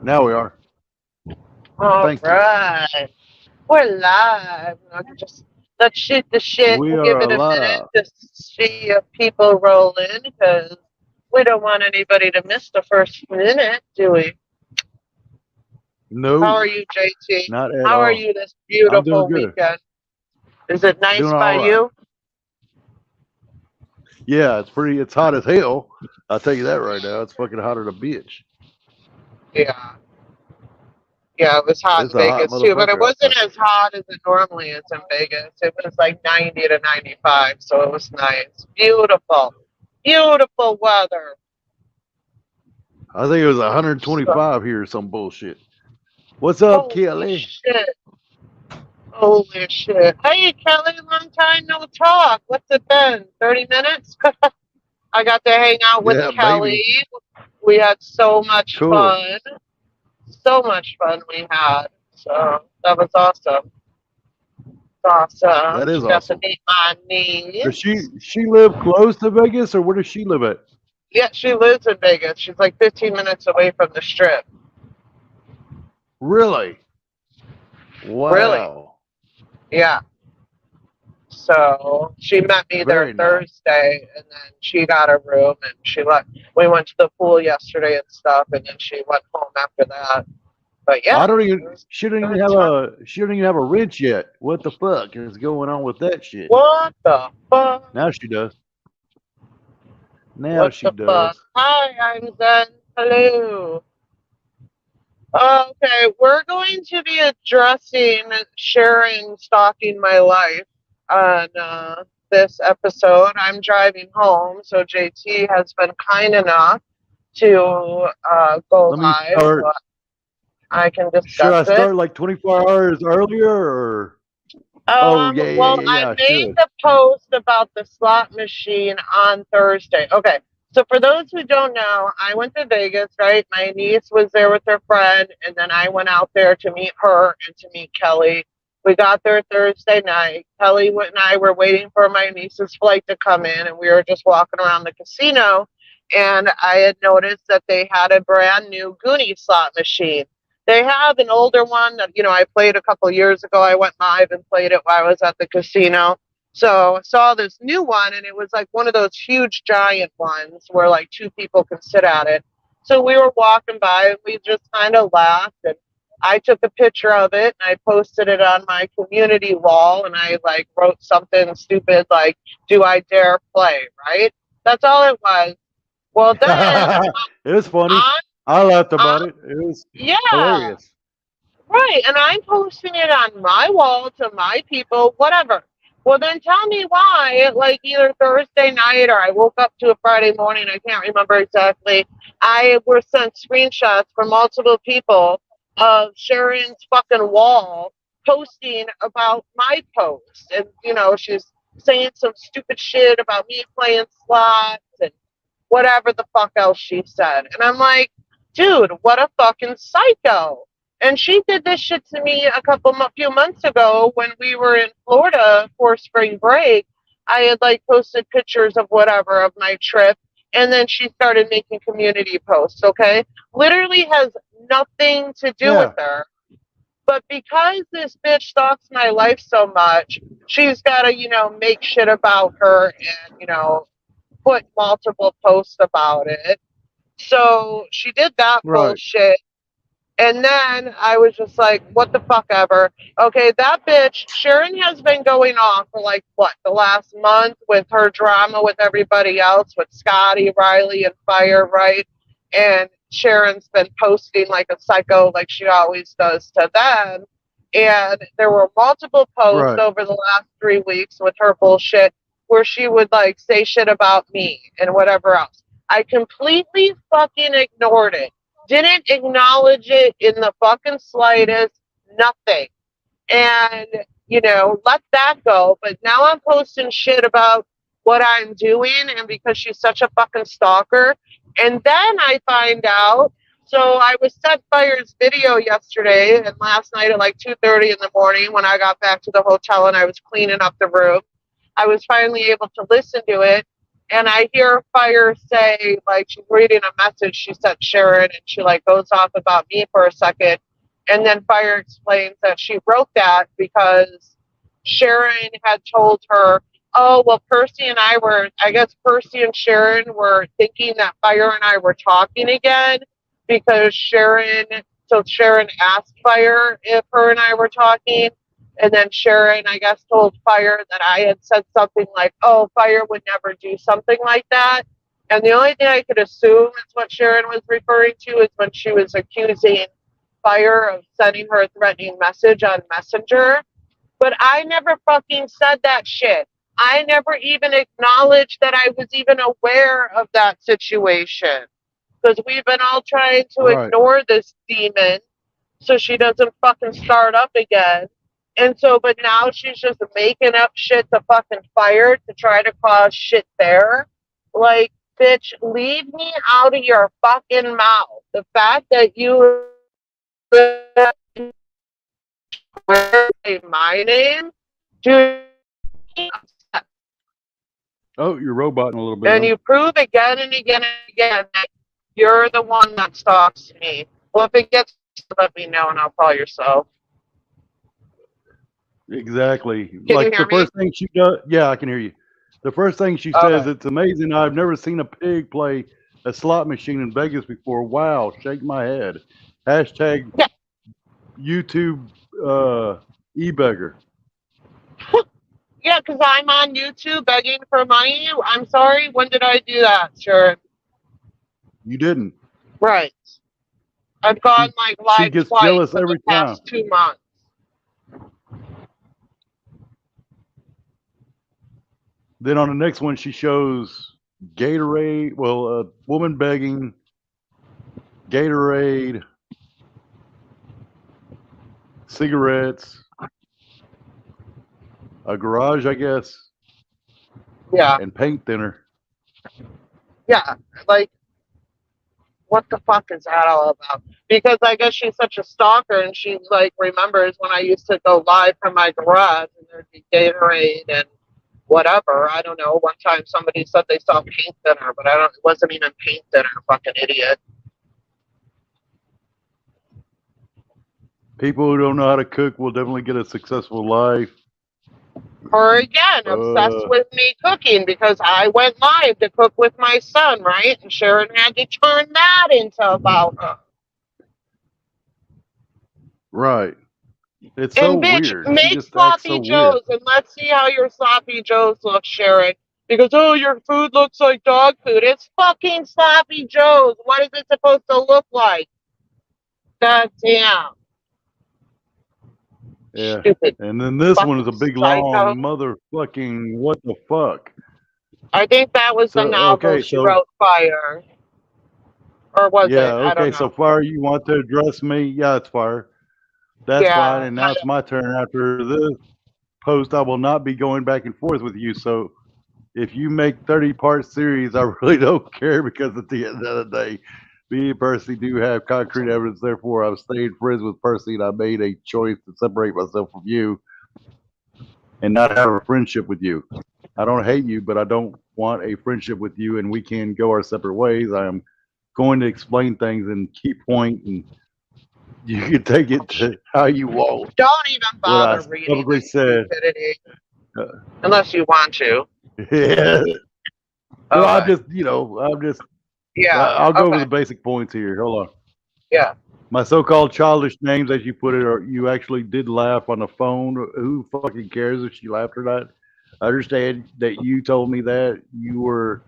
Now we are. All Thank you. right. We're live. Just let's shoot the shit. We We'll are give it a minute alive. to see if people roll in because we don't want anybody to miss the first minute, do we? How No, are you, JT? not at How are all. you this I'm doing beautiful good. weekend? Is it nice Doing by all right. you? Yeah, it's pretty. It's hot as hell. I'll tell you that right now. It's fucking hotter than a bitch. Yeah. Yeah, it was hot It's in a hot Vegas too, but it motherfucker wasn't outside. as hot as it normally is in Vegas. It was like 90 to 95, so it was nice. Beautiful. Beautiful weather. I think it was So, 125 here or some bullshit. What's up, holy Kelly? shit. Holy shit. Hey, Kelly, long time no talk. What's it been? 30 minutes? I got to hang out with Yeah, Kelly. baby. We had so much Cool. fun. So much fun we had. So that was awesome. Awesome. That is She got to awesome. meet my Does niece. she live close to Vegas or where does she live at? Yeah, she lives in Vegas. She's like 15 minutes away from the strip. Really? Really? Wow. Yeah. So she met me there Very nice. Thursday, and then she got a room, and she left. We went to the pool yesterday and stuff, and then she went home after that. But I yeah, don't it even. was a good time. She don't even have a wrench yet. What the fuck is going on with that shit? What the fuck? Now she does. Now What she the fuck? does. Hi, I'm Zen. Hello. Okay, we're going to be addressing Sharon stalking my life on this episode. I'm driving home, so JT has been kind enough to go Let me live so start. I can Should discuss I it. start like 24 hours earlier or? Oh yeah, yeah, Well, yeah, I yeah. I made should. the post about the slot machine on Thursday. Okay, so for those who don't know, I went to Vegas, right? My niece was there with her friend, and then I went out there to meet her and to meet Kelly. We got there Thursday night. Kelly and I were waiting for my niece's flight to come in, and we were just walking around the casino. And I had noticed that they had a brand new Goonie slot machine. They have an older one that I played a couple years ago. I went live and played it while I was at the casino. So I saw this new one, and it was like one of those huge giant ones where like two people can sit at it. So we were walking by, and we just kind of laughed, and I took a picture of it and I posted it on my community wall, and I like wrote something stupid like "Do I dare play?" Right? That's all it was. Well, then It was funny. on I laughed on about it. It was yeah. hilarious. Right, and I'm posting it on my wall to my people, whatever. Well, then tell me why, like either Thursday night or I woke up to a Friday morning, I can't remember exactly. I were sent screenshots from multiple people of Sharon's fucking wall posting about my post. And, she's saying some stupid shit about me playing slots and whatever the fuck else she said. And I'm like, dude, what a fucking psycho. And she did this shit to me few months ago when we were in Florida for spring break. I had like posted pictures of whatever of my trip, and then she started making community posts. Okay, literally has nothing to do with Yeah. her, but because this bitch stalks my life so much, she's got to make shit about her and put multiple posts about it. So she did that Right. bullshit. And then I was just like, what the fuck ever. Okay, that bitch, Sharon has been going off for like what, the last month with her drama with everybody else, with Scotty, Riley, and Fire, right? And Sharon's been posting like a psycho, like she always does to them. And there were multiple posts Right. over the last 3 weeks with her bullshit where she would like say shit about me and whatever else. I completely fucking ignored it, didn't acknowledge it in the fucking slightest, nothing. And, let that go. But now I'm posting shit about what I'm doing, and because she's such a fucking stalker. And then I find out, so I was sent Fire's video yesterday and last night at like 2:30 in the morning when I got back to the hotel and I was cleaning up the room. I was finally able to listen to it. And I hear Fire say, like, she's reading a message she sent Sharon, and she, like, goes off about me for a second. And then Fire explains that she wrote that because Sharon had told her, oh, well, I guess Percy and Sharon were thinking that Fire and I were talking again because Sharon asked Fire if her and I were talking. And then Sharon, I guess, told Fire that I had said something like, oh, Fire would never do something like that. And the only thing I could assume is what Sharon was referring to is when she was accusing Fire of sending her a threatening message on Messenger. But I never fucking said that shit. I never even acknowledged that I was even aware of that situation. Because we've been all trying to Right. ignore this demon so she doesn't fucking start up again. And so, but now she's just making up shit to fucking Fire to try to cause shit there. Like, bitch, leave me out of your fucking mouth. The fact that you say my name, dude, Oh, you're roboting a little bit. and you prove again and again and again that you're the one that stalks me. Well, if it gets, let me know and I'll call yourself. Exactly. Can Like you the hear me? first thing she does. Yeah, I can hear you. The first thing she says, Okay. it's amazing. I've never seen a pig play a slot machine in Vegas before. Wow. Shake my head. Hashtag Yeah. YouTube e-beggar. Yeah, because I'm on YouTube begging for money. I'm sorry. When did I do that, Sharon? You didn't. Right. I've gone She, like she live gets twice jealous in the every time. past 2 months. Then on the next one, she shows Gatorade. Well, a woman begging Gatorade, cigarettes, a garage, I guess, Yeah. and paint thinner. Yeah. Like, what the fuck is that all about? Because I guess she's such a stalker and she like remembers when I used to go live from my garage and there'd be Gatorade and whatever. I don't know. One time somebody said they saw paint thinner, but it wasn't even paint thinner, fucking idiot. People who don't know how to cook will definitely get a successful life. Her again, obsessed with me cooking because I went live to cook with my son, right? And Sharon had to turn that into about her. Right. It's so And bitch, weird. She make just acts so sloppy weird. joes and let's see how your sloppy joes look, Sharon. Because oh, your food looks like dog food. It's fucking sloppy joes. What is it supposed to look like? God damn. Yeah. Stupid And then this one is a fucking big psycho. long motherfucking what the fuck. I think that was the So novel okay, she so wrote, Fire. Or was yeah, it? I don't okay, so know. Fire, you want to address me? Yeah, it's Fire. That's fine. Yeah. And now it's my turn. After this post, I will not be going back and forth with you. So if you make 30-part series, I really don't care because at the end of the day, me and Percy do have concrete evidence. Therefore, I've stayed friends with Percy and I made a choice to separate myself from you and not have a friendship with you. I don't hate you, but I don't want a friendship with you and we can go our separate ways. I am going to explain things and keep point and you can take it to how you want. Don't even What I bother reading publicly that said. stupidity. Unless you want to. Yeah. Well, I'm Okay. just, I'm just, Yeah. I'll go over Okay. the basic points here. Hold on. Yeah. My so-called childish names, as you put it, are you actually did laugh on the phone. Who fucking cares if she laughed or not? I understand that you told me that you were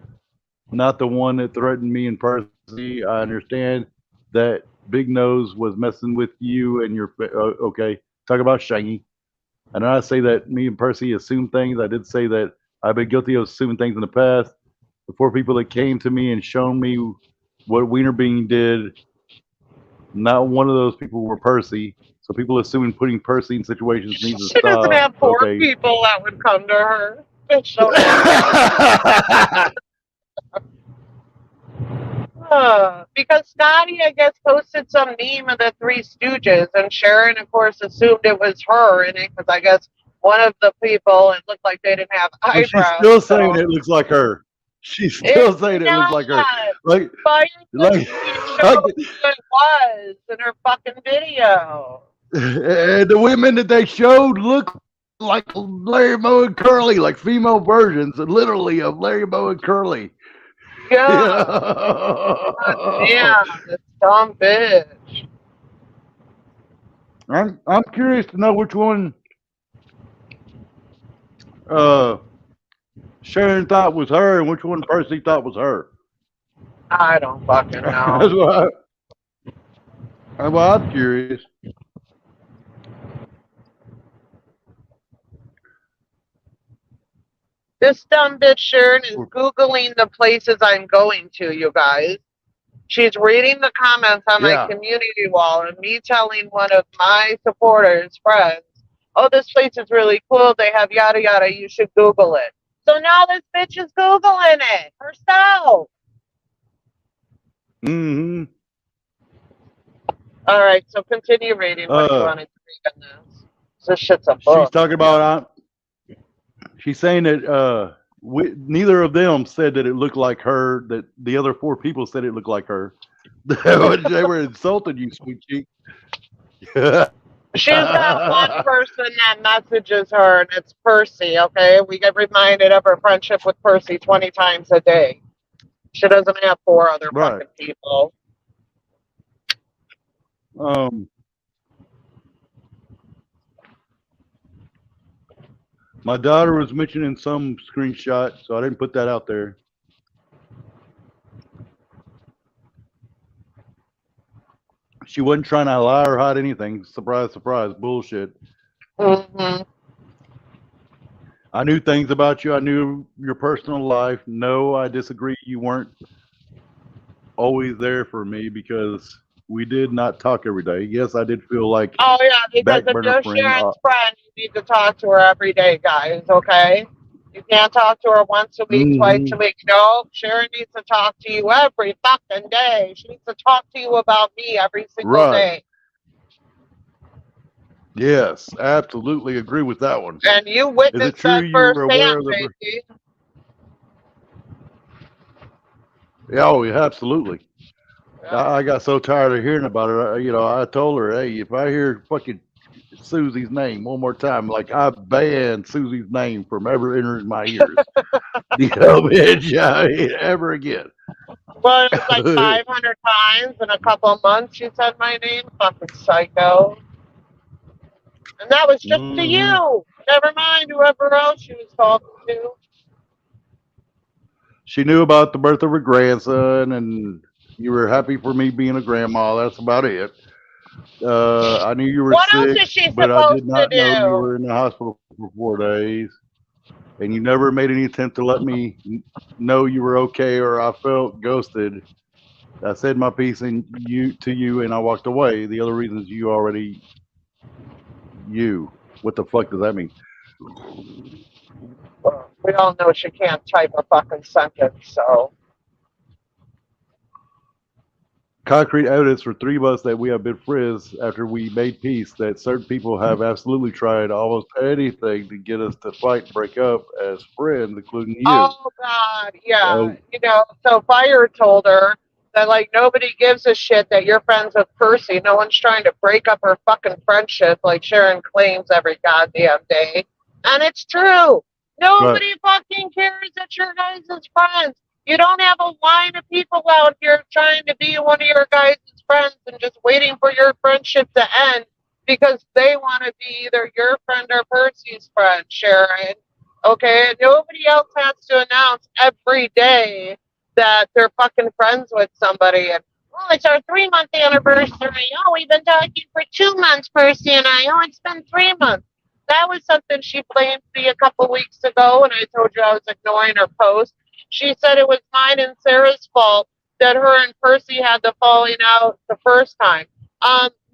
not the one that threatened me in Percy. I understand that Big Nose was messing with you and your. Okay, talk about Shaggy. I did not say that me and Percy assume things. I did say that I've been guilty of assuming things in the past. The four people that came to me and shown me what Wiener Bean did, not one of those people were Percy. So people assuming putting Percy in situations needs to She doesn't stop. have poor Okay. people that would come to her. Bitch, don't have because Scotty, I guess, posted some meme of the Three Stooges, and Sharon, of course, assumed it was her in it because I guess one of the people, it looked like they didn't have Well, she's eyebrows. still So saying it looks like her. She's still It's saying it looks like her. not. Like, Fire the like, lady like, showed who it was in her fucking video. and the women that they showed look like Larry Moe and Curly, like female versions, literally of Larry Moe and Curly. Yeah. God Yeah. damn, this dumb bitch. I'm curious to know which one uh Sharon thought was her and which one Percy thought was her. I don't fucking That's know. why I'm curious. This dumb bitch Sharon is Googling the places I'm going to, you guys. She's reading the comments on my Yeah. community wall and me telling one of my supporters, friends, oh, this place is really cool. They have yada yada. You should Google it. So now this bitch is Googling it herself. Mm-hmm. All right, so continue reading what you wanted to read on this. This shit's a She's book. talking about she's saying that neither of them said that it looked like her, that the other four people said it looked like her. They were insulting you, sweet cheek. She's got one person that messages her, and it's Percy, okay? We get reminded of her friendship with Percy 20 times a day. She doesn't have four other Right. fucking people. My daughter was mentioning some screenshot, so I didn't put that out there. She wasn't trying to lie or hide anything. Surprise, surprise, bullshit. Mm-hmm. I knew things about you. I knew your personal life. No, I disagree. You weren't always there for me because we did not talk every day. Yes, I did feel like Oh, yeah, because if backburner you're friend. Sharon's friend, you need to talk to her every day, guys, okay? You can't talk to her once a week, twice a week. No, Sharon needs to talk to you every fucking day. She needs to talk to you about me every single day. Yes, absolutely agree with that one. And you Is it witnessed true that you were aware firsthand, of the? JC. Yeah, oh, yeah, absolutely. I got so tired of hearing about it. I told her, hey, if I hear fucking Susie's name one more time, like I ban Susie's name from ever entering my ears. Bitch, ever again. Well, it was like 500 times in a couple of months she said my name. Fucking psycho. And that was just to you. Never mind whoever else she was talking to. She knew about the birth of her grandson, and you were happy for me being a grandma. That's about it. I knew you were What else sick, is she but I did supposed to not know you do? were in the hospital for 4 days. And you never made any attempt to let me know you were okay or I felt ghosted. I said my piece to you, and I walked away. The other reasons you already you. What the fuck does that mean? We all know she can't type a fucking sentence, so. Concrete evidence for 3 months that we have been friends after we made peace, that certain people have absolutely tried almost anything to get us to fight and break up as friends, including you. Oh, God, yeah. So Fire told her that, like, nobody gives a shit that you're friends with Percy. No one's trying to break up her fucking friendship like Sharon claims every goddamn day. And it's true. Nobody fucking cares that your guys' friends. You don't have a line of people out here trying to be one of your guys' friends and just waiting for your friendship to end because they want to be either your friend or Percy's friend, Sharon. Okay, nobody else has to announce every day that they're fucking friends with somebody. And it's our 3-month anniversary. Oh, we've been talking for 2 months, Percy and I. Oh, it's been 3 months. That was something she blamed me a couple weeks ago, and I told you I was ignoring her post. She said it was mine and Sarah's fault that her and Percy had the falling out the first time.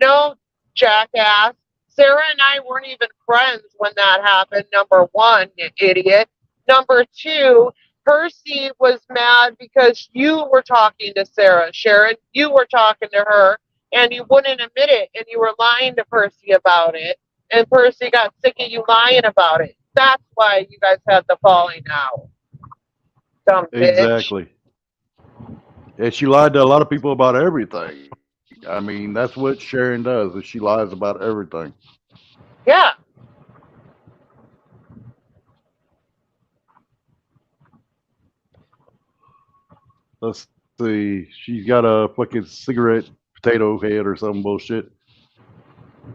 No, jackass. Sarah and I weren't even friends when that happened, number one, you idiot. Number two, Percy was mad because you were talking to Sarah, Sharon. You were talking to her, and you wouldn't admit it, and you were lying to Percy about it. And Percy got sick of you lying about it. That's why you guys had the falling out. Dumb bitch. Exactly. And she lied to a lot of people about everything. I mean, that's what Sharon does. Is she lies about everything. Yeah. Let's see. She's got a fucking cigarette potato head or some bullshit.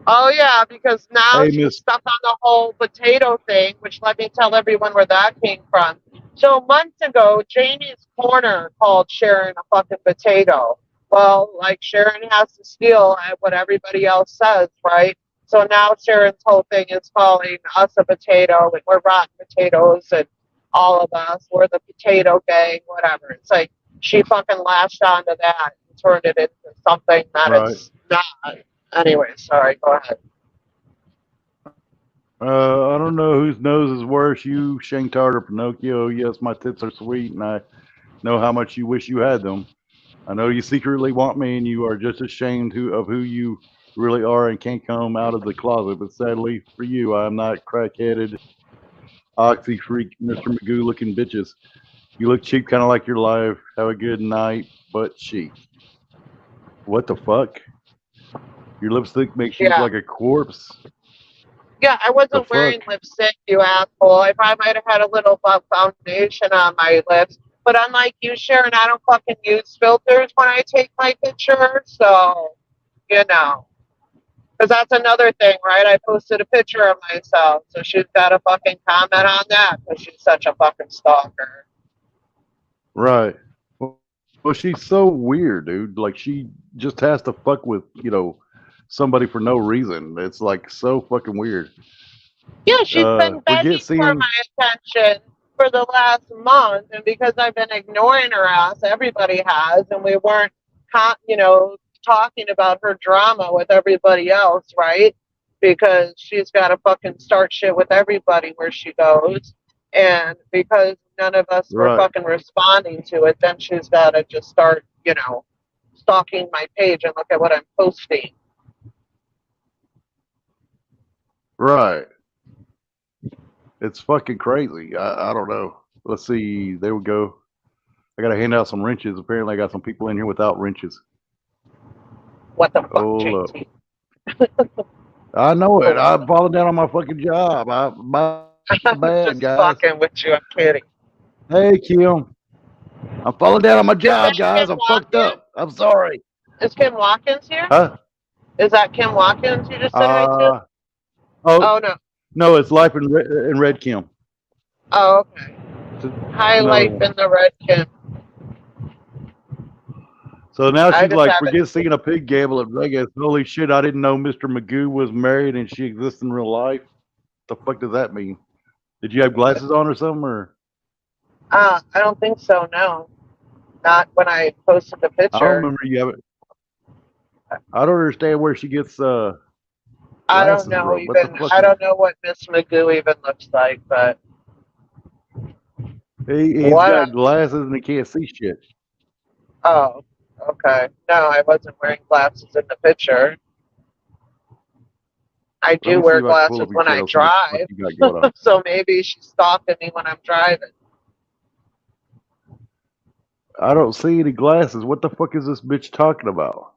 Oh yeah, because now Hey, she's Miss. stuck on the whole potato thing, which let me tell everyone where that came from. So months ago, Jamie's Corner called Sharon a fucking potato. Well, like Sharon has to steal at what everybody else says, right? So now Sharon's whole thing is calling us a potato, and we're rotten potatoes, and all of us, we're the potato gang, whatever. It's like she fucking latched onto that and turned it into something that Right. it's not. Anyway, sorry, go ahead. I don't know whose nose is worse, you, Shang-Tard, or Pinocchio. Yes, my tits are sweet, and I know how much you wish you had them. I know you secretly want me, and you are just ashamed of who you really are and can't come out of the closet. But sadly for you, I am not crack-headed, oxy freak, Mr. Magoo looking bitches. You look cheap, kind of like your life. Have a good night, but cheap. What the fuck? Your lipstick makes you look Yeah. like a corpse. Yeah, I The wasn't wearing fuck? lipstick, you asshole. I probably might have had a little foundation on my lips. But unlike you, Sharon, I don't fucking use filters when I take my picture. So, you know. Because that's another thing, right? I posted a picture of myself. So she's got to fucking comment on that because she's such a fucking stalker. Right. Well, she's so weird, dude. Like she just has to fuck with, somebody for no reason. It's like so fucking weird. Yeah, she's been Forget begging for seeing. my attention for the last month, and because I've been ignoring her ass, everybody has, and we weren't, talking about her drama with everybody else, right? Because she's got to fucking start shit with everybody where she goes, and because none of us were Right. fucking responding to it, then she's got to just start, stalking my page and look at what I'm posting. Right. It's fucking crazy. I don't know. Let's see. There we go. I got to hand out some wrenches. Apparently, I got some people in here without wrenches. What the fuck, Hold up. JT? I know it. Hold I'm falling down on my fucking job. My bad, I'm guys. just fucking with you. I'm kidding. Hey, Kim. I'm falling down on my Is job, that guys. Kim I'm fucked Watkins? up. I'm sorry. Is Kim Watkins here? Huh? Is that Kim Watkins you just said hi to? Uh, oh, Oh no. no, it's Life in Red Kim. Oh okay. It's another High one. life in the red Kim. So now I she's just like, haven't. forget seeing a pig gamble at Vegas. Holy shit, I didn't know Mr. Magoo was married and she exists in real life. The fuck does that mean? Did you have glasses on or something? Or I don't think so. No, not when I posted the I don't picture. remember you have it. I don't understand where she gets I don't glasses know from. What the even. fuck I is don't know what Miss Magoo even looks like, but he's what? got glasses and he can't see shit. Oh, okay. No, I wasn't wearing glasses in the picture. I Let do me see wear if I can pull glasses up your when I channel, see what the fuck drive, you got going on. so maybe she's stalking me when I'm driving. I don't see any glasses. What the fuck is this bitch talking about?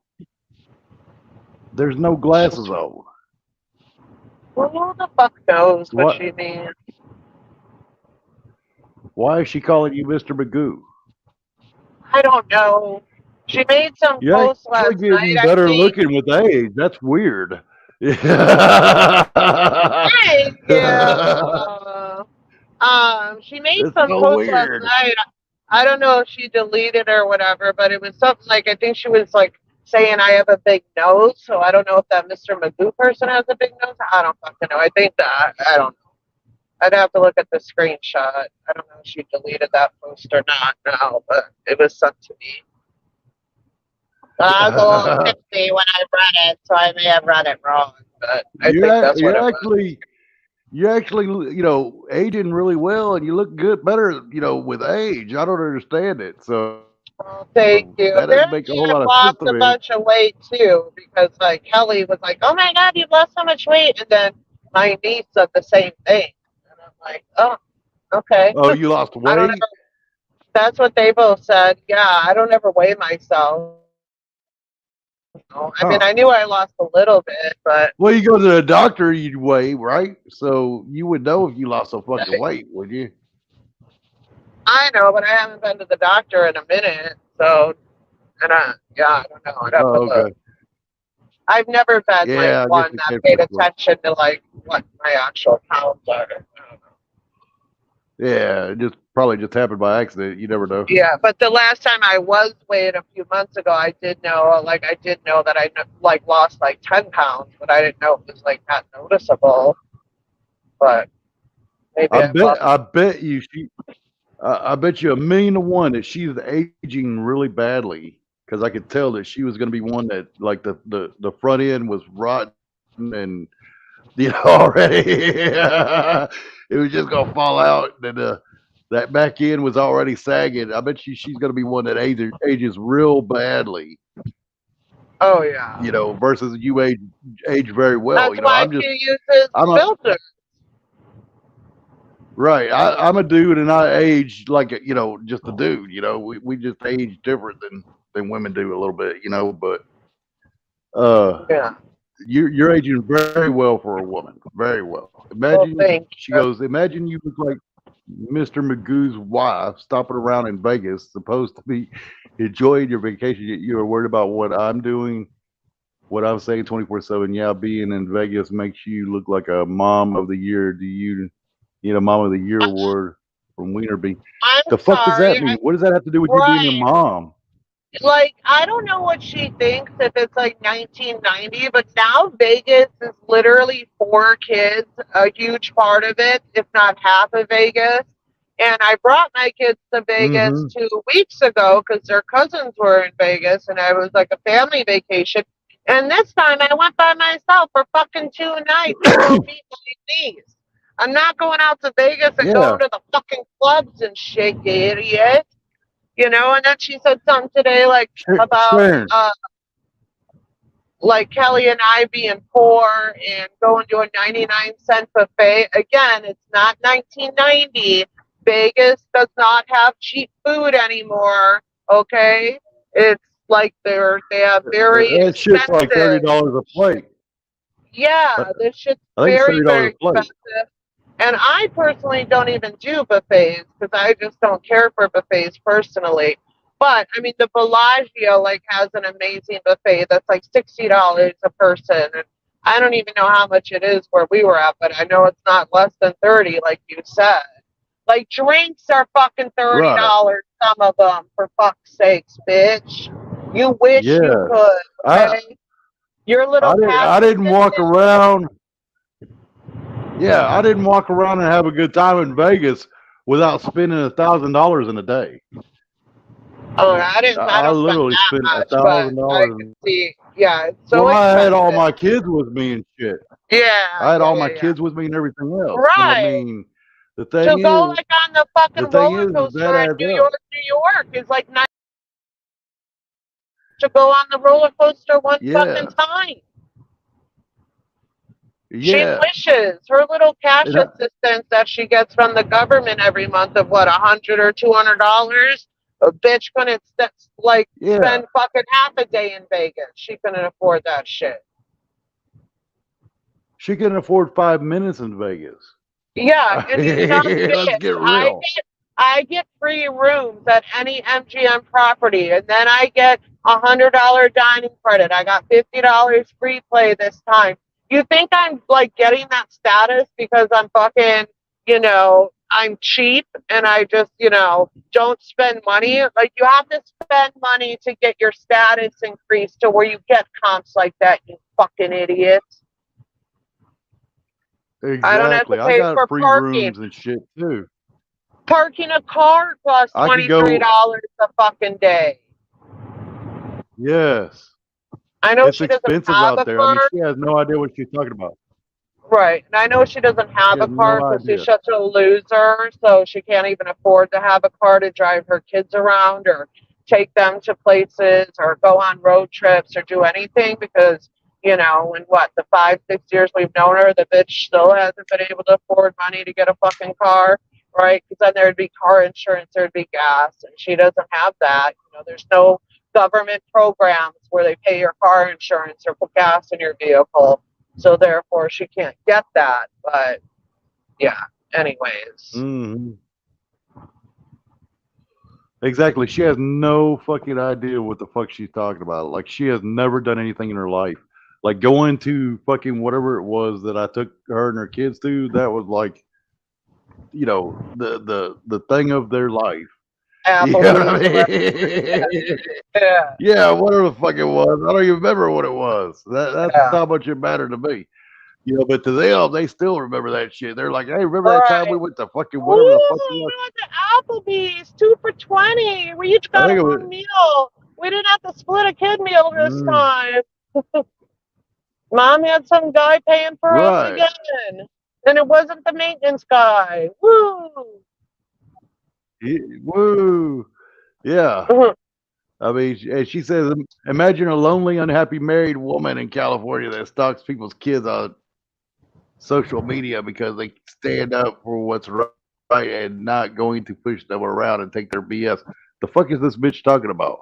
There's no glasses on. Well, who the fuck knows what What? she means? Why is she calling you Mr. Magoo? I don't know. She made some You're post actually last night, getting I better think. looking with age. That's weird. Thank you. She made It's some so post last weird. night. I don't know if she deleted or whatever, but it was something like I think she was like saying I have a big nose. So I don't know if that Mr. Magoo person has a big nose. I don't fucking know. I think that I don't know. I'd have to look at the screenshot. I don't know if she deleted that post or not now, but it was sent to me. But I was a little tipsy when I read it, so I may have read it wrong. But I think that's what You're it was. actually, aging really well, and you look good, better, with age. I don't understand it. So Well, that doesn't thank make a you. whole lot of sense Apparently, to me. I've lost a bunch of weight too, because like Kelly was like, "Oh my God, you've lost so much weight," and then my niece said the same thing, and I'm like, "Oh, okay." Oh, you lost I don't weight? ever. That's what they both said. Yeah, I don't ever weigh myself. I mean, Huh. I knew I lost a little bit, but Well, you go to the doctor, you'd weigh, right? So you would know if you lost some fucking weight, would you? I know, but I haven't been to the doctor in a minute. So, yeah, I don't know. I'd have to Oh, look. okay. I've never been like Yeah, I guess one you that can paid for sure. attention to like what my actual pounds are. Yeah, it just probably just happened by accident. You never know. Yeah, but the last time I was weighed a few months ago, I did know that I like lost like 10 pounds, but I didn't know it was like not noticeable. But maybe I've lost. I bet you I bet you a million to one that she's aging really badly because I could tell that she was going to be one that like the front end was rotten and already it was just going to fall out and that back end was already sagging. I bet you she's going to be one that ages real badly, Oh yeah, versus you age very well. that's why she uses I'm a filters. right. I'm a dude and I age like just a dude. We just age different than women do a little bit. But uh, Yeah. you're aging very well for a woman, very well. Well, Imagine thank she you. goes. Imagine you look like Mr. Magoo's wife, stopping around in Vegas, supposed to be enjoying your vacation. Yet you are worried about what I'm doing, what I'm saying 24/7. Yeah, being in Vegas makes you look like a mom of the year. Do you need a mom of the year award from Wiener Bean? I'm The fuck does sorry. that mean? What does that have to do with you being a Right. mom? Like, I don't know what she thinks if it's like 1990, but now Vegas is literally 4 kids, a huge part of it, if not half of Vegas. And I brought my kids to Vegas Mm-hmm. 2 weeks ago because their cousins were in Vegas and I was like a family vacation. And this time I went by myself for fucking 2 nights to go meet my niece. I'm not going out to Vegas and Yeah, going to the fucking clubs and shit, you idiot. And then she said something today like about Sharon. like Kelly and I being poor and going to a 99-cent buffet. Again, it's not 1990. Vegas does not have cheap food anymore. Okay, it's like they have very That shit's like expensive. $30 a plate. Yeah, this shit's I think it's very $30 very a plate. expensive. And I personally don't even do buffets because I just don't care for buffets personally. But I mean, the Bellagio like has an amazing buffet that's like $60 a person, and I don't even know how much it is where we were at, but I know it's not less than 30, like you said. Like drinks are fucking Right. $30, some of them, for fuck's sakes, bitch. You wish you Yes. could, I okay? Your little cash I didn't walk assistant. around. Yeah, I didn't walk around and have a good time in Vegas without spending $1,000 in a day. Oh, I I don't spend literally that spent a much, but thousand I dollars. can see. Yeah, it's so Well, I had all expensive. my kids with me and shit. Yeah, I had yeah, all yeah, my yeah. kids with me and everything else. So I Right. mean, the To thing go is, like on the fucking roller that coaster in adds up. New York is like nice to go on the roller coaster one fucking Yeah, time. She yeah. wishes her little cash And assistance that she gets from the government every month of what, $100 or $200. A bitch couldn't like yeah, spend fucking half a day in Vegas. She couldn't afford that shit. she can afford 5 minutes in Vegas. Yeah, and you know, Let's bitch, get real. I get free rooms at any MGM property, and then I get $100 dining credit. I got $50 free play this time. You think I'm like getting that status because I'm fucking, I'm cheap and I just, don't spend money? Like you have to spend money to get your status increased to where you get comps like that, you fucking idiots. I don't have to Exactly. I pay got for free parking. rooms and shit too. Parking a car costs I could go. $23 a fucking day. Yes, I know it's she doesn't expensive have out a there. I mean, car. she has no idea what she's talking about. Right. And I know she doesn't She have a has no car because she's idea. such a loser. So she can't even afford to have a car to drive her kids around or take them to places or go on road trips or do anything because, in what, the 5, 6 years we've known her, the bitch still hasn't been able to afford money to get a fucking car. right? Because then there'd be car insurance, there'd be gas, and she doesn't have that. There's no government programs where they pay your car insurance or put gas in your vehicle, so therefore she can't get that. But yeah, anyways. Mm-hmm. Exactly. She has no fucking idea what the fuck she's talking about. Like she has never done anything in her life. Like going to fucking whatever it was that I took her and her kids to, that was like, the thing of their life. You know what I Applebee's. mean? Yeah, Yeah, whatever the fuck it was. I don't even remember what it was. That's yeah. how much it mattered to me. But to them, they still remember that shit. They're like, hey, remember that time we Right. went to fucking Ooh, whatever the fuck it was? we went to Applebee's, 2 for $20. We each I got think it one was meal. We didn't have to split a kid meal this mm, time. Mom had some guy paying for us right. again. And it wasn't the maintenance guy. Woo! Woo. Yeah. I mean, and she says, imagine a lonely, unhappy married woman in California that stalks people's kids on social media because they stand up for what's right and not going to push them around and take their BS. The fuck is this bitch talking about?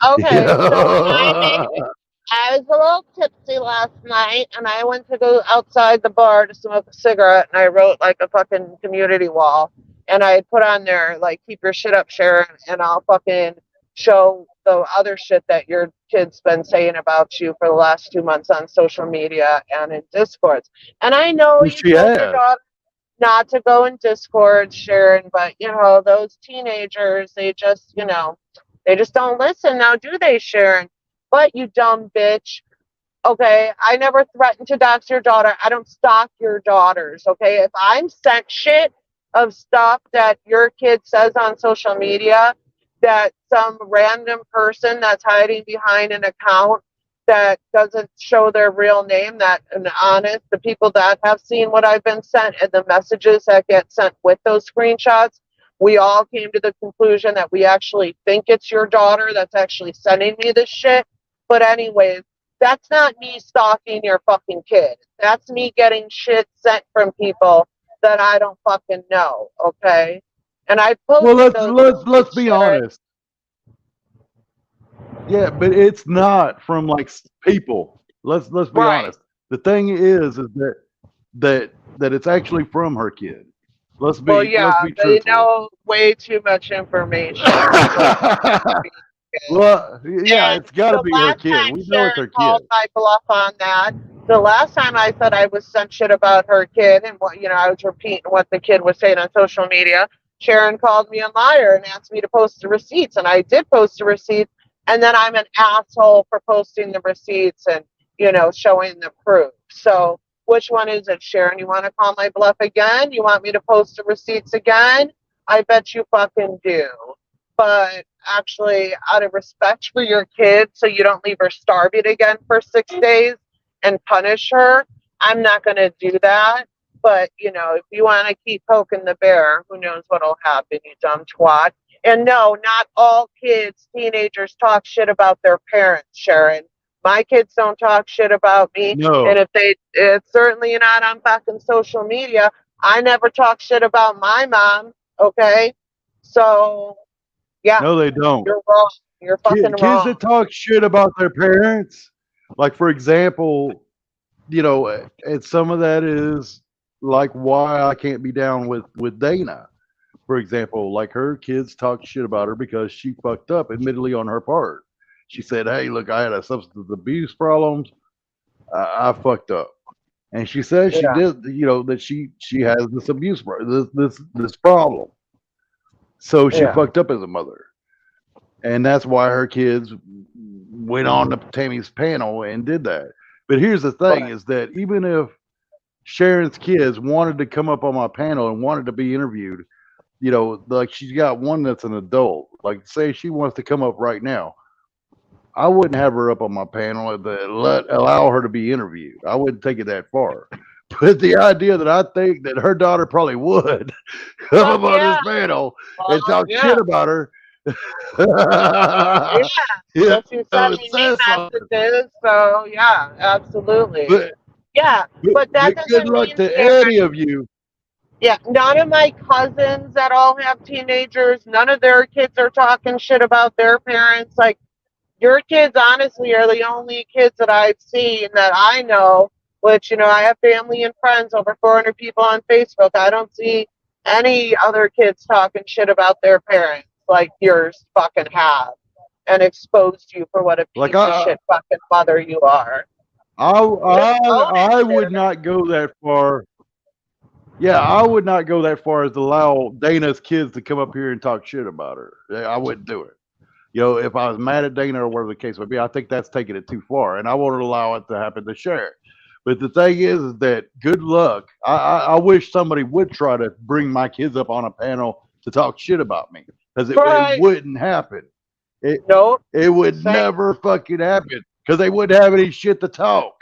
Okay, so Yeah. I was a little tipsy last night, and I went to go outside the bar to smoke a cigarette, and I wrote like a fucking community wall, and I put on there like "Keep your shit up, Sharon," and I'll fucking show the other shit that your kid's been saying about you for the last 2 months on social media and in Discords. And I know you She told your has. daughter not to go in Discord, Sharon, but those teenagers, they just don't listen now, do they, Sharon? But you dumb bitch. Okay, I never threatened to dox your daughter. I don't stalk your daughters. Okay, if I'm sent shit of stuff that your kid says on social media, that some random person that's hiding behind an account that doesn't show their real name, that and honest, the people that have seen what I've been sent and the messages that get sent with those screenshots, we all came to the conclusion that we actually think it's your daughter that's actually sending me this shit. But anyways, that's not me stalking your fucking kid. That's me getting shit sent from people that I don't fucking know. Okay, and I Well, posted those let's receipts, be Sharon. honest. Yeah, but it's not from like people. Let's be Right. honest. The thing is that it's actually from her kid. Let's Well, be yeah, let's be they truthful. know way too much information to go kid. Well, yeah, And it's got to the be her last kid. time We know it's Sharon her kid. called my bluff on that, the last time I said I was sent shit about her kid and I was repeating what the kid was saying on social media, Sharon called me a liar and asked me to post the receipts. And I did post the receipts. And then I'm an asshole for posting the receipts and, showing the proof. So which one is it, Sharon? You want to call my bluff again? You want me to post the receipts again? I bet you fucking do. But actually, out of respect for your kid, so you don't leave her starving again for 6 days and punish her, I'm not going to do that. But, if you want to keep poking the bear, who knows what'll happen, you dumb twat. And no, not all kids, teenagers talk shit about their parents, Sharon. My kids don't talk shit about me. And No, it's certainly not on fucking social media. I never talk shit about my mom. Okay. So, yeah, no, they don't. you're wrong. You're fucking Kids wrong. that talk shit about their parents, like for example, and some of that is like why I can't be down with Dana. For example, like her kids talk shit about her because she fucked up, admittedly on her part. She said, "Hey, look, I had a substance abuse problems. I fucked up," and she says she Yeah, did. That she has this abuse, this problem. So she yeah, fucked up as a mother, and that's why her kids went on to Tammy's panel and did that. But here's the thing: right. is that even if Sharon's kids wanted to come up on my panel and wanted to be interviewed, like she's got one that's an adult. Like, say she wants to come up right now, I wouldn't have her up on my panel that allow her to be interviewed. I wouldn't take it that far. But the idea that I think that her daughter probably would come Fuck up on yeah. this panel and Well, talk yeah, shit about her, yeah. If you it sending me says something. messages, so yeah, absolutely. But, Yeah, but but that but good doesn't luck mean, to Sharon. any of you. Yeah, none of my cousins that all have teenagers, none of their kids are talking shit about their parents. Like, your kids, honestly, are the only kids that I've seen that I know, which, I have family and friends, over 400 people on Facebook. I don't see any other kids talking shit about their parents like yours fucking have and exposed you for what a Like piece of shit fucking mother you are. Just own it, I would Sharon. not go that far. Yeah, I would not go that far as to allow Dana's kids to come up here and talk shit about her. Yeah, I wouldn't do it. If I was mad at Dana or whatever the case would be, I think that's taking it too far, and I won't allow it to happen to Sharon. But the thing is that good luck. I wish somebody would try to bring my kids up on a panel to talk shit about me because it Right. wouldn't happen. It Nope. it would Same. never fucking happen because they wouldn't have any shit to talk.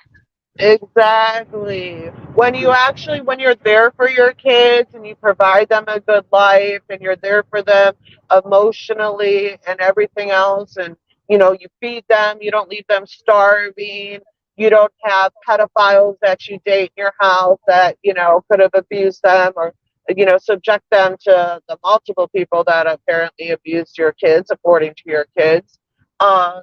Exactly. When you're there for your kids and you provide them a good life and you're there for them emotionally and everything else, and you feed them, you don't leave them starving, you don't have pedophiles that you date in your house that, could have abused them or, subject them to the multiple people that apparently abused your kids, according to your kids. Um,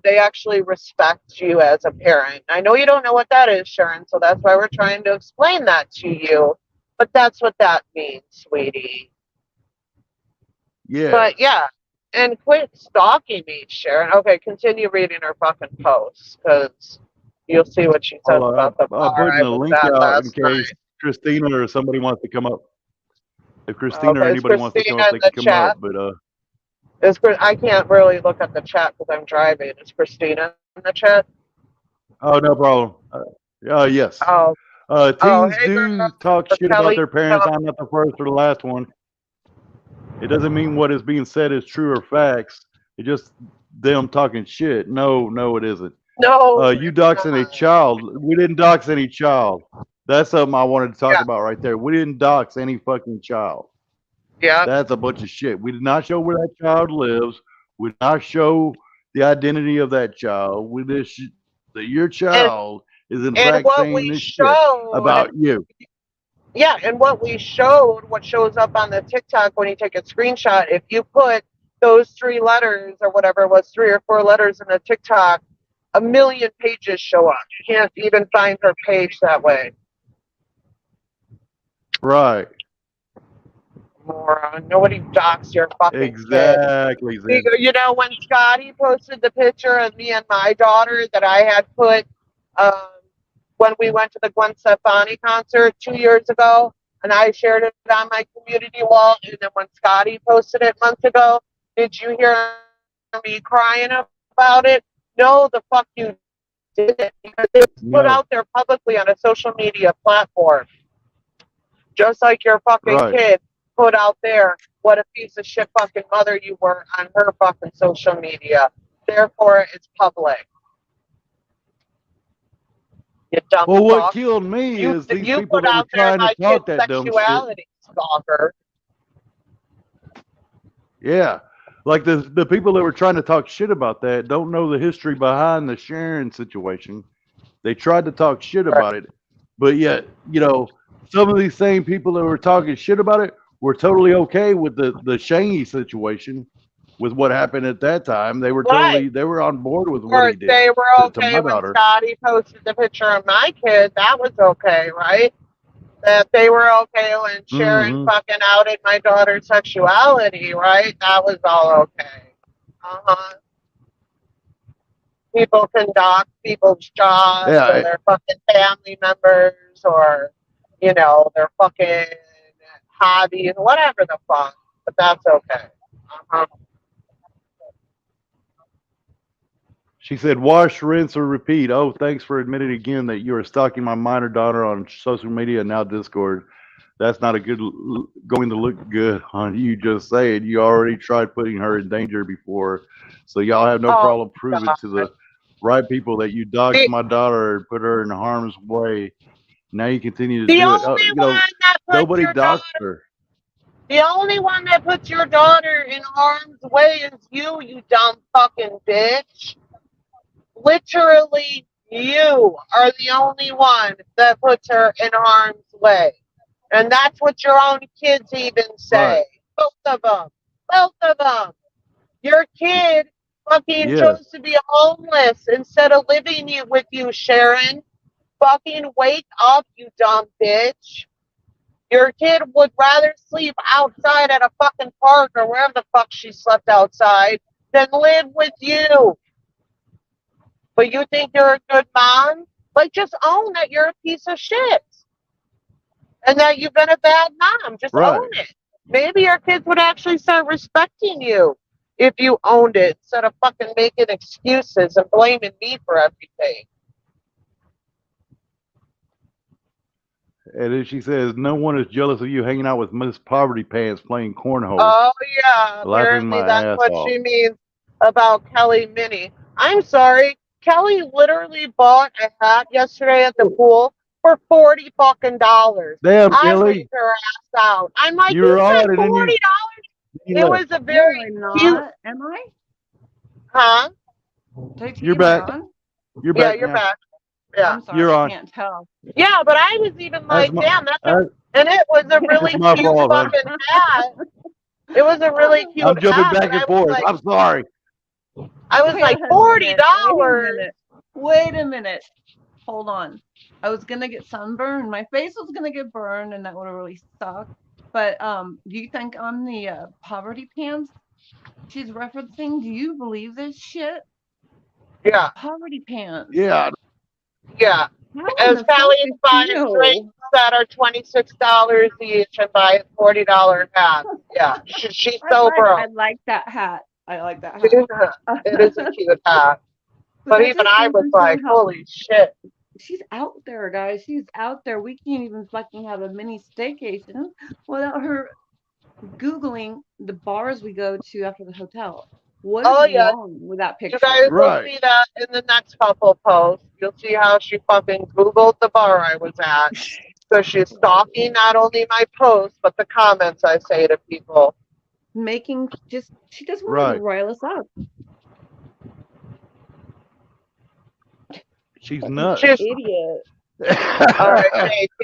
they actually respect you as a parent. I know you don't know what that is, Sharon, so that's why we're trying to explain that to you. But that's what that means, sweetie. Yes. But yeah, and quit stalking me, Sharon. Okay, continue reading her fucking posts because you'll see what she says about the I'm bar putting I the was link at out in last case night. Christina or somebody wants to come up. If Christina or Okay, is anybody wants to come Christina up, in they the can come up. chat? But I can't really look at the chat because I'm driving. Is Christina in the chat? oh, no problem. Yes. Oh, oh, Teens hey girl, do talk or shit about Kelly, their parents. I'm not the first or the last one. It doesn't mean what is being said is true or facts. It's just them talking shit. No, no, it isn't. no, You it's doxing a not. child. We didn't dox any child. That's something I wanted to talk Yeah, about right there. We didn't dox any fucking child. yeah. That's a bunch of shit. We did not show where that child lives. We did not show the identity of that child. We just that your And child is in and fact what we saying this shit showed, about you. yeah, and what we showed, what shows up on the TikTok when you take a screenshot, if you put those 3 letters or whatever it was, 3 or 4 letters in the TikTok, a million pages show up. You can't even find her page that way. Right. Moron. Nobody docks your fucking kid. Exactly. Zen. When Scotty posted the picture of me and my daughter that I had put um, when we went to the Gwen Stefani concert 2 years ago, and I shared it on my community wall, and then when Scotty posted it months ago, did you hear me crying about it? No, the fuck you didn't, because it's put No. out there publicly on a social media platform, just like your fucking Right. kid put out there what a piece of shit fucking mother you were on her fucking social media. Therefore, it's public. You dumb Well, what fuck. killed me You is these you people put that were out there trying to my kid's talk that dumb shit. sexuality, stalker. Yeah. Like the people that were trying to talk shit about that don't know the history behind the Sharon situation. They tried to talk shit about it, but yet, some of these same people that were talking shit about it were totally okay with the Shangy situation, with what happened at that time. Right. They were on board with what Or he did they were to okay my when daughter. Scotty posted the picture of my kid. That was okay, right? That they were okay when Sharon Hmm. fucking outed my daughter's sexuality, right? That was all okay. Uh-huh. People can dock people's jobs or Yeah. their fucking family members or, their fucking hobbies, whatever the fuck. But that's okay. Uh-huh. She said, "Wash, rinse, or repeat." Oh, thanks for admitting again that you are stalking my minor daughter on social media and now Discord. That's not going to look good on you. Just saying, you already tried putting her in danger before, so y'all have no Oh, problem proving to God. the right people that you doxed The, my daughter and put her in harm's way. Now you continue to the do it. only one that puts Nobody your daughter doxed her. The only one that puts your daughter in harm's way is you, you dumb fucking bitch. Literally, you are the only one that puts her in harm's way. And that's what your own kids even say. Right. Both of them. Both of them. Your kid fucking Yeah. chose to be homeless instead of living with you, Sharon. Fucking wake up, you dumb bitch. Your kid would rather sleep outside at a fucking park or wherever the fuck she slept outside than live with you. But you think you're a good mom? Like, just own that you're a piece of shit and that you've been a bad mom. Just own Right. it. Maybe your kids would actually start respecting you if you owned it instead of fucking making excuses and blaming me for everything. And then she says, "No one is jealous of you hanging out with Miss Poverty Pants playing cornhole, Oh, yeah. laughing Apparently, my that's ass what off." she means about Kelly Minnie. I'm sorry. Kelly literally bought a hat yesterday at the pool for 40 fucking dollars. Damn, I laid Kelly, her ass out. I'm like, you you were spent on, and then $40. you It left. was a No, very I'm cute, not. Am I? huh? Take You're am I back. on? You're Yeah, back you're now. back. Yeah. I'm You're sorry, I on. can't tell. Yeah, but I was even That's like, my. damn, that's a, That, and it was a it's really my cute fault, hon. fucking hat. It was a really cute I'm jumping hat, but back and forth. I'm sorry. I was Wait like, a $40. minute. Wait a minute. Wait a minute. Hold on. I was gonna get sunburned. My face was gonna get burned, and that would have really sucked. But do you think on the poverty pants she's referencing? Do you believe this shit? Yeah, Poverty pants. Yeah. yeah. How in As the fuck Callie is did buying she drinks know? that are $26 each and buy $40 hats. Yeah, she's so I broke. like that hat. I like that It hat. is a cute hat. But But that even just I goes was to show like, how holy shit. she's out there, guys. She's out there. We can't even fucking have a mini staycation without her Googling the bars we go to after the hotel. What is Oh, yeah. wrong with that You guys picture? will Right. see that in the next couple posts. You'll see how she fucking Googled the bar I was at. So she's stalking not only my posts, but the comments I say to people. Making just she just wanted to Right. rile us up. She's Fucking nuts. She's idiot. all right,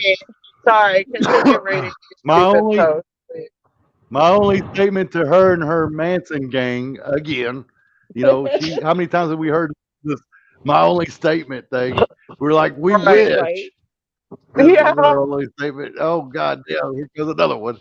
Kate. Sorry, continue reading these my stupid only posts, please. my only statement to her and her Manson gang again. She. How many times have we heard this? My only statement thing. We're like, we Right. Right. wish. This is Yeah. our only statement. Oh God damn! Here goes another one.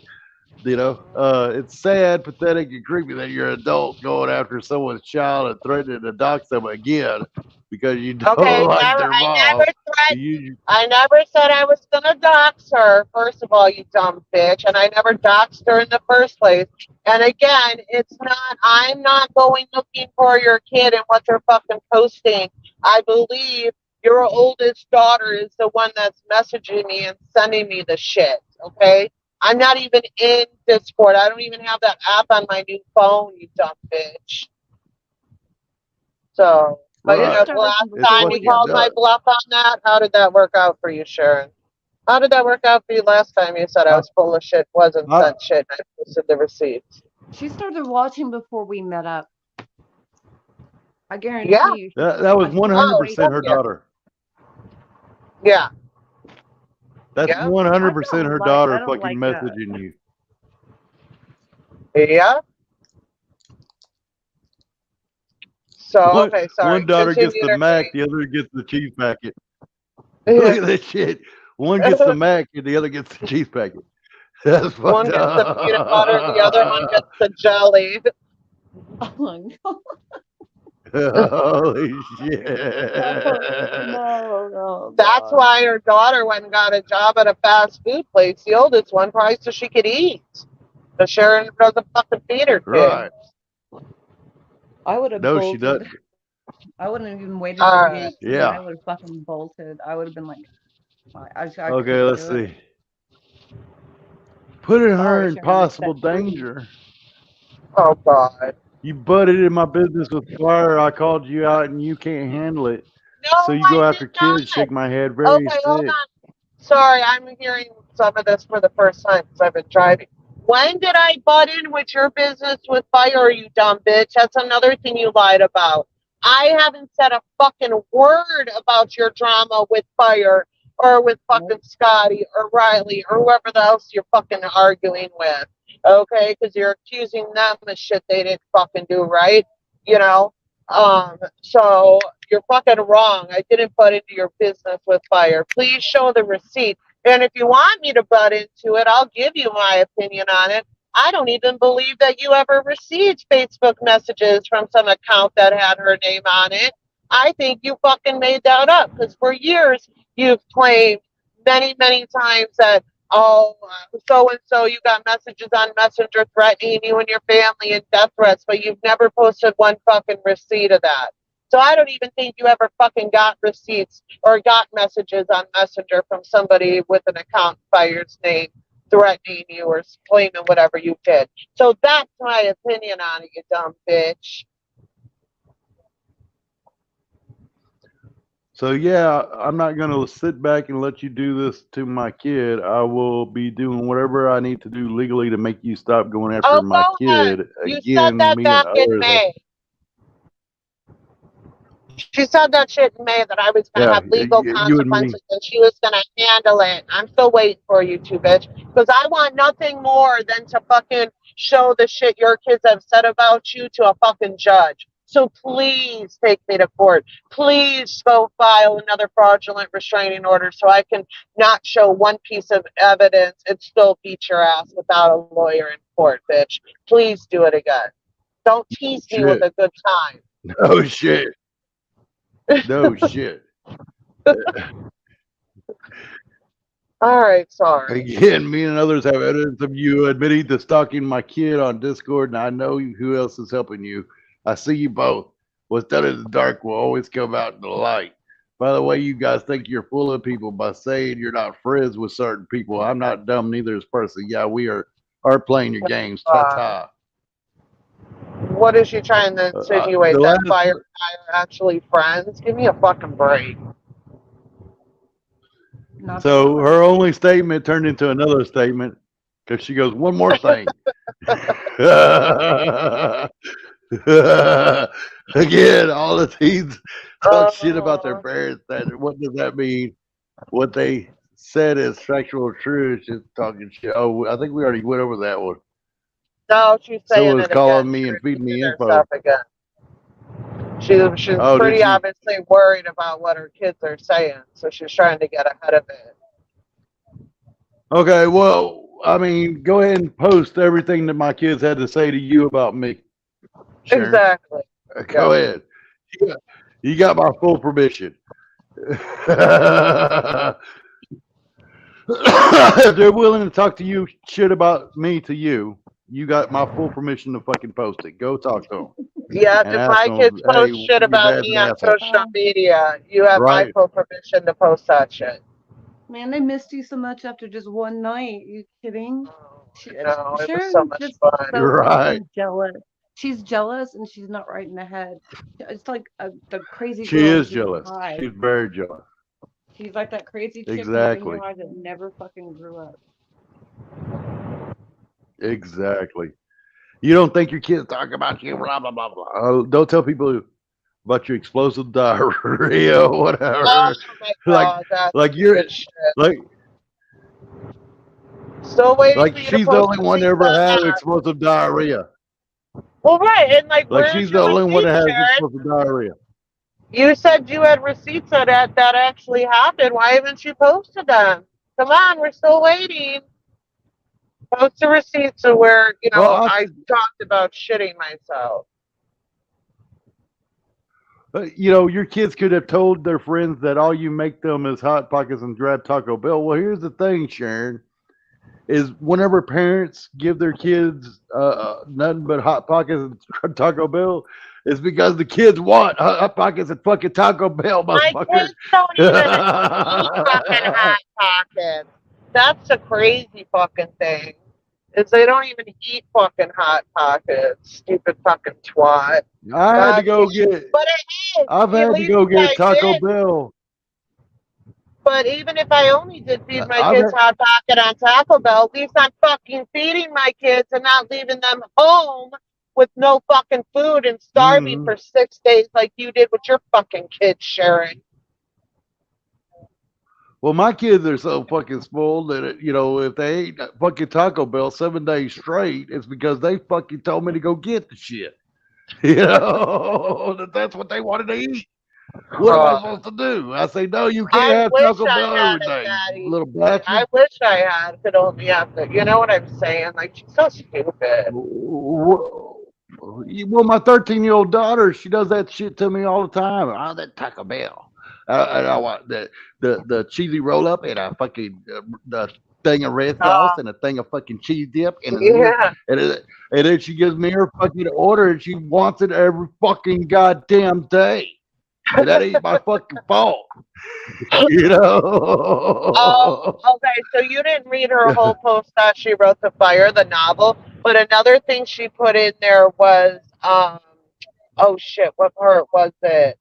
It's sad, pathetic, and creepy that you're an adult going after someone's child and threatening to dox them again because you don't Okay, like never, their I mom. never threatened. You, I never said I was gonna dox her. First of all, you dumb bitch, and I never doxed her in the first place. And again, it's not. I'm not going looking for your kid and what they're fucking posting. I believe your oldest daughter is the one that's messaging me and sending me the shit. Okay, I'm not even in Discord. I don't even have that app on my new phone. You dumb bitch. So. But This right. started last It's time you fucking before called my nuts. bluff on that, how did that work out for you, Sharon? How did that work out for you last time you said I I, was full of shit, wasn't I, sent shit, and I posted the receipts? she started watching before we met up. I guarantee Yeah. you. that was I can't wait 100% to her yeah. daughter. Yeah. That's Yeah. 100% her daughter I don't fucking like that. messaging you. Yeah. So, okay, sorry. One daughter gets Continue the to Mac, read. the other gets the cheese packet. Look at this shit. One gets the Mac and the other gets the cheese packet. That's One fucked gets the peanut butter, the other one gets up. the jelly. Oh my god. Holy shit. No, That's God. why her daughter went and got a job at a fast food place, the oldest one, probably so she could eat. So Sharon doesn't fucking feed her kid. Right. I would have No, she bolted. doesn't. I wouldn't have even waited till the 18. Yeah. I would have fucking bolted. I would have been like, I Okay, couldn't let's do it. see. Putting her Sorry, in Sharon, possible set free. danger. Oh, God. You butted in my business with fire. I called you out and you can't handle it. So No, you go I after did not. kids, shake my head, very Okay, hold sick. on. Sorry, I'm hearing some of this for the first time because I've been driving. When did I butt in with your business with fire, you dumb bitch? That's another thing you lied about. I haven't said a fucking word about your drama with fire. or with fucking Scotty or Riley or whoever else you're fucking arguing with. Okay, because you're accusing them of shit they didn't fucking do, right? You know. So you're fucking wrong. I didn't butt into your business with fire. Please show the receipt. And if you want me to butt into it, I'll give you my opinion on it. I don't even believe that you ever received Facebook messages from some account that had her name on it. I think you fucking made that up because for years you've claimed many, many times that, oh, so and so, you got messages on Messenger threatening you and your family and death threats, but you've never posted one fucking receipt of that. So I don't even think you ever fucking got receipts or got messages on Messenger from somebody with an account fire's name threatening you or claiming whatever you did. So that's my opinion on it, you dumb bitch. So yeah, I'm not gonna sit back and let you do this to my kid. I will be doing whatever I need to do legally to make you stop going after Oh, my go ahead. kid. You said Again, that me and back in others. May. She said that shit in May that I was going to Yeah, have legal you and me. consequences and she was going to handle it. I'm still waiting for you two, bitch. Because I want nothing more than to fucking show the shit your kids have said about you to a fucking judge. So please take me to court. Please go file another fraudulent restraining order so I can not show one piece of evidence and still beat your ass without a lawyer in court, bitch. Please do it again. Don't tease me with a good time. No shit. No shit. All right, sorry. Again, me and others have evidence of you admitting to stalking my kid on Discord, and I know who else is helping you. I see you both. What's done in the dark will always come out in the light. By the way, you guys think you're full of people by saying you're not friends with certain people. I'm not dumb, neither is person. Yeah, we are playing your games. Ta ta. What is she trying to insinuate? That fire and I are actually friends? Give me a fucking break. So her only statement turned into another statement because she goes, one more thing. Again, all the teens talk shit about their parents. What does that mean? What they said is factual truth. Just talking shit. Oh, I think we already went over that one. No, she's saying so is it calling again. me and feeding me info. Again. She's pretty obviously worried about what her kids are saying, so she's trying to get ahead of it. Okay, well, I mean, go ahead and post everything that my kids had to say to you about me. Sharon. Exactly. Go ahead. You got my full permission. If they're willing to talk to you shit about me to you, you got my full permission to fucking post it. Go talk to them. Yeah, if my kids post shit about me on social media, you have my full permission to post that shit. Man, they missed you so much after just one night. Are you kidding? No, it was so much fun. So right. Jealous. She's jealous and she's not right in the head. It's like the crazy she girl. Is jealous. She's very jealous. She's like that crazy chick exactly. that never fucking grew up. Exactly. You don't think your kids talk about you, blah, blah, blah, blah. Don't tell people about your explosive diarrhea or whatever. Oh my God, like you're like still waiting like for you she's to the only one that ever had explosive diarrhea. Well, right, and like she's the only one that has explosive diarrhea. You said you had receipts of that actually happened. Why haven't you posted them? Come on, we're still waiting. Post the receipts of where, I talked about shitting myself. Your kids could have told their friends that all you make them is Hot Pockets and grab Taco Bell. Well, here's the thing, Sharon, is whenever parents give their kids nothing but Hot Pockets and Taco Bell, it's because the kids want Hot Pockets and fucking Taco Bell, motherfucker. My kids don't even eat fucking Hot Pockets. That's a crazy fucking thing. Is they don't even eat fucking Hot Pockets. Stupid fucking twat. I had to go get. But it is. I've had to go get Taco Bell. But even if I only did feed my kids Hot Pocket on Taco Bell, at least I'm fucking feeding my kids and not leaving them home with no fucking food and starving for 6 days like you did with your fucking kids, Sharon. Well, my kids are so fucking spoiled that if they ate fucking Taco Bell 7 days straight, it's because they fucking told me to go get the shit. That's what they wanted to eat. What am I Uh, supposed to do? I say, no, you can't I have wish Taco I Bell had every it, day, you Daddy. little bastard. I wish I had could only have to. You know what I'm saying? Like she's so stupid. Well, my 13-year-old daughter, she does that shit to me all the time. Oh, that Taco Bell. And I want the cheesy roll up and a fucking the thing of red sauce Uh, and a thing of fucking cheese dip yeah. and then she gives me her fucking order and she wants it every fucking goddamn day. And that ain't my fucking fault, you Oh, know. okay. So you didn't read her whole post that she wrote to fire the novel, but another thing she put in there was, oh shit, what part was it?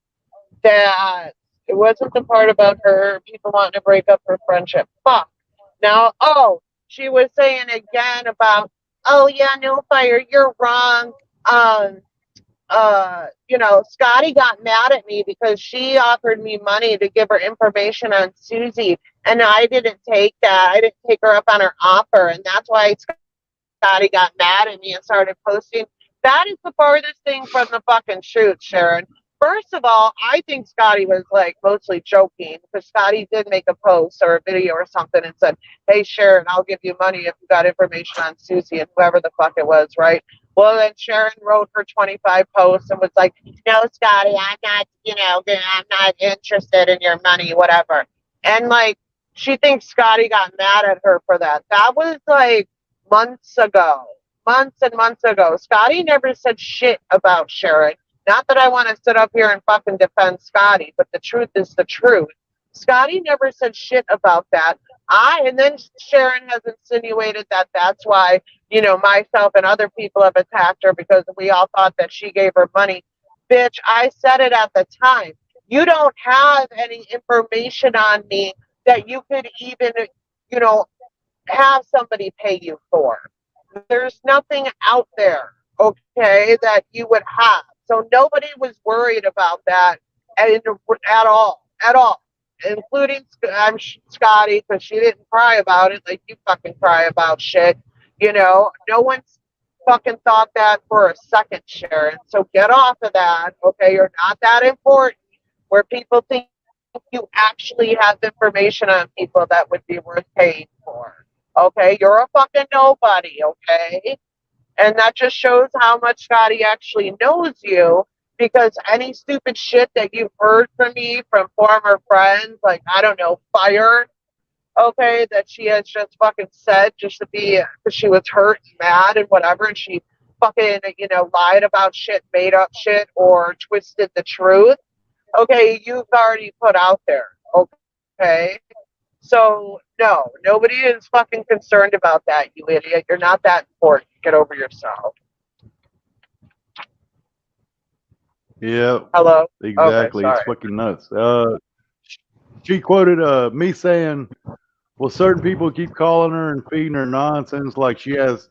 That it wasn't the part about her people wanting to break up her friendship. Fuck. Now, oh, she was saying again about, oh yeah, no fire, you're wrong. Um, Scotty got mad at me because she offered me money to give her information on Susie, and I didn't take that. I didn't take her up on her offer, and that's why Scotty got mad at me and started posting. That is the farthest thing from the fucking truth, Sharon. First of all, I think Scotty was like mostly joking because Scotty did make a post or a video or something and said, "Hey Sharon, I'll give you money if you got information on Susie and whoever the fuck it was," right? Well, then Sharon wrote her 25 posts and was like, "No, Scotty, I'm not, I'm not interested in your money, whatever." And like, she thinks Scotty got mad at her for that. That was like months ago, months and months ago. Scotty never said shit about Sharon. Not that I want to sit up here and fucking defend Scotty, but the truth is the truth. Scotty never said shit about that. And then Sharon has insinuated that that's why, myself and other people have attacked her because we all thought that she gave her money. Bitch, I said it at the time. You don't have any information on me that you could even, you know, have somebody pay you for. There's nothing out there, okay, that you would have. So nobody was worried about that at all, including Scotty, because she didn't cry about it like you fucking cry about shit. No one's fucking thought that for a second, Sharon. So get off of that, okay? You're not that important where people think you actually have information on people that would be worth paying for. Okay, you're a fucking nobody, okay? And that just shows how much Scotty actually knows you because any stupid shit that you've heard from me from former friends, like, I don't know, Fire, okay, that she has just fucking said just to be, because she was hurt and mad and whatever, and she fucking, lied about shit, made up shit, or twisted the truth. Okay, you've already put out there, okay? So no, nobody is fucking concerned about that, you idiot. You're not that important. Get over yourself. Yeah, Hello? Okay, exactly. It's sorry. fucking nuts. She quoted me saying, "Well, certain people keep calling her and feeding her nonsense like she has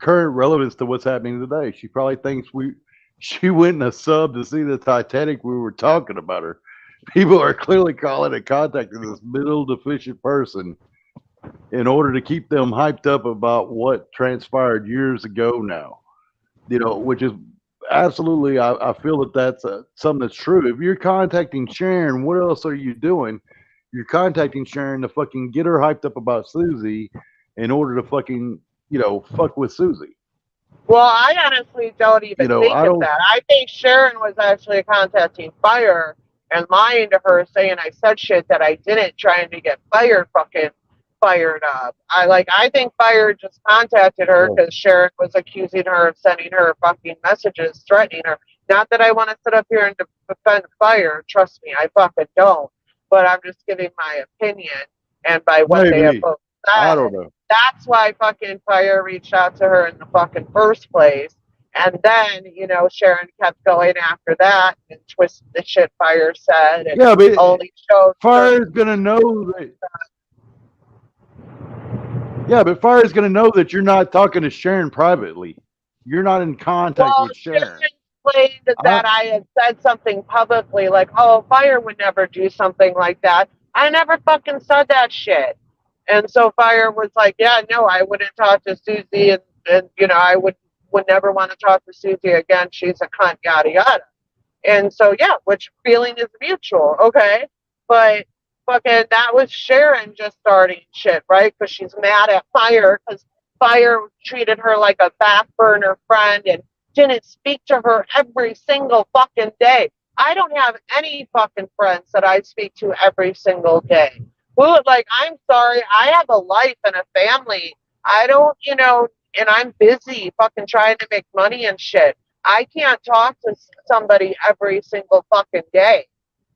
current relevance to what's happening today. She probably thinks she went in a sub to see the Titanic. We were talking about her. People are clearly calling and contacting this middle deficient person in order to keep them hyped up about what transpired years ago now. Which is absolutely, I feel that that's something that's true. If you're contacting Sharon, what else are you doing? You're contacting Sharon to fucking get her hyped up about Susie in order to fucking, fuck with Susie. Well, I honestly don't even think I of don't. that. I think Sharon was actually contacting Fire and lying to her, saying I said shit that I didn't, trying to get fucking fired up. I think Fire just contacted her Oh, because Sharon was accusing her of sending her fucking messages, threatening her. Not that I want to sit up here and defend Fire. Trust me, I fucking don't. But I'm just giving my opinion, and by what they have maybe. both I don't said, know. that's why fucking Fire reached out to her in the fucking first place. And then, Sharon kept going after that and twisted the shit Fire said and Yeah, but only showed certain. Fire's gonna know that. Yeah, but Fire's gonna know that you're not talking to Sharon privately. You're not in contact Well, with Sharon. Sharon claimed I, that I had said something publicly like, oh, Fire would never do something like that. I never fucking said that shit. And so Fire was like, yeah, no, I wouldn't talk to Susie, and I would never want to talk to Susie again. She's a cunt, yada yada. And so yeah, which feeling is mutual, okay? But fucking that was Sharon just starting shit, right? Because she's mad at Fire because Fire treated her like a back burner friend and didn't speak to her every single fucking day. I don't have any fucking friends that I speak to every single day. Well, like, I'm sorry, I have a life and a family. I don't, and I'm busy fucking trying to make money and shit. I can't talk to somebody every single fucking day.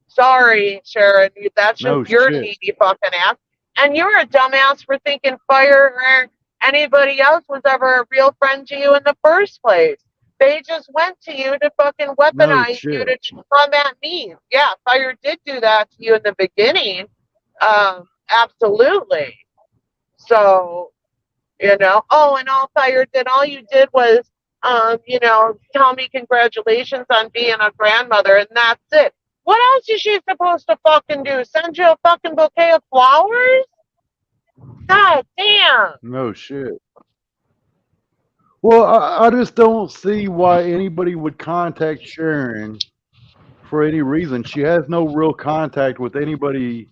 Sorry, Sharon. That's just No your shit. needy fucking ass. And you're a dumbass for thinking Fire or anybody else was ever a real friend to you in the first place. They just went to you to fucking No weaponize you shit. to come at me. Yeah, Fire did do that to you in the beginning. Absolutely. So, oh, and all Fire did, all you did was, tell me congratulations on being a grandmother, and that's it. What else is she supposed to fucking do? Send you a fucking bouquet of flowers? God damn. No shit. Well, I just don't see why anybody would contact Sharon for any reason. She has no real contact with anybody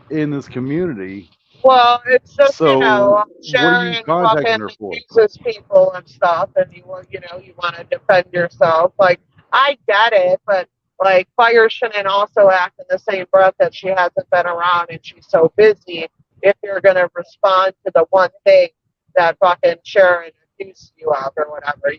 in this community. Well, it's just, So what are you Sharon contacting fucking her for? abuses people and stuff, and you want to defend yourself. Like, I get it, but like, Fire shouldn't also act in the same breath that she hasn't been around and she's so busy. If you're gonna respond to the one thing that fucking Sharon accused you of or whatever.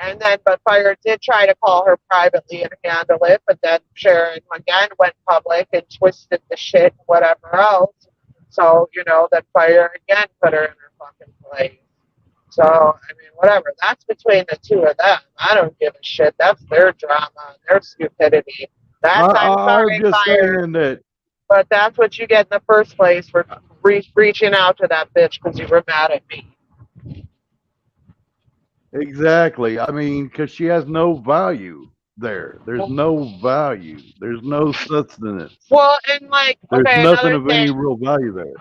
And then, but Fire did try to call her privately and handle it, but then Sharon again went public and twisted the shit and whatever else. So, that Fire again put her in her fucking place. So, I mean, whatever. That's between the two of them. I don't give a shit. That's their drama, their stupidity. I'm I'm sorry, just Fire, saying that but that's what you get in the first place for reaching out to that bitch because you were mad at me. exactly. I mean, because she has no value there. There's no value. There's no sustenance. Well, and like, There's okay, nothing another of thing. any real value there.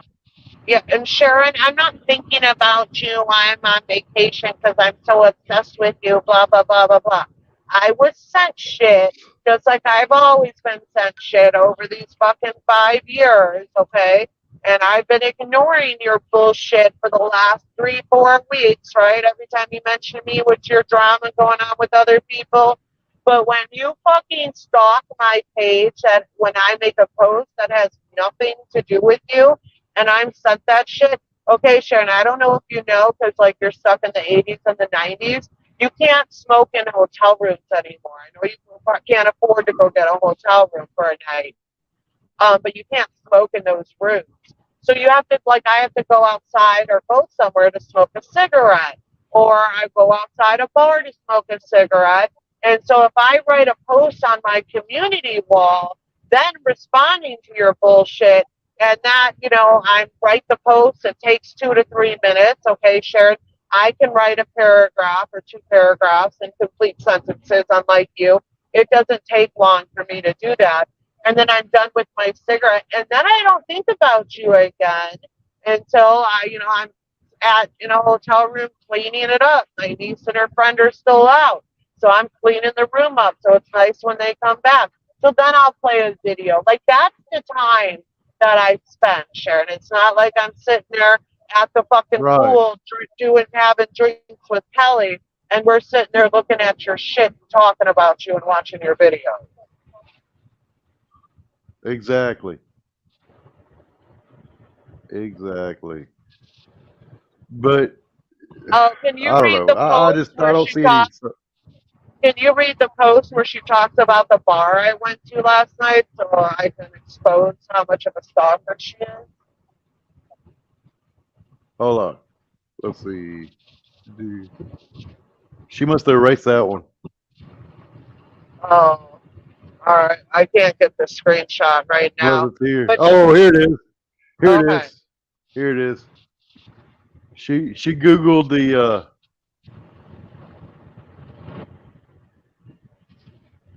Yeah, and Sharon, I'm not thinking about you while I'm on vacation because I'm so obsessed with you, blah, blah, blah, blah, blah. I was sent shit just like I've always been sent shit over these fucking 5 years, okay? And I've been ignoring your bullshit for the last 3, 4 weeks, right? Every time you mention me with your drama going on with other people. But when you fucking stalk my page, that when I make a post that has nothing to do with you, and I'm sent that shit. Okay, Sharon, I don't know if you know because like you're stuck in the 80s and the 90s. You can't smoke in hotel rooms anymore. I know you can't afford to go get a hotel room for a night, but you can't smoke in those rooms. So you have to, like, I have to go outside or go somewhere to smoke a cigarette, or I go outside a bar to smoke a cigarette. And so if I write a post on my community wall, then responding to your bullshit, and that, I write the post, it takes 2 to 3 minutes. Okay, Sharon, I can write a paragraph or 2 paragraphs in complete sentences, unlike you. It doesn't take long for me to do that, and then I'm done with my cigarette, and then I don't think about you again until I'm in a hotel room cleaning it up. My niece and her friend are still out, so I'm cleaning the room up so it's nice when they come back. So then I'll play a video. Like, that's the time that I spend, Sharon. It's not like I'm sitting there at the fucking Right. pool having drinks with Kelly, and we're sitting there looking at your shit and talking about you and watching your videos. Exactly. Exactly. But Oh, can you I don't read know. the post I where don't she see any. talks? Can you read the post where she talks about the bar I went to last night so I can expose how much of a stalker she is? Hold on. Let's see. She must have erased that one. Oh, all right. I can't get the screenshot right Unless now. it's here. But Oh, here it is. Here it okay. is. Here it is. She Googled the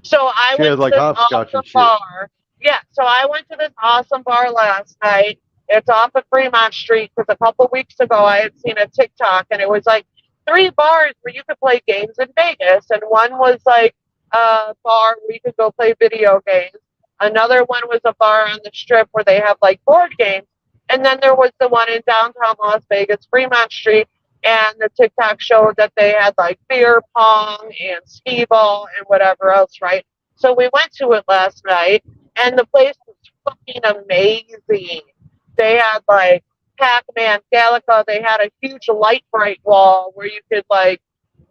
So I she went has to like this hopscotch awesome and shit. bar. Yeah, so I went to this awesome bar last night. It's off of Fremont Street because a couple weeks ago I had seen a TikTok and it was like 3 bars where you could play games in Vegas, and one was like a bar where you could go play video games. Another one was a bar on the strip where they have like board games, and then there was the one in downtown Las Vegas, Fremont Street, and the TikTok showed that they had like beer pong and skee ball and whatever else, right? So we went to it last night and the place was fucking amazing. They had like Pac-Man, Galaga. They had a huge light bright wall where you could like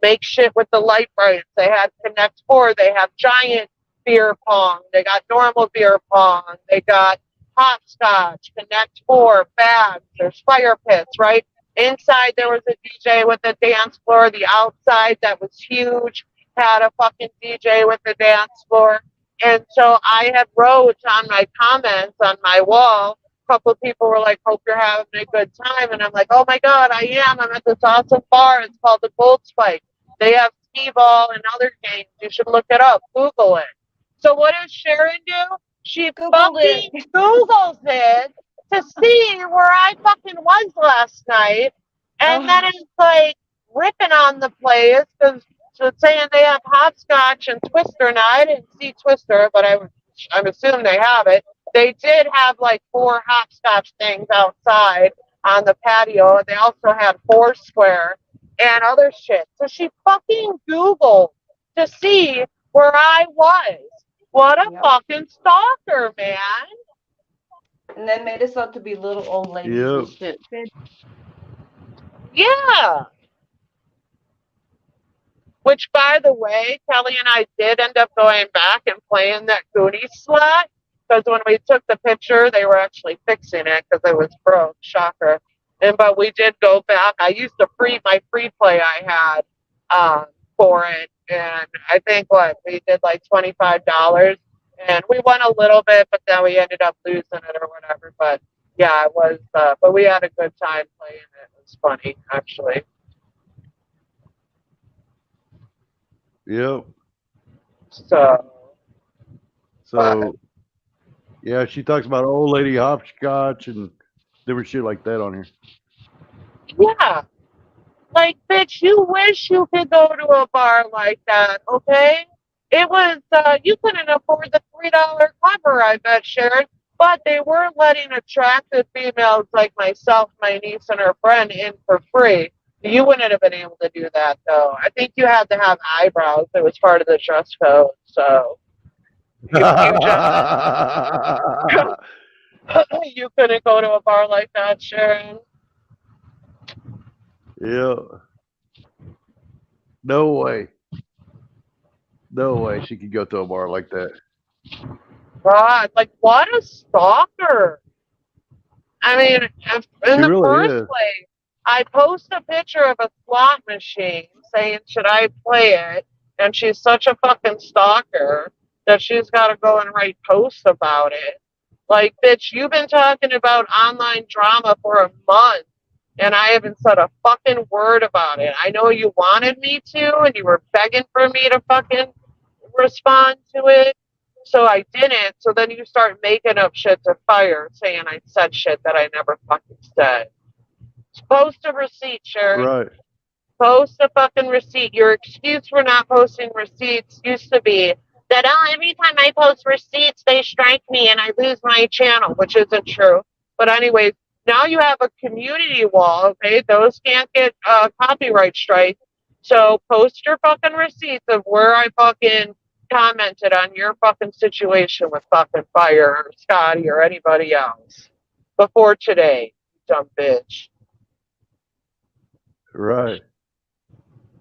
make shit with the light brights. They had Connect Four. They have giant beer pong. They got normal beer pong. They got hopscotch, Connect Four, bags. There's fire pits, right? Inside there was a DJ with a dance floor. The outside that was huge had a fucking DJ with a dance floor. And so I had wrote on my comments on my wall. A couple of people were like, "Hope you're having a good time," and I'm like, "Oh my god, I am! I'm at this awesome bar. It's called the Gold Spike. They have skee ball and other games. You should look it up. Google it." So what does Sharon do? She fucking Googles it to see where I fucking was last night, and then it's like ripping on the place because so saying they have hopscotch and Twister. Now I didn't see Twister, but I'm assuming they have it. They did have like 4 hopscotch things outside on the patio. They also had Foursquare and other shit. So she fucking Googled to see where I was. What a fucking stalker, man. And then made us out to be little old ladies and shit. Yeah. Which, by the way, Kelly and I did end up going back and playing that Goonies slot because when we took the picture, they were actually fixing it because it was broke. Shocker. But we did go back. I used to my free play I had for it, and I think we did like $25, and we won a little bit, but then we ended up losing it or whatever. But yeah, it was. But we had a good time playing it. It was funny, actually. Yep. So yeah, she talks about old lady hopscotch and different shit like that on here. Yeah. Like, bitch, you wish you could go to a bar like that, okay? It was, you couldn't afford the $3 cover, I bet, Sharon. But they were letting attractive females like myself, my niece, and her friend in for free. You wouldn't have been able to do that, though. I think you had to have eyebrows. It was part of the dress code, so. You couldn't go to a bar like that, Sharon. Yeah. No way. No way she could go to a bar like that. God, like what a stalker. I mean, in the first place, I post a picture of a slot machine saying, should I play it? And she's such a fucking stalker that she's got to go and write posts about it. Like, bitch, you've been talking about online drama for a month, and I haven't said a fucking word about it. I know you wanted me to, and you were begging for me to fucking respond to it. So I didn't. So then you start making up shit to fire, saying I said shit that I never fucking said. Post a receipt, Sharon. Right. Post a fucking receipt. Your excuse for not posting receipts used to be that, oh, every time I post receipts, they strike me and I lose my channel, which isn't true. But anyways, now you have a community wall, okay? Those can't get copyright strike. So post your fucking receipts of where I fucking commented on your fucking situation with fucking Fire or Scotty or anybody else before today, you dumb bitch. Right.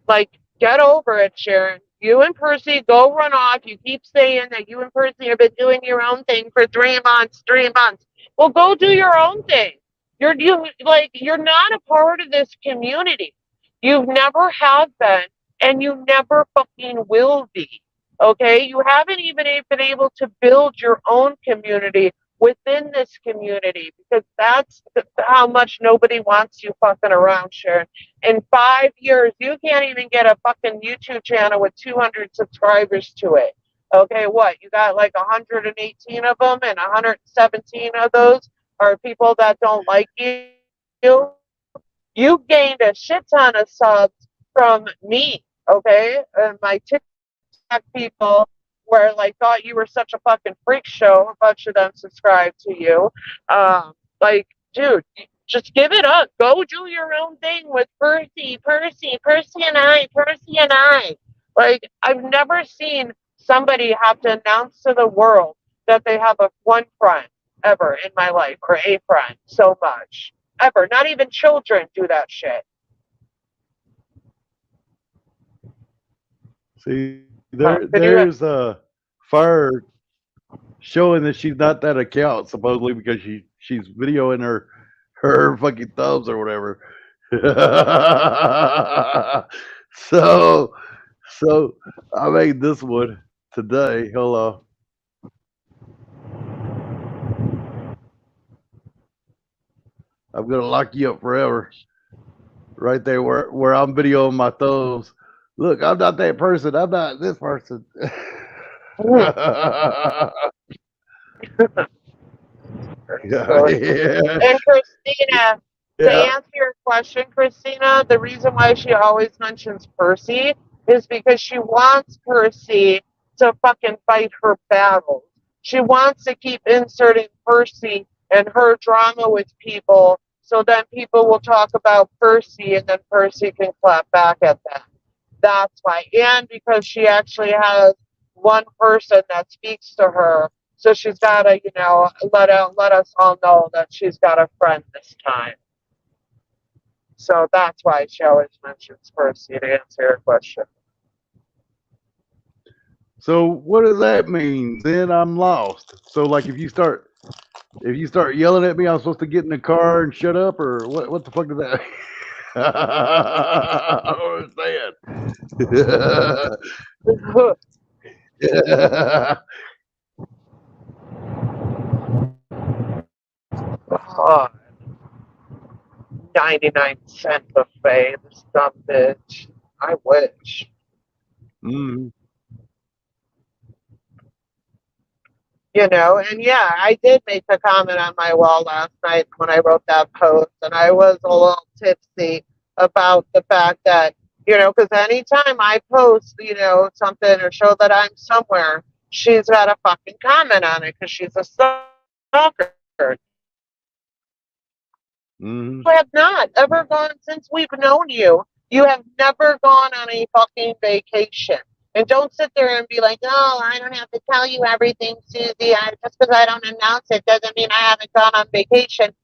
Like, get over it, Sharon. You and Percy go run off. You keep saying that you and Percy have been doing your own thing for 3 months, 3 months. Well, go do your own thing. You're not a part of this community. You never have been, and you never fucking will be. Okay? You haven't even been able to build your own community within this community because that's how much nobody wants you fucking around, Sharon. In 5 years, you can't even get a fucking YouTube channel with 200 subscribers to it. Okay, what? You got like 118 of them, and 117 of those are people that don't like you. You gained a shit ton of subs from me, okay? And my TikTok people were like thought you were such a fucking freak show. A bunch of them subscribed to you. Like, dude, just give it up. Go do your own thing with Percy and I. Like, I've never seen somebody have to announce to the world that they have a one friend ever in my life or a friend so much. Ever. Not even children do that shit. See, Could you there's a fire showing that she's not that account supposedly because she's videoing her fucking thumbs or whatever. so so I made this one today. Hold on. I'm gonna lock you up forever. Right there where I'm videoing my thumbs. Look, I'm not that person. I'm not this person. Yeah. And Christina, to Yeah. answer your question, Christina, the reason why she always mentions Percy is because she wants Percy to fucking fight her battles. She wants to keep inserting Percy and her drama with people so then people will talk about Percy and then Percy can clap back at them. That's why. And because she actually has one person that speaks to her, so she's got to, let us all know that she's got a friend this time. So that's why she always mentions Percy to answer your question. So what does that mean? Then I'm lost. So like if you start yelling at me, I'm supposed to get in the car and shut up, or what the fuck does that mean? I don't understand. Oh, 99-cent buffet, this dumb bitch. I wish. Mm. And yeah, I did make a comment on my wall last night when I wrote that post, and I was a little tipsy about the fact that, because anytime I post, something or show that I'm somewhere, she's got a fucking comment on it because she's a stalker. Mm. You have not ever gone since we've known you. You have never gone on a fucking vacation. And don't sit there and be like, oh, I don't have to tell you everything, Susie. Just because I don't announce it doesn't mean I haven't gone on vacation.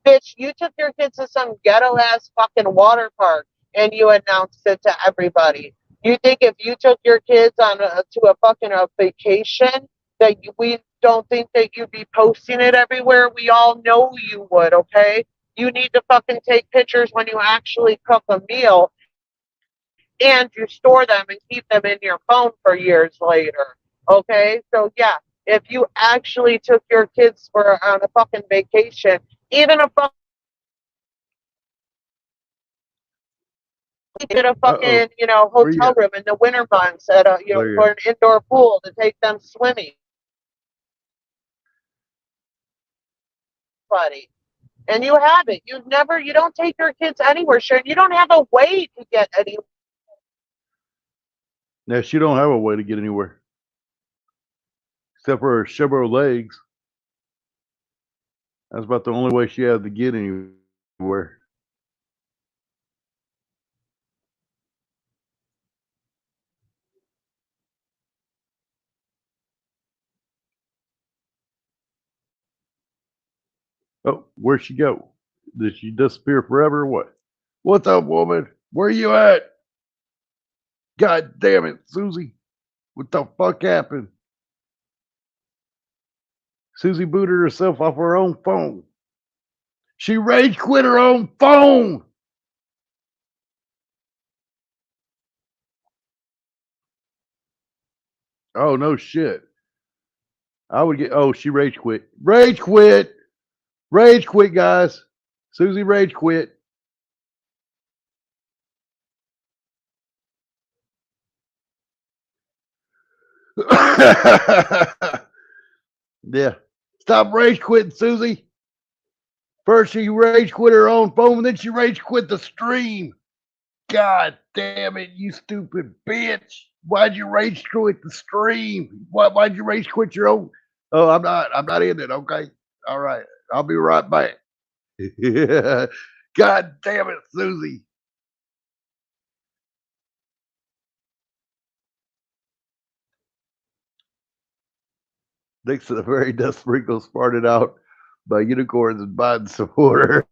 Bitch, you took your kids to some ghetto ass fucking water park and you announced it to everybody. You think if you took your kids to a fucking vacation that we don't think that you'd be posting it everywhere? We all know you would, okay? You need to fucking take pictures when you actually cook a meal and you store them and keep them in your phone for years later. Okay? So yeah, if you actually took your kids for on a fucking vacation, even a fucking, did a Uh-oh. fucking, Where you hotel at? room in the winter months at a, There you for are. an indoor pool to take them swimming, buddy. And you have it. You don't take your kids anywhere, Sharon. You don't have a way to get any. Now she don't have a way to get anywhere except for her shove legs. That's about the only way she has to get anywhere. Oh, where'd she go? Did she disappear forever or what? What's up, woman? Where you at? God damn it, Susie. What the fuck happened? Susie booted herself off her own phone. She rage quit her own phone. Oh, no shit. I would get, oh, she rage quit. Rage quit. Rage quit, guys. Susie rage quit. Yeah. Stop rage quitting, Susie. First she rage quit her own phone, then she rage quit the stream. God damn it, you stupid bitch. Why'd you rage quit the stream? Why'd you rage quit your own? Oh, I'm not in it, okay? All right. I'll be right back. God damn it, Susie. Next to the very dust sprinkles farted out by unicorns and Biden supporter.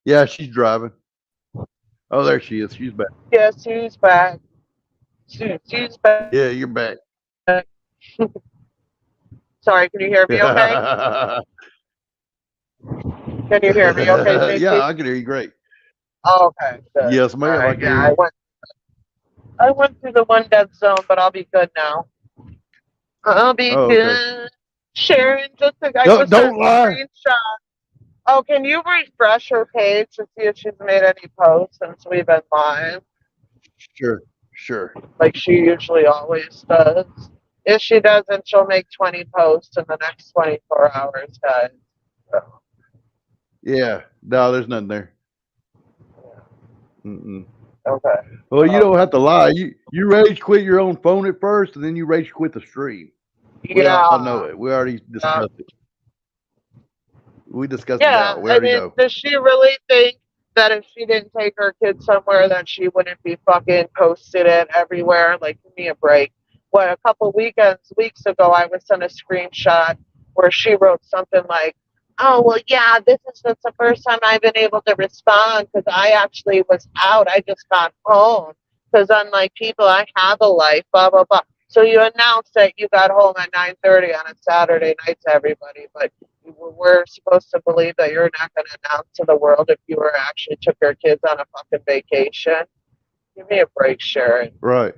Yeah, she's driving. Oh, there she is. She's back. Yes, she's back. She's back. Yeah, you're back. Sorry, can you hear me okay? Yeah, Can you hear me okay, Stacy? I can hear you great. Oh, okay, good. Yes, All ma'am, I right, can yeah, hear you. I went through the one dead zone, but I'll be good now. I'll be Oh, okay. good. Sharon, I Don't just sent don't a lie. screenshot. Oh, can you refresh her page to see if she's made any posts since we've been live, Sure, sure. like she usually always does? If she doesn't, she'll make 20 posts in the next 24 hours, guys. So, Yeah. No, there's nothing there. Mm-mm. okay. Well, you don't have to lie. You rage quit your own phone at first, and then you rage quit the stream. We all know Yeah. it. We already discussed it. We discussed it Yeah, out. We I already mean, know. does she really think that if she didn't take her kids somewhere, that she wouldn't be fucking posted it everywhere? Like, give me a break. What, a couple weeks ago, I was sent a screenshot where she wrote something like, "Oh, well, yeah, this the first time I've been able to respond because I actually was out. I just got home. Because unlike people, I have a life, blah, blah, blah." So you announced that you got home at 9:30 on a Saturday night to everybody, but we're supposed to believe that you're not going to announce to the world if you were actually took your kids on a fucking vacation. Give me a break, Sharon. Right.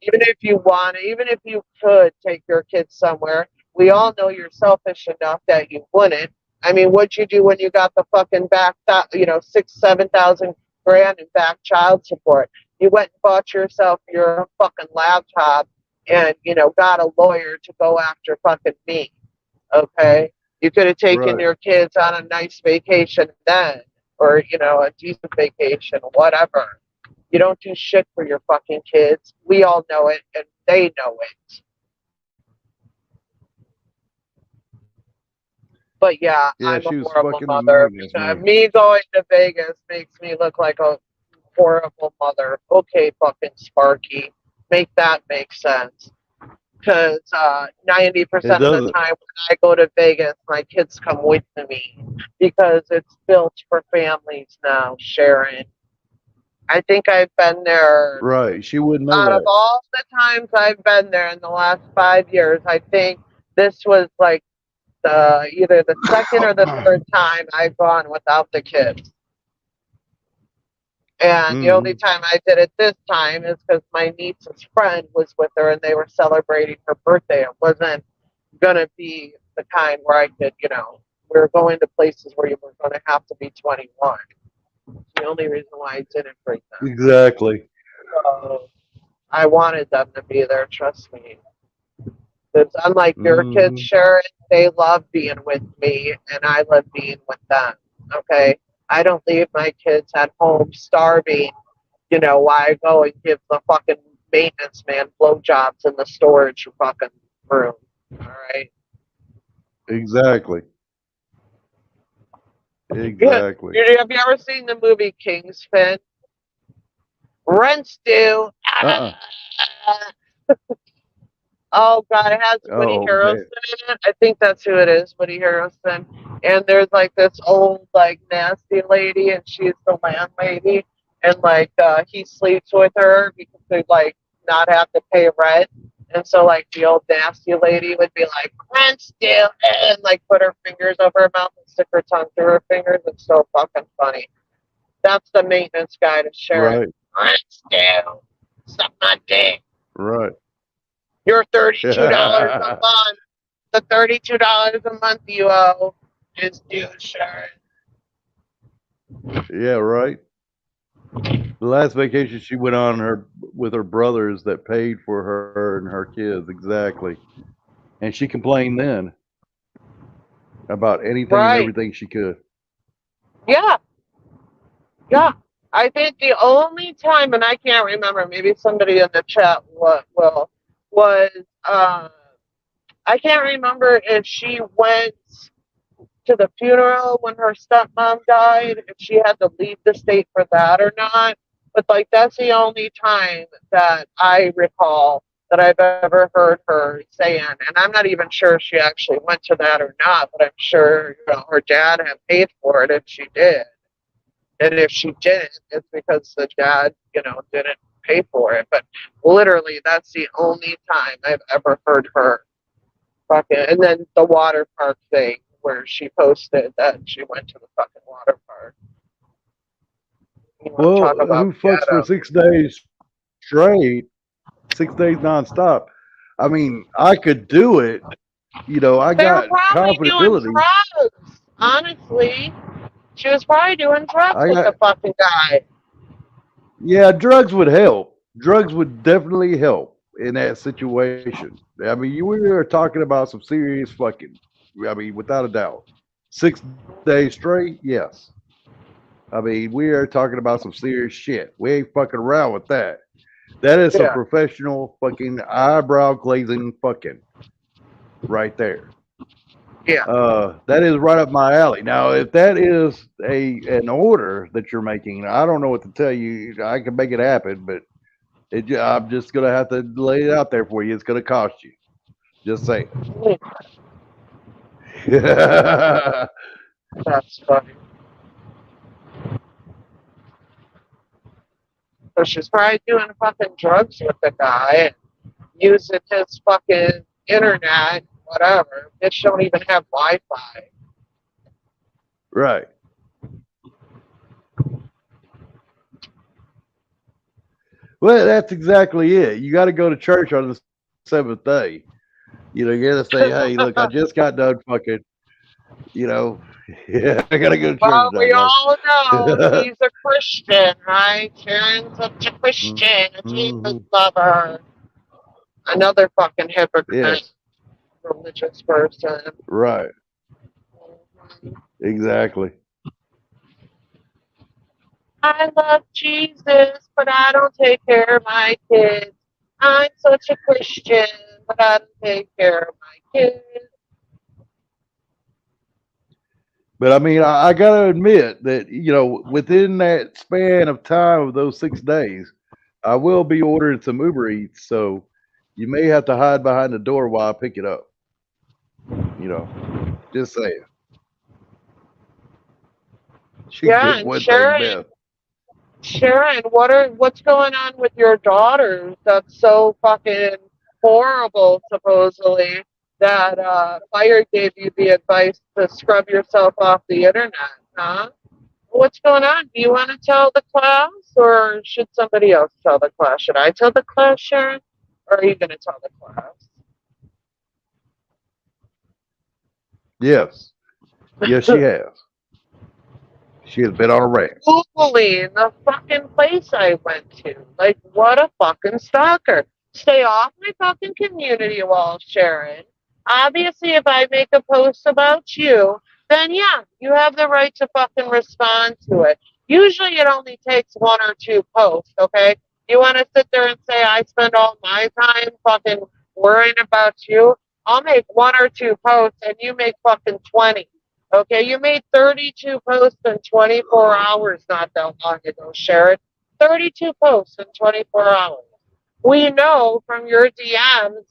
Even if you want, even if you could take your kids somewhere, we all know you're selfish enough that you wouldn't. I mean, what'd you do when you got the fucking back, 6,000, 7,000 grand in back child support? You went and bought yourself your fucking laptop and, got a lawyer to go after fucking me. Okay. You could have taken Right. your kids on a nice vacation then, or, a decent vacation, whatever. You don't do shit for your fucking kids. We all know it, and they know it. But yeah, Yeah, I'm a she was horrible fucking mother. annoying this morning. Me going to Vegas makes me look like a horrible mother. Okay, fucking Sparky. Make that make sense. Because 90% of the time when I go to Vegas, my kids come with me because it's built for families now, Sharon. I think I've been there. Right. She wouldn't know Out of that. all the times I've been there in the last 5 years, I think this was like either the second or the third time I've gone without the kids. And the only time I did it this time is because my niece's friend was with her and they were celebrating her birthday. It wasn't going to be the kind where I could, we were going to places where you were going to have to be 21. It's the only reason why I didn't bring them. Exactly. So I wanted them to be there, trust me. Because unlike your kids, Sharon, they love being with me and I love being with them. Okay? I don't leave my kids at home starving, while I go and give the fucking maintenance man blowjobs in the storage fucking room. All right? Exactly. Yeah. Exactly. Have you ever seen the movie Kingsman? Rent's due. Oh God, it has Woody Oh Harrelson man. in it. I think that's who it is, Woody Harrelson. And there's like this old like nasty lady, and she's the landlady, and like he sleeps with her because they like not have to pay rent. And so like the old nasty lady would be like, "Rent's due," and like put her fingers over her mouth and stick her tongue through her fingers. It's so fucking funny. That's the maintenance guy to Sharon. Right. Rent's due. Suck my dick. Right. Your $32 a month. The $32 a month you owe is due, Sharon. Yeah, right. The last vacation she went on her with her brothers that paid for her and her kids exactly, and she complained then about anything and Right. everything she could. Yeah. Yeah. I think the only time, and I can't remember, maybe somebody in the chat will, was uh, I can't remember if she went to the funeral when her stepmom died, if she had to leave the state for that or not. But like that's the only time that I recall that I've ever heard her saying, and I'm not even sure if she actually went to that or not, but I'm sure her dad had paid for it if she did. And if she didn't, it's because the dad, didn't pay for it. But literally, that's the only time I've ever heard her fucking. And then the water park thing where she posted that she went to the fucking water park. You want to Well, talk about who fucks for ghetto? 6 days straight, 6 days nonstop? I mean, I could do it. I They were got probably doing confidability. drugs. Honestly, she was probably doing drugs I with got, the fucking guy. yeah, drugs would help. Drugs would definitely help in that situation. I mean, we are talking about some serious fucking. I mean, without a doubt, 6 days straight, yes. I mean, we are talking about some serious shit. We ain't fucking around with that. That is some Yeah, professional fucking eyebrow glazing fucking right there. yeah. That is right up my alley. Now, if that is an order that you're making, I don't know what to tell you. I can make it happen, but I'm just gonna have to lay it out there for you. It's gonna cost you. Just say it. That's funny. So she's probably doing fucking drugs with the guy and using his fucking internet, whatever. Bitch don't even have Wi-Fi. Right. Well, that's exactly it. You got to go to church on the seventh day. You got to say, "Hey, look, I just got done fucking." You know, yeah, I got to go to church Well, tonight, we all know guys. he's a Christian, right? Sharon's such a Christian, a Jesus Hmm. lover. Another fucking hypocrite, Yes. religious person. Right. Mhm. Exactly. I love Jesus, but I don't take care of my kids. I'm such a Christian, but I don't take care of my kids. But I mean, I got to admit that within that span of time of those 6 days, I will be ordering some Uber Eats, so you may have to hide behind the door while I pick it up. You know, just saying. She Yeah, did and one thing, Beth. Sharon, what's going on with your daughters? That's so fucking horrible. Supposedly, that Fire gave you the advice to scrub yourself off the internet, huh? What's going on? Do you want to tell the class, or should somebody else tell the class? Should I tell the class, Sharon, or are you going to tell the Yes, yes, she class? has. She has been on a rant. Googling the fucking place I went to. Like, what a fucking stalker. Stay off my fucking community wall, Sharon. Obviously, if I make a post about you, then yeah, you have the right to fucking respond to it. Usually it only takes one or two posts, okay? You want to sit there and say I spend all my time fucking worrying about you? I'll make one or two posts and you make fucking 20. Okay, you made 32 posts in 24 hours not that long ago, Sharon. 32 posts in 24 hours. We know from your DMs,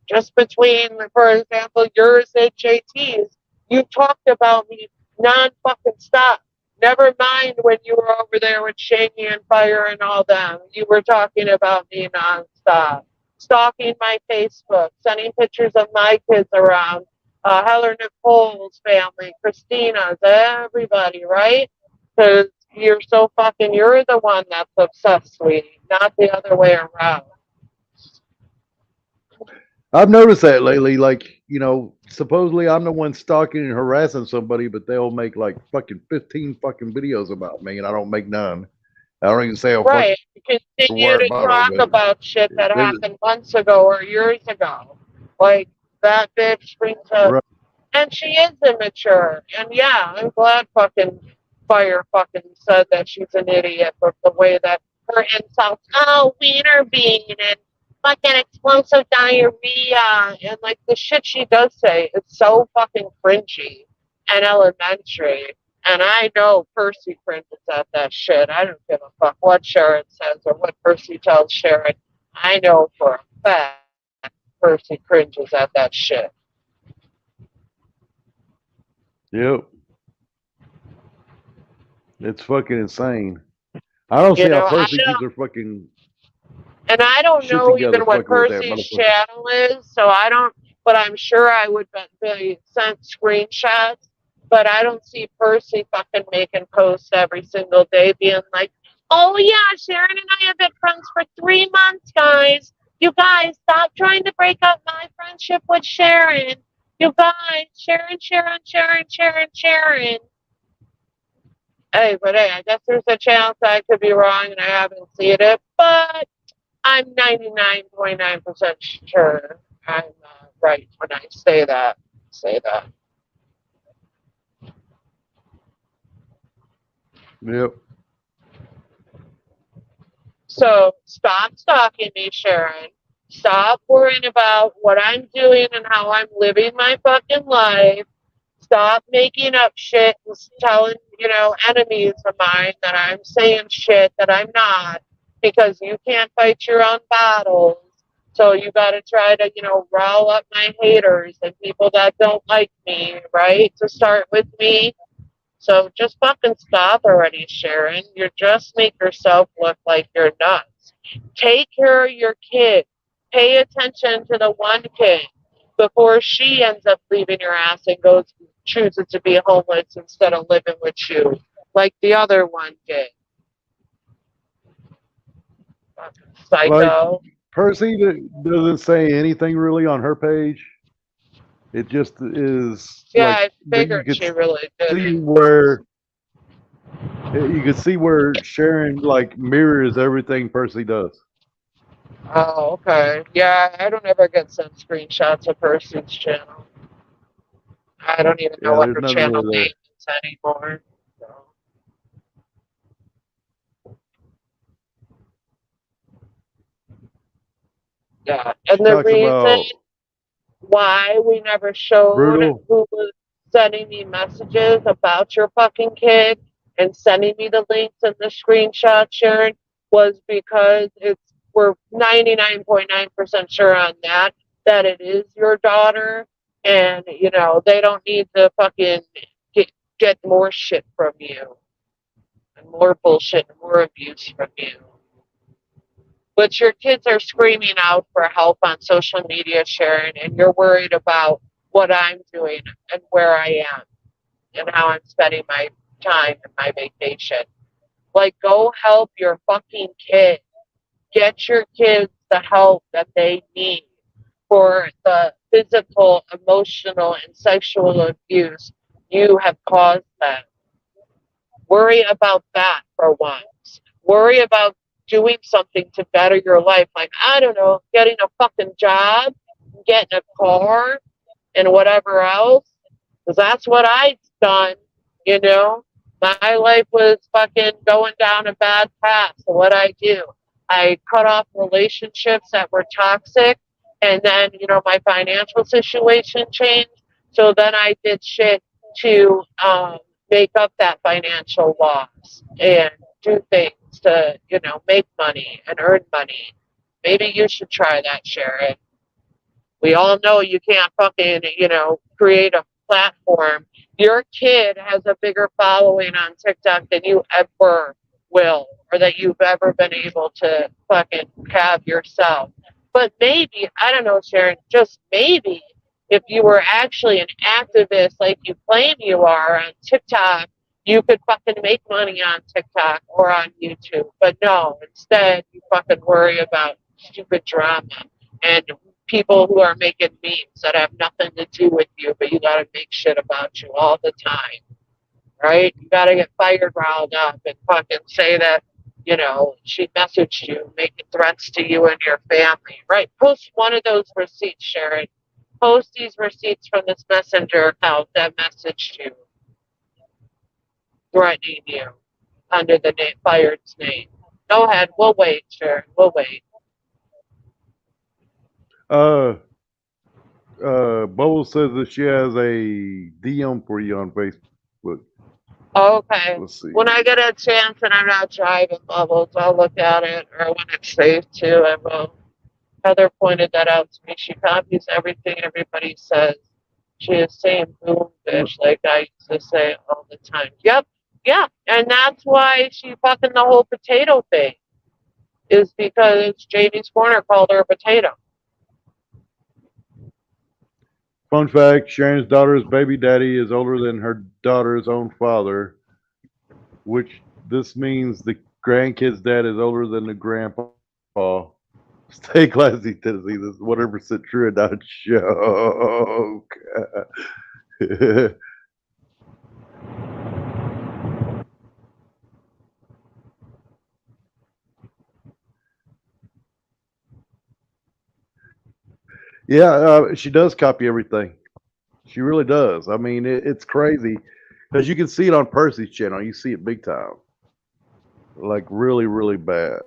just between, for example, yours and JT's, you talked about me non fucking stop. Never mind when you were over there with Shaney and Fire and all them. You were talking about me non-stop. Stalking my Facebook, sending pictures of my kids around, Heather Nicole's family, Christina's, everybody, right? Because you're the one that's obsessed, sweetie, not the other way around. I've noticed that lately. Like, supposedly I'm the one stalking and harassing somebody, but they'll make like fucking 15 fucking videos about me, and I don't make none. I don't even say I'll fucking Right. Continue water to bottle, talk but about shit that it, happened months ago or years ago. Like that bitch brings up, right. and she is immature. And yeah, I'm glad fucking Fire fucking said that she's an idiot for the way that her insults, oh, wiener bean and fucking explosive diarrhea and like the shit she does say is so fucking cringy and elementary. And I know Percy cringes at that shit. I don't give a fuck what Sharon says or what Percy tells Sharon. I know for a fact Percy cringes at that shit. Yep. It's fucking insane. I don't You see how know, I Percy keeps don't, her fucking and I don't shit know together even what fucking with that Percy's motherfucker. channel is, so I don't, but I'm sure I would be sent screenshots. But I don't see Percy fucking making posts every single day being like, oh yeah, Sharon and I have been friends for 3 months, guys. You guys, stop trying to break up my friendship with Sharon. You guys, Sharon, Sharon, Sharon, Sharon, Sharon. Hey, but hey, I guess there's a chance I could be wrong and I haven't seen it, but I'm 99.9% sure I'm right when I say that. Say that. Yep. So stop stalking me, Sharon. Stop worrying about what I'm doing and how I'm living my fucking life. Stop making up shit and telling, enemies of mine that I'm saying shit that I'm not because you can't fight your own battles. So you got to try to, rile up my haters and people that don't like me, right? To start with me. So just fucking stop already, Sharon. You just make yourself look like you're nuts. Take care of your kid. Pay attention to the one kid before she ends up leaving your ass and chooses to be homeless instead of living with you, like the other one did. Fucking Like psycho. Percy doesn't say anything really on her page. It just is Yeah, like I you figured could she really see did. where Sharon like mirrors everything Percy does. Oh, okay. Yeah, I don't ever get sent screenshots of Percy's channel. I don't even know Yeah, what there's her nothing channel really name there. is anymore. So, yeah, She and the talks reason about why we never showed brutal. who was sending me messages about your fucking kid and sending me the links and the screenshots, Sharon, was because we're 99.9% sure on that it is your daughter, and they don't need to fucking get more shit from you and more bullshit and more abuse from you. But your kids are screaming out for help on social media, Sharon, and you're worried about what I'm doing and where I am and how I'm spending my time and my vacation. Like, go help your fucking kids. Get your kids the help that they need for the physical, emotional, and sexual abuse you have caused them. Worry about that for once. Worry about doing something to better your life. Like, I don't know, getting a fucking job, getting a car, and whatever else. Because that's what I've done, you know? My life was fucking going down a bad path. So what I do, I cut off relationships that were toxic, and then, my financial situation changed. So then I did shit to make up that financial loss and do things to, make money and earn money. Maybe you should try that, Sharon. We all know you can't fucking, create a platform. Your kid has a bigger following on TikTok than you ever will, or that you've ever been able to fucking have yourself. But maybe, I don't know, Sharon, just maybe if you were actually an activist like you claim you are on TikTok, you could fucking make money on TikTok or on YouTube. But no, instead you fucking worry about stupid drama and people who are making memes that have nothing to do with you, but you gotta make shit about you all the time, right? You gotta get fired riled up and fucking say that You know, she messaged you, making threats to you and your family. Right? Post one of those receipts, Sharon. Post these receipts from this messenger account that messaged you, threatening you under the name fired's name. Go ahead. We'll wait, Sharon. We'll wait. Uh, Bubble says that she has a DM for you on Facebook. Okay. Let's see. When I get a chance and I'm not driving, Bubbles, I'll look at it. Or when it's safe too, I will. Heather pointed that out to me. She copies everything everybody says. She is saying boom, bitch, like I used to say all the time. Yep. Yeah. And that's why she fucking the whole potato thing. Is because Jamie's Corner called her a potato. Fun fact: Sharon's daughter's baby daddy is older than her daughter's own father, which this means the grandkid's dad is older than the grandpa. Stay classy, Tennessee. This is 100% true and not a joke. Yeah, she does copy everything. She really does. I mean, it's crazy because you can see it on Percy's channel. You see it big time, like really, really bad.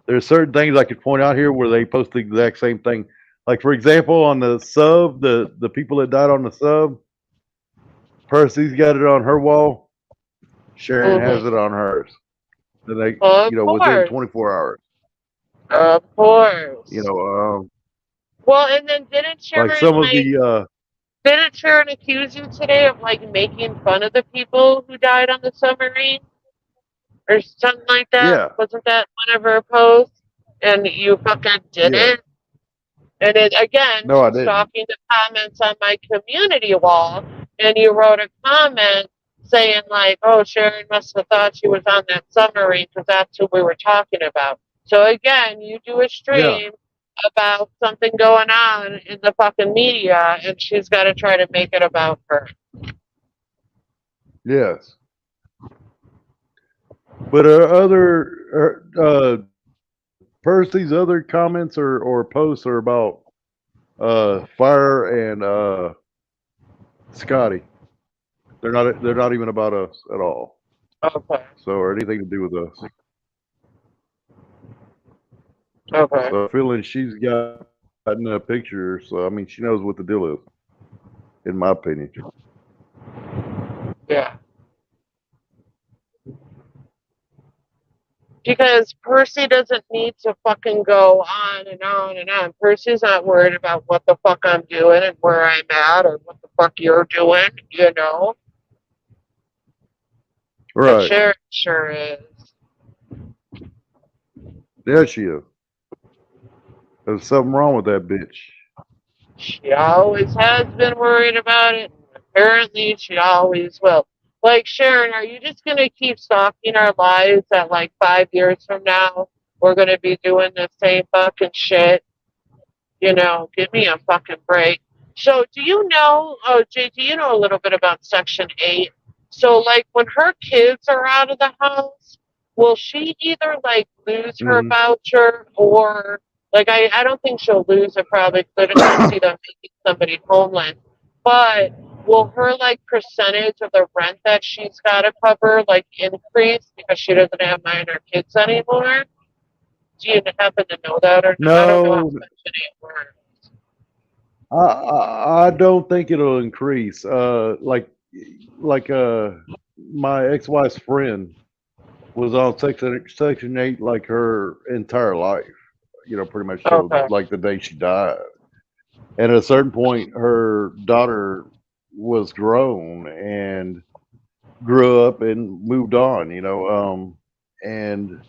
There's certain things I could point out here where they post the exact same thing. Like for example, on the sub, the people that died on the sub, Percy's got it on her wall. Sharon has it on hers. And they, Of within course. 24 hours. Of course. Well, and then like some of the didn't Sharon accuse you today of like making fun of the people who died on the submarine? Or something like that? yeah, Wasn't that one of her posts? And you fucking did yeah. it? And it, again, No, I she's didn't. stalking the comments on my community wall, and you wrote a comment saying like, "Oh, Sharon must have thought she was on that submarine because that's who we were talking about." So again, you do a Yeah, stream about something going on in the fucking media, and she's got to try to make it about her. yes. But Percy's other comments or posts are about Fire and Scotty. They're not even about us at all. Okay. So or anything to do with us. Okay. So feeling she's gotten a picture, so I mean she knows what the deal is, in my opinion. Yeah. Because Percy doesn't need to fucking go on and on and on. Percy's not worried about what the fuck I'm doing and where I'm at or what the fuck you're doing, you know? But Right. Sharon sure is. Yeah, she is. There's something wrong with that bitch. She always has been worried about it. And apparently, she always will. Like, Sharon, are you just going to keep stalking our lives that, like, 5 years from now, we're going to be doing the same fucking shit? You know, give me a fucking break. So, do you know, oh, Jay, do you know a little bit about Section 8? So, like, when her kids are out of the house, will she either, like, lose her Hmm. voucher or, like, I don't think she'll lose it probably because I don't see them making somebody homeless. But will her, like, percentage of the rent that she's got to cover, like, increase because she doesn't have minor kids anymore? Do you happen to know that or not? I don't know how No, Section 8 works. I don't think it'll increase. Like my ex-wife's friend was on Section 8 like her entire life. Pretty much till Okay. like the day she died. And at a certain point, her daughter was grown and grew up and moved on. And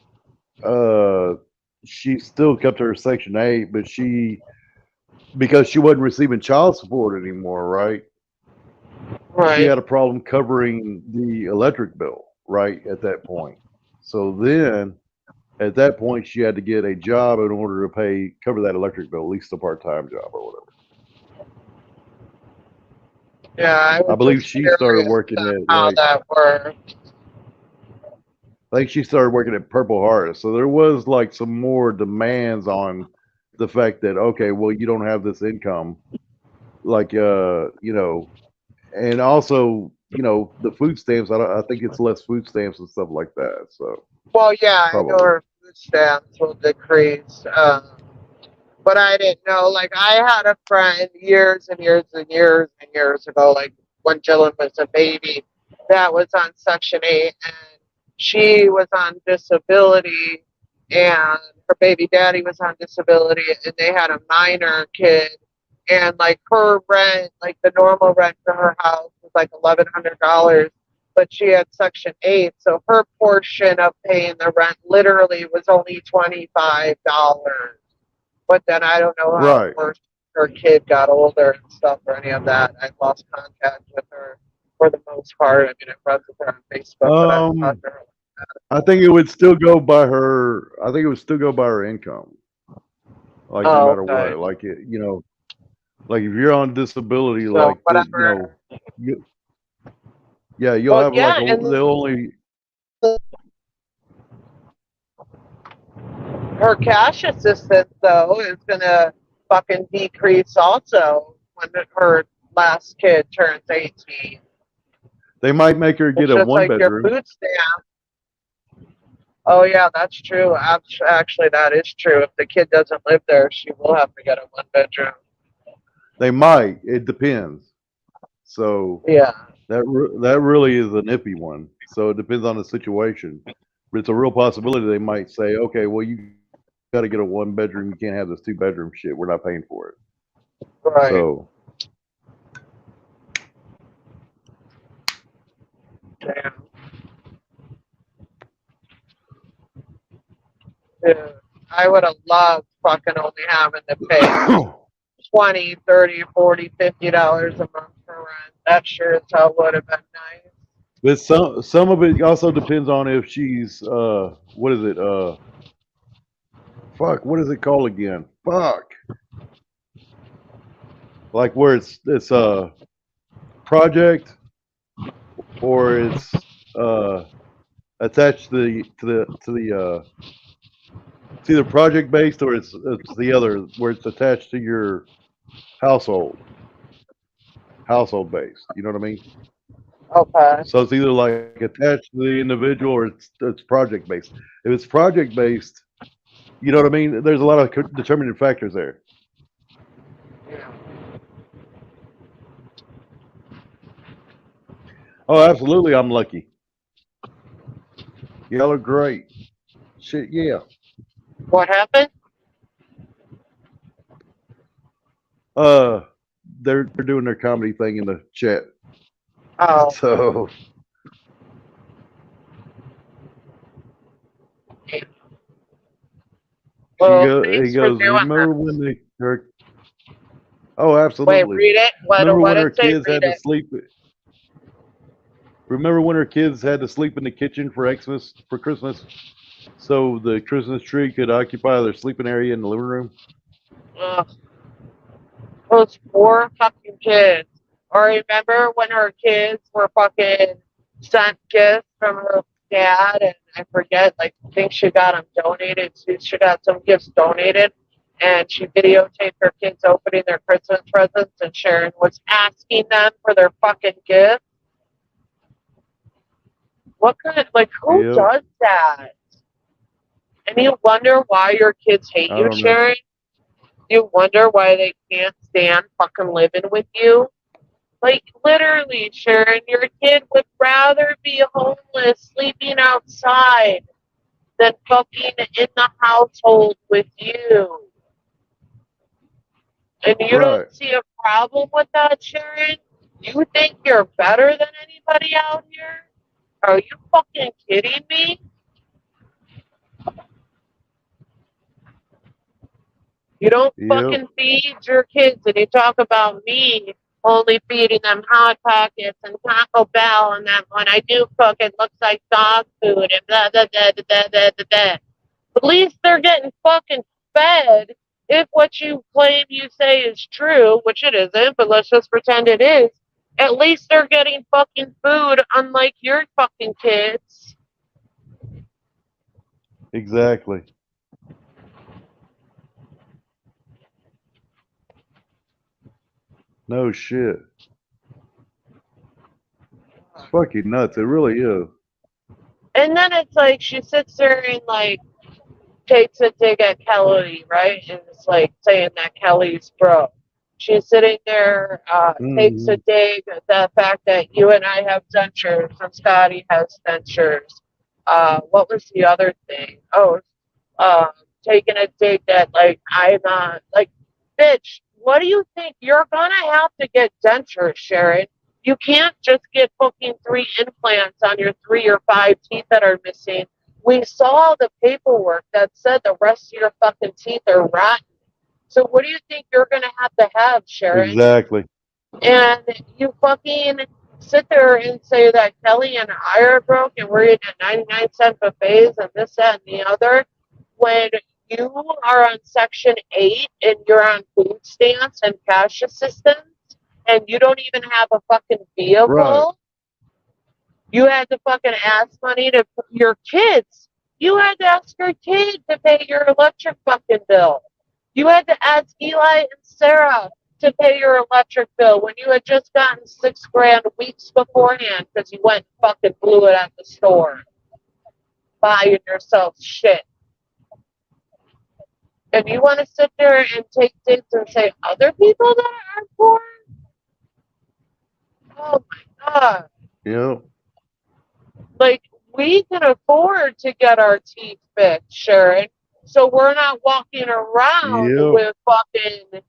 uh, she still kept her Section 8, but because she wasn't receiving child support anymore, right? She Right. had a problem covering the electric bill, right, at that point. So then, at that point, she had to get a job in order to cover that electric bill, at least a part-time job or whatever. Yeah, I I was believe just she started curious working on at how like that works. I think she started working at Purple Heart. So there was like some more demands on the fact that okay, well, you don't have this income, like and also the food stamps. I think it's less food stamps and stuff like that. So Well, yeah, I know probably her food stamps will decrease. But I didn't know. Like, I had a friend years and years and years and years ago, like when Jillian was a baby, that was on Section 8, and she was on disability, and her baby daddy was on disability, and they had a minor kid. And like her rent, like the normal rent for her house was like $1,100, but she had Section 8, so her portion of paying the rent literally was only $25. But then I don't know how right. her kid got older and stuff or any of that. I lost contact with her for the most part. I mean, I'm friends with her on Facebook, but I haven't Um, talked to her. I think it would still go by her. I think it would still go by her income, like no Oh, matter okay. what. Like like if you're on disability, So like whatever. you, yeah, you'll Well, have yeah, like and they'll only her cash assistance though is gonna fucking decrease also when her last kid turns 18. they might make her It's get a just one like your bedroom. food stamp. Oh yeah, that's true. Actually, that is true. If the kid doesn't live there, she will have to get a one bedroom. They might. It depends. So Yeah. that really is a nippy one. So it depends on the situation. But it's a real possibility they might say, okay, well you got to get a one bedroom. You can't have this two bedroom shit. We're not paying for it. Right. So Damn. Dude, I would have loved fucking only having to pay 20, 30, 40, $50 a month for rent. That sure as hell would have been nice. but some of it also depends on if she's what is it fuck, what is it called again? Fuck, like where it's a project or it's attached to the it's either project based or it's the other where it's attached to your household based. You know what I mean? Okay. So it's either like attached to the individual or it's project based. If it's project based, you know what I mean? There's a lot of determining factors there. Yeah. Oh, absolutely, I'm lucky. Y'all are great. Shit, yeah. What happened? Uh, they're doing their comedy thing in the chat. Oh. So Well, he thanks for goes. doing Remember that. when her? Oh, Wait, absolutely. read it. Remember What when her did it say? kids Read had to it. sleep? Remember when her kids had to sleep in the kitchen for Christmas, so the Christmas tree could occupy their sleeping area in the living room? Ugh, those poor fucking kids. Or remember when her kids were fucking sent gifts from her dad, and I forget, like, I think she got them donated. She got some gifts donated, and she videotaped her kids opening their Christmas presents, and Sharon was asking them for their fucking gifts. What kind of, like, who Yep. does that? And you wonder why your kids hate I you, don't know. Sharon? You wonder why they can't stand fucking living with you? Like, literally, Sharon, your kid would rather be homeless, sleeping outside, than fucking in the household with you. And you Right. don't see a problem with that, Sharon? You think you're better than anybody out here? Are you fucking kidding me? You don't Yep. fucking feed your kids, and you talk about me only feeding them Hot Pockets and Taco Bell, and then when I do cook, it looks like dog food and blah, blah, blah, blah, blah, blah, blah. At least they're getting fucking fed if what you claim you say is true, which it isn't, but let's just pretend it is. At least they're getting fucking food, unlike your fucking kids. Exactly. No shit. It's fucking nuts. It really is. And then it's like she sits there and like takes a dig at Kelly, right? And it's like saying that Kelly's broke. She's sitting there, takes a Hmm. dig at the fact that you and I have dentures and Scotty has dentures. What was the other thing? Oh, uh, taking a dig that like I'm like, bitch, what do you think? You're gonna have to get dentures, Sharon. You can't just get fucking 3 implants on your 3 or 5 teeth that are missing. We saw the paperwork that said the rest of your fucking teeth are rotten. So what do you think you're gonna have, Sharon? Exactly. And you fucking sit there and say that Kelly and I are broke and we're eating at 99-cent buffets and this, that, and the other, when you are on Section 8 and you're on food stamps and cash assistance and you don't even have a fucking Right. vehicle, you had to fucking ask money to your kids. You had to ask your kid to pay your electric fucking bill. You had to ask Eli and Sarah to pay your electric bill when you had just gotten 6 grand weeks beforehand because you went and fucking blew it at the store buying yourself shit. And you want to sit there and take things and say other people that are poor? Oh my god. Yep. Like, we can afford to get our teeth fixed, Sharon. So we're not walking around Yep. with fucking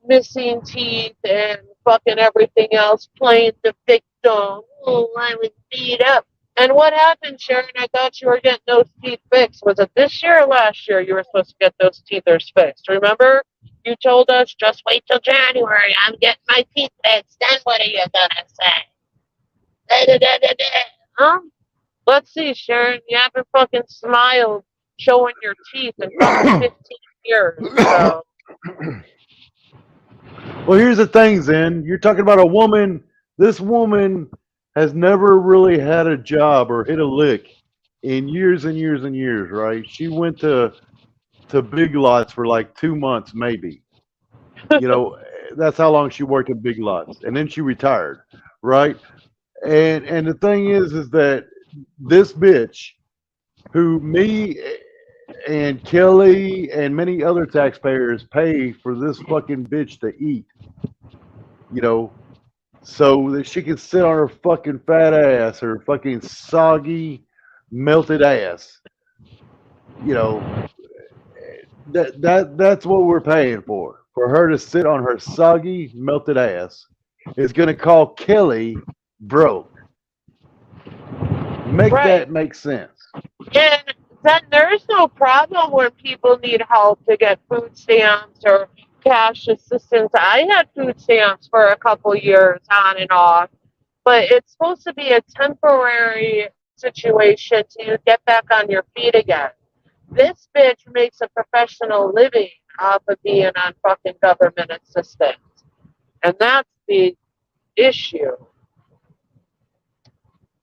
missing teeth and fucking everything else, playing the victim. Oh, I was beat up. And what happened, Sharon? I thought you were getting those teeth fixed. Was it this year or last year you were supposed to get those teeth fixed? Remember? You told us, just wait till January. I'm getting my teeth fixed. Then what are you going to say? Da, da, da, da, da. Huh? Let's see, Sharon. You haven't fucking smiled showing your teeth in fucking 15 years. So, Well, here's the thing, Zen. You're talking about a woman. This woman has never really had a job or hit a lick in years and years and years, right? She went to Big Lots for like 2 months, maybe. You know, that's how long she worked at Big Lots, and then she retired, right? And the thing is that this bitch, who me and Kelly and many other taxpayers pay for this fucking bitch to eat, you know, so that she can sit on her fucking fat ass, her fucking soggy, melted ass. You know, that's what we're paying for her to sit on her soggy, melted ass. Is going to call Kelly broke. Make right. that make sense. And then there's no problem when people need help to get food stamps or cash assistance. I had food stamps for a couple years on and off, but it's supposed to be a temporary situation to get back on your feet again. This bitch makes a professional living off of being on fucking government assistance. And that's the issue.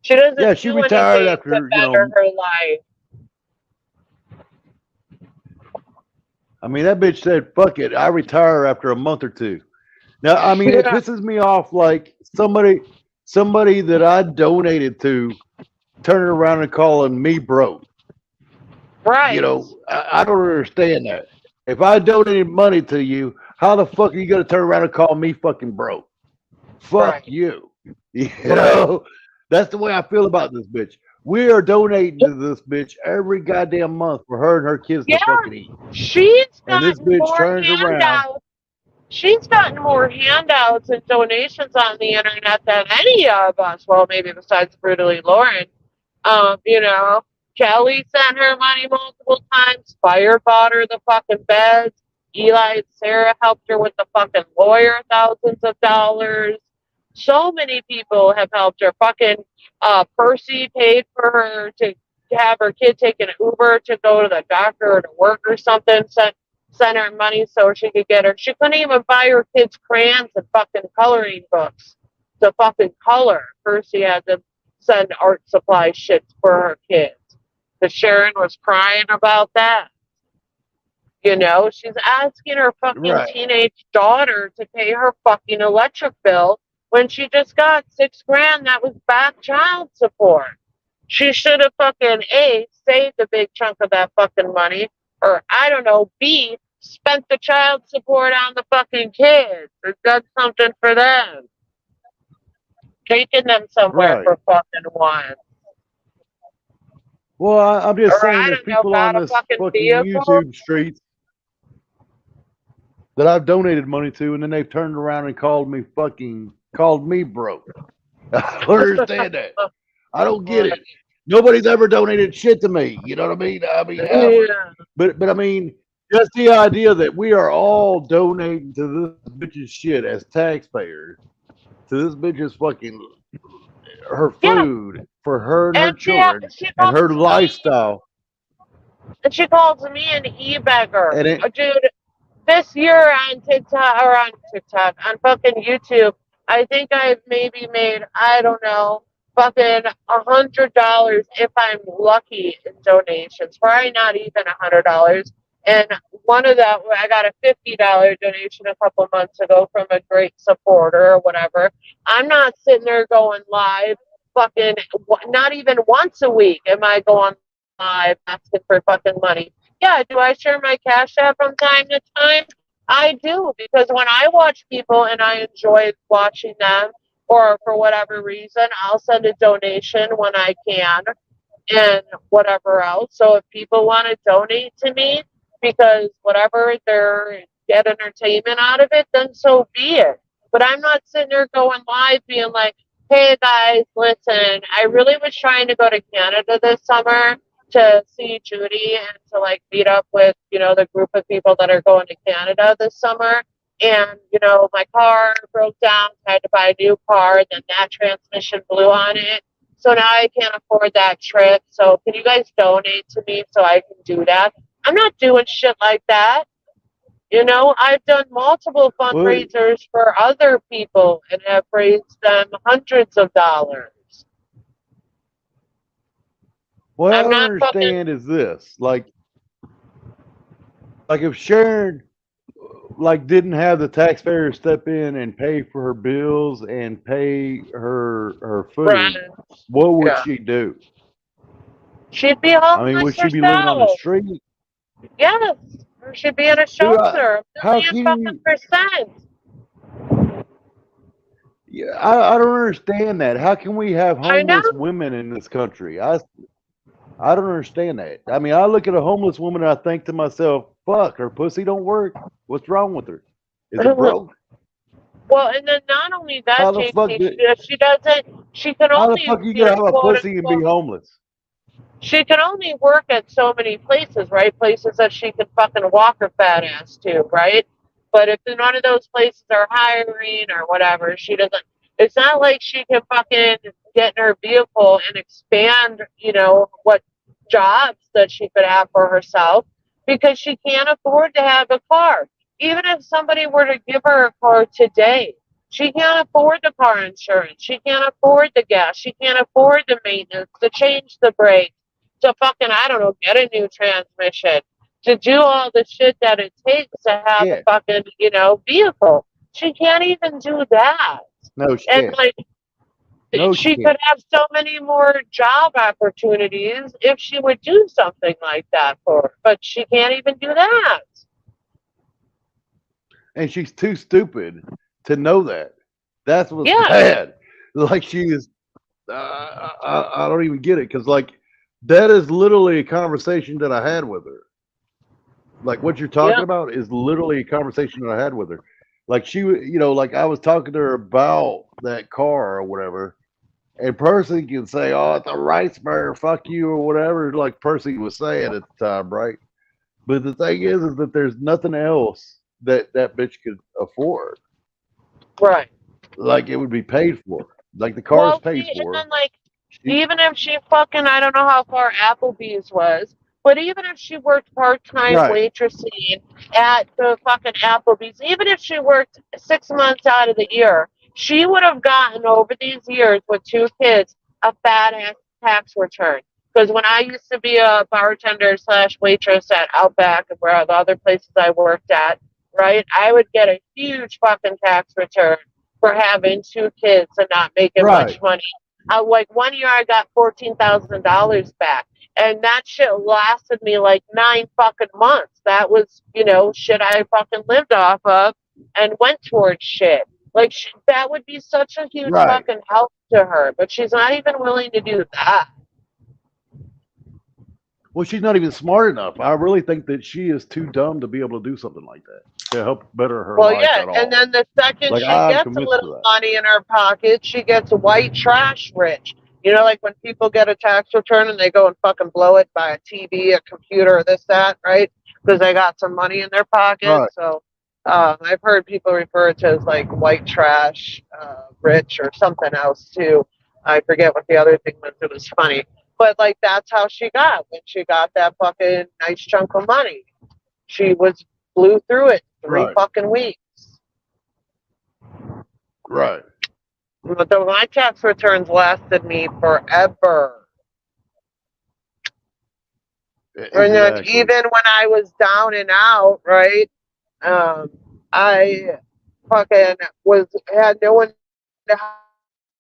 She Yeah, doesn't she do retired anything to after, better her life. I mean, that bitch said, fuck it, I retire after a month or two. Now, I mean, it Yeah, pisses me off like somebody that I donated to turning around and calling me broke. You right. know, I don't understand that. If I donated money to you, how the fuck are you going to turn around and call me fucking broke? Fuck Right. you. You Right. know, that's the way I feel about this bitch. We are donating to this bitch every goddamn month for her and her kids Yeah, to fucking eat. she's And this gotten bitch more turns around. handouts. She's gotten more handouts and donations on the internet than any of us. Well, maybe besides Brutally Lauren. You know, Kelly sent her money multiple times. Fire bought her the fucking beds. Eli and Sarah helped her with the fucking lawyer, thousands of dollars. So many people have helped her. Fucking Percy paid for her to have her kid take an Uber to go to the doctor or to work or something. Sent her money so she could get her. She couldn't even buy her kids crayons and fucking coloring books to fucking color. Percy had to send art supply shit for her kids. Because Sharon was crying about that. You know, she's asking her fucking Right. teenage daughter to pay her fucking electric bill when she just got $6,000 that was back child support. She should have fucking A, saved a big chunk of that fucking money, or I don't know, B, spent the child support on the fucking kids or done something for them. Taking them somewhere Right. for fucking once. Well, I'm just Or saying I there's don't know, people on bought a this fucking fucking vehicle. YouTube streets that I've donated money to, and then they've turned around and called me broke. I don't understand that. I don't get it. Nobody's ever donated shit to me. You know what I mean? I mean, ever. Yeah. But I mean, just the idea that we are all donating to this bitch's shit as taxpayers to this bitch's fucking her Yeah. food for her and her And children she and her calls me lifestyle, and she calls me an e-beggar. and it Dude, this year on TikTok or on TikTok, on fucking YouTube, I think I've maybe made, I don't know, fucking $100 if I'm lucky in donations. Probably not even $100. And one of that, I got a $50 donation a couple months ago from a great supporter or whatever. I'm not sitting there going live fucking, not even once a week am I going live asking for fucking money. Yeah, do I share my Cash App from time to time? I do, because when I watch people and I enjoy watching them, or for whatever reason, I'll send a donation when I can and whatever else. So if people want to donate to me because whatever they're get entertainment out of it, then so be it. But I'm not sitting there going live being like, hey guys, listen, I really was trying to go to Canada this summer to see Judy and to like meet up with, the group of people that are going to Canada this summer. And, my car broke down, I had to buy a new car, then that transmission blew on it. So now I can't afford that trip. So can you guys donate to me so I can do that? I'm not doing shit like that. I've done multiple well, fundraisers for other people and have raised them hundreds of dollars. what I I'm don't not fucking understand is this, like if Sharon like didn't have the taxpayers step in and pay for her bills and pay her friends. food, what would Yeah. she do? She'd be I mean, would homeless she be living on the herself. street? Yes. Or she'd be in a Dude, shelter. A how million can fucking you? percent. Yeah, I don't understand that. How can we have I know. homeless women in this country? I don't understand that. I mean, I look at a homeless woman and I think to myself, "Fuck, her pussy don't work. What's wrong with her? Is it broke? Well, and then not only that, How the fuck JT, did? she doesn't, she can How the only fuck you be gonna have a quote pussy and be unquote, homeless? she can only work at so many places, right? Places that she can fucking walk her fat ass to, right? But if none of those places are hiring or whatever, she doesn't, it's not like she can fucking get in her vehicle and expand, what jobs that she could have for herself because she can't afford to have a car. Even if somebody were to give her a car today, she can't afford the car insurance. She can't afford the gas. She can't afford the maintenance, to change the brakes, to fucking, I don't know, get a new transmission, to do all the shit that it takes to have a Yeah, fucking, vehicle. She can't even do that. no, she And can't. like, No, she she could can't. have so many more job opportunities if she would do something like that for her. But she can't even do that. And she's too stupid to know that. That's what's Yeah. bad. Like she is. I don't even get it because like that is literally a conversation that I had with her. Like what you're talking Yeah. about is literally a conversation that I had with her. Like like I was talking to her about that car or whatever, and Percy can say, "Oh, it's a rice burner, fuck you" or whatever, like Percy was saying at the time, right? But the thing is that there's nothing else that bitch could afford. Right. Like it would be paid for. Like the car is Well, paid see, and for. then like, She, even if she fucking, I don't know how far Applebee's was, but even if she worked part-time right. waitressing at the fucking Applebee's, even if she worked 6 months out of the year, she would have gotten over these years with two kids a fat ass tax return. Because when I used to be a bartender slash waitress at Outback and where the other places I worked at, right, I would get a huge fucking tax return for having two kids and not making Right. much money. Like 1 year, I got $14,000 back, and that shit lasted me like 9 fucking months. That was, shit I fucking lived off of and went towards shit. Like that would be such a huge Right. fucking help to her, but she's not even willing to do that. Well, she's not even smart enough. I really think that she is too dumb to be able to do something like that to help better her Well, life yeah, at all. and then the second Like, she I'm gets a convinced of little that. money in her pocket, she gets white trash rich. You know, like when people get a tax return and they go and fucking blow it, buy a TV, a computer, this, that, right? Because they got some money in their pocket. Right. So I've heard people refer to as like white trash rich or something else too. I forget what the other thing was. It was funny. But like that's how she got when she got that fucking nice chunk of money. She blew through it in 3 Right. fucking weeks. Right. But my tax returns lasted me forever. And then Exactly. even when I was down and out, right? I fucking had no one to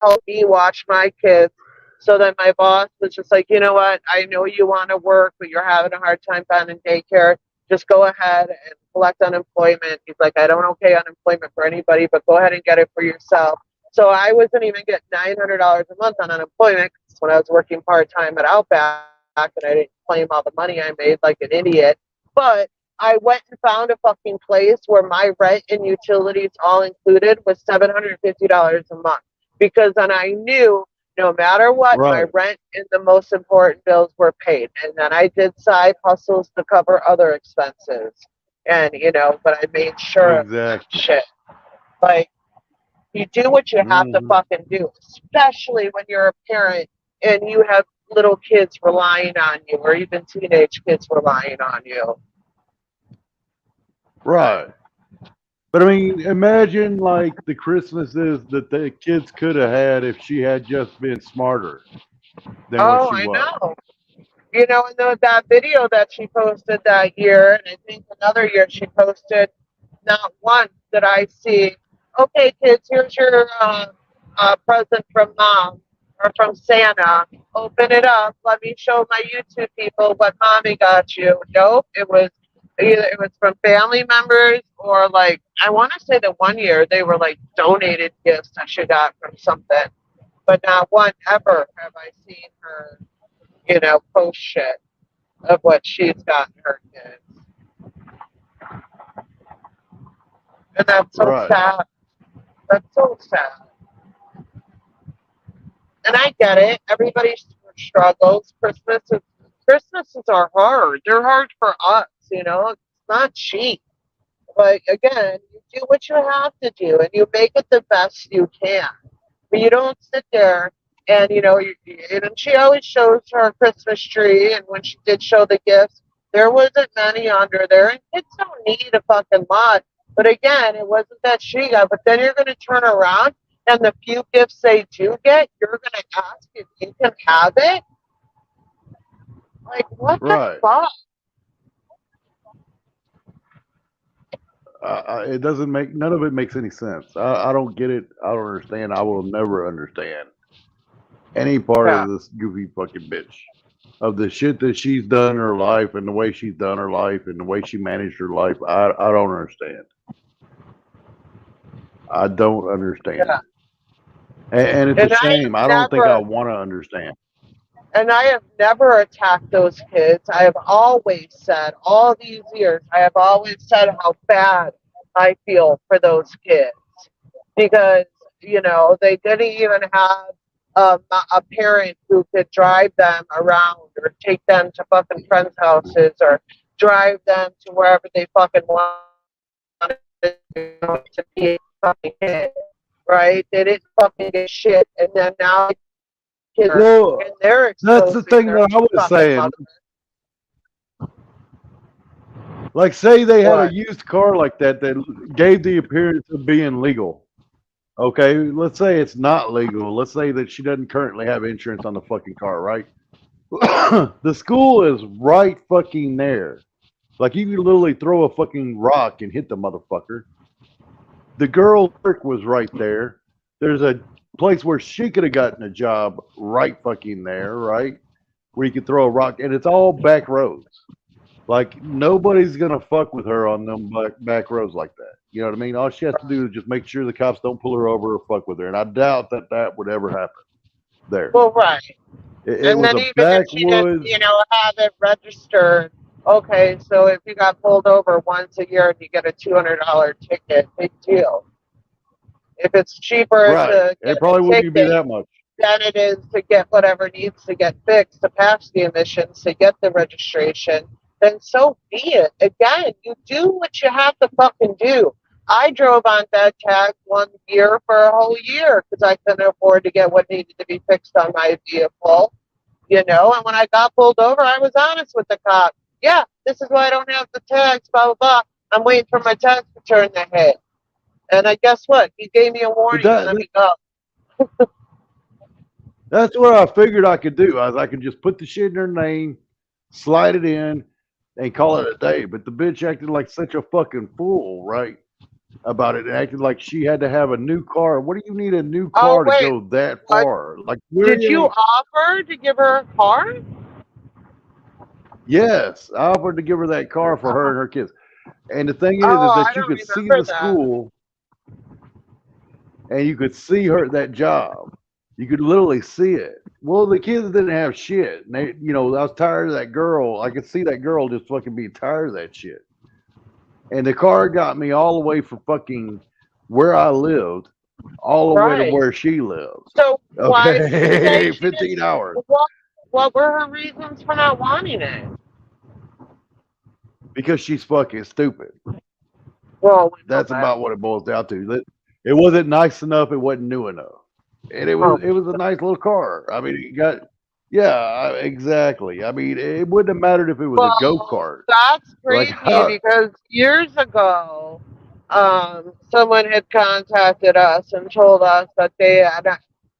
help me watch my kids. So then my boss was just like, you know what? I know you want to work, but you're having a hard time finding daycare. Just go ahead and collect unemployment. He's like, I don't okay unemployment for anybody, but go ahead and get it for yourself. So I wasn't even getting $900 a month on unemployment when I was working part time at Outback, and I didn't claim all the money I made like an idiot. But I went and found a fucking place where my rent and utilities all included was $750 a month because then I knew no matter what, my Right. rent and the most important bills were paid. And then I did side hustles to cover other expenses. And, but I made sure of that Exactly. shit. Like, you do what you have to Mhm. fucking do, especially when you're a parent and you have little kids relying on you or even teenage kids relying on you. Right. But I mean, imagine like the Christmases that the kids could have had if she had just been smarter than what Oh, she I was. know. And that video that she posted that year, and I think another year she posted, not once did I see, okay, kids, here's your present from mom or from Santa. Open it up. Let me show my YouTube people what mommy got you. Nope, it was from family members or like I want to say that one year they were like donated gifts that she got from something, but not one ever have I seen her, post shit of what she's gotten her kids. And that's so Right. sad. That's so sad. And I get it. Everybody struggles. Christmases are hard. They're hard for us, It's not cheap. But again, you do what you have to do and you make it the best you can. But you don't sit there and and she always shows her Christmas tree, and when she did show the gifts, there wasn't many under there, and kids don't need a fucking lot. But again, it wasn't that she got. But then you're going to turn around, and the few gifts they do get, you're going to ask if you can have it. Like what Right. the fuck? It doesn't make none of it makes any sense. I don't get it. I don't understand. I will never understand any part Yeah. of this goofy fucking bitch of the shit that she's done in her life and the way she's done her life and the way she managed her life. I don't understand. I don't understand. Yeah. And it's And a I shame. I don't think I want to understand. have never attacked those kids. I have always said, all these years, I have always said how bad I feel for those kids because, they didn't even have a parent who could drive them around or take them to fucking friends' houses or drive them to wherever they fucking wanted to be a fucking kid, right? They didn't fucking get shit. And then now kids Well, and they're that's the exposing thing their that I was fucking saying. mother. Like, say they had a What? used car like that gave the appearance of being legal. Okay, let's say it's not legal. Let's say that she doesn't currently have insurance on the fucking car, right? The school is right fucking there. Like you could literally throw a fucking rock and hit the motherfucker. The girl's work was right there. There's a place where she could have gotten a job right fucking there, right? Where you could throw a rock, and it's all back roads. Like nobody's gonna fuck with her on them back roads like that. You know what I mean? All she has to do is just make sure the cops don't pull her over or fuck with her. And I doubt that that would ever happen there. Well, right. It And was then a even if she didn't, backwoods. have it registered, okay, so if you got pulled over once a year and you get a $200 ticket, big deal. If it's cheaper Right. to It get a probably wouldn't even be ticket that much. than it is to get whatever needs to get fixed to pass the emissions to get the registration, then so be it. Again, you do what you have to fucking do. I drove on that tag 1 year for a whole year because I couldn't afford to get what needed to be fixed on my vehicle, and when I got pulled over, I was honest with the cop. Yeah, this is why I don't have the tags, blah, blah, blah. I'm waiting for my tax return to hit. And I guess what? He gave me a But warning and let me go. that's what I figured I could do. I could just put the shit in her name, slide it in, and call it a day. But the bitch acted like such a fucking fool, right? About it, acted like she had to have a new car. What do you need a new Oh, car to wait. go that What? far? Like, where Did you you? offer to give her a car? Yes, I offered to give her that car for her and her kids. And the thing is Oh, I that you don't could see remember the that. school and you could see her that job. You could literally see it. Well, the kids didn't have shit. And they, I was tired of that girl. I could see that girl just fucking being tired of that shit. And the car got me all the way from fucking where I lived, all the way to Right. where she lives. So why did she say Okay, she 15 didn't? hours. What were her reasons for not wanting it? Because she's fucking stupid. Well, we know That's that. about what it boils down to. It wasn't nice enough. It wasn't new enough. And it Oh, was a nice little car. I mean, it got yeah, exactly. I mean, it wouldn't have mattered if it was a go well, kart. that's Like crazy how? because years ago, someone had contacted us and told us that they had,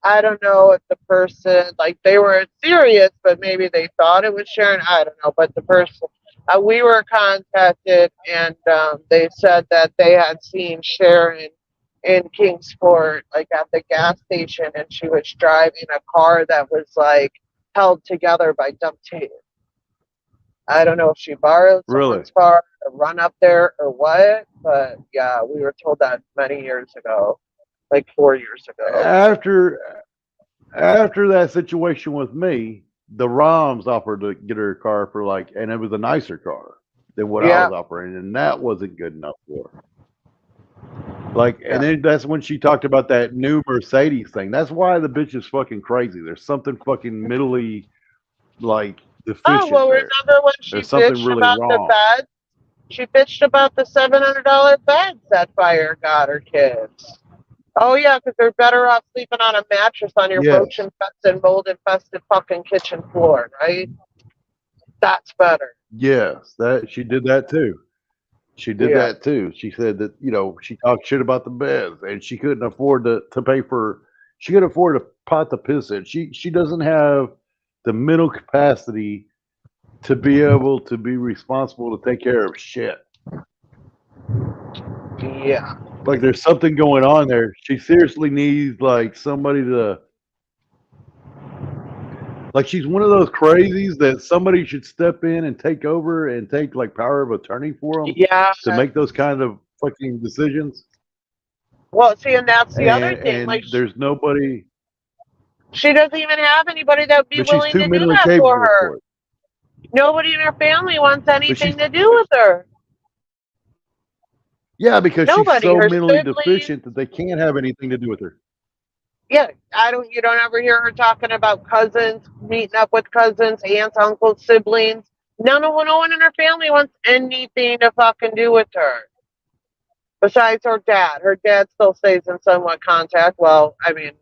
I don't know if the person, like they were serious, but maybe they thought it was Sharon. I don't know. But the person, we were contacted and they said that they had seen Sharon in Kingsport, like at the gas station, and she was driving a car that was like held together by duct tape. I don't know if she borrowed Really? someone's car to run up there or what, but yeah, we were told that many years ago, like 4 years ago. After that situation with me, the Roms offered to get her a car for like, and it was a nicer car than what I Yeah, was offering, and that wasn't good enough for her. Like, yeah. and then that's when she talked about that new Mercedes thing. That's why the bitch is fucking crazy. There's something fucking mentally like Oh, deficient well, there. remember when she There's something bitched really about the wrong. bed? She bitched about the $700 beds that fire got her kids. Oh, yeah, because they're better off sleeping on a mattress on your Yes, roach infested, mold infested fucking kitchen floor, right? That's better. yes, that she did that too. She did Yeah. that too. She said that she talked shit about the beds, and she couldn't afford to pay for. She could afford to pot the piss in. She doesn't have the mental capacity to be able to be responsible to take care of shit. Yeah. Like there's something going on there. She seriously needs like somebody to. Like she's one of those crazies that somebody should step in and take over and take like power of attorney for them Yeah. to make those kind of fucking decisions. Well, see, and that's the other thing. Like, And there's nobody, she doesn't even have anybody that would be but she's willing too to do mentally that for capable her. for it. Nobody in her family wants But anything she's to do with her. yeah, because she's Nobody. so Her mentally siblings. deficient that they can't have anything to do with her. Yeah, you don't ever hear her talking about cousins, meeting up with cousins, aunts, uncles, siblings. No one in her family wants anything to fucking do with her. Besides her dad. Her dad still stays in somewhat contact. Well, I mean,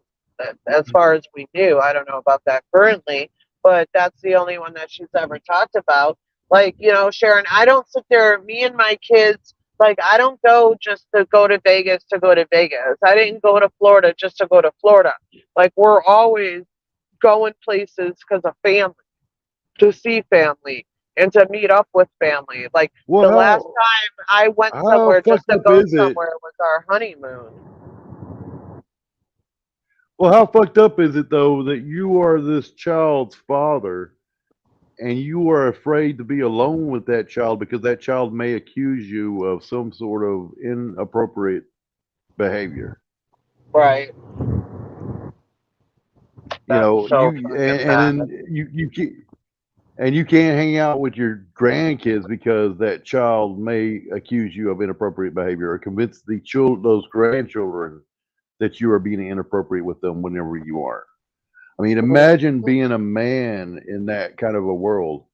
as far as we knew, I don't know about that currently, but that's the only one that she's ever talked about. Like, Sharon, I don't sit there, me and my kids, like, I don't go just to go to Vegas to go to Vegas. I didn't go to Florida just to go to Florida. Like, we're always going places because of family. to see family and to meet up with family. Like the last Well, time I went how somewhere just fucked to up go is it? somewhere was our honeymoon. Well, how fucked up is it though that you are this child's father and you are afraid to be alone with that child because that child may accuse you of some sort of inappropriate behavior. Right. You That's know, so you fucking and bad. then you can't, and you can't hang out with your grandkids because that child may accuse you of inappropriate behavior or convince those grandchildren that you are being inappropriate with them whenever you are. I mean, imagine being a man in that kind of a world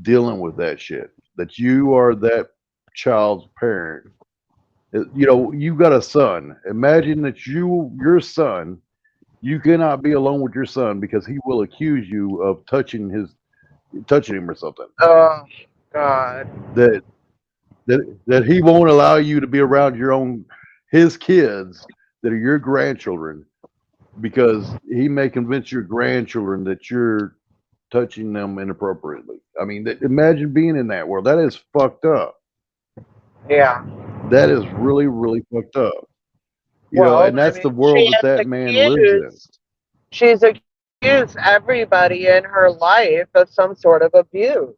dealing with that shit. That you are that child's parent. You know, you got a son. Imagine that your son, you cannot be alone with your son because he will accuse you of touching him or something. Oh God. That that he won't allow you to be around his kids that are your grandchildren because he may convince your grandchildren that you're touching them inappropriately. I mean, imagine being in that world. That is fucked up. Yeah. That is really, really fucked up. You know, Well, and I that's mean, the world that that man lives in. she's accused everybody in her life of some sort of abuse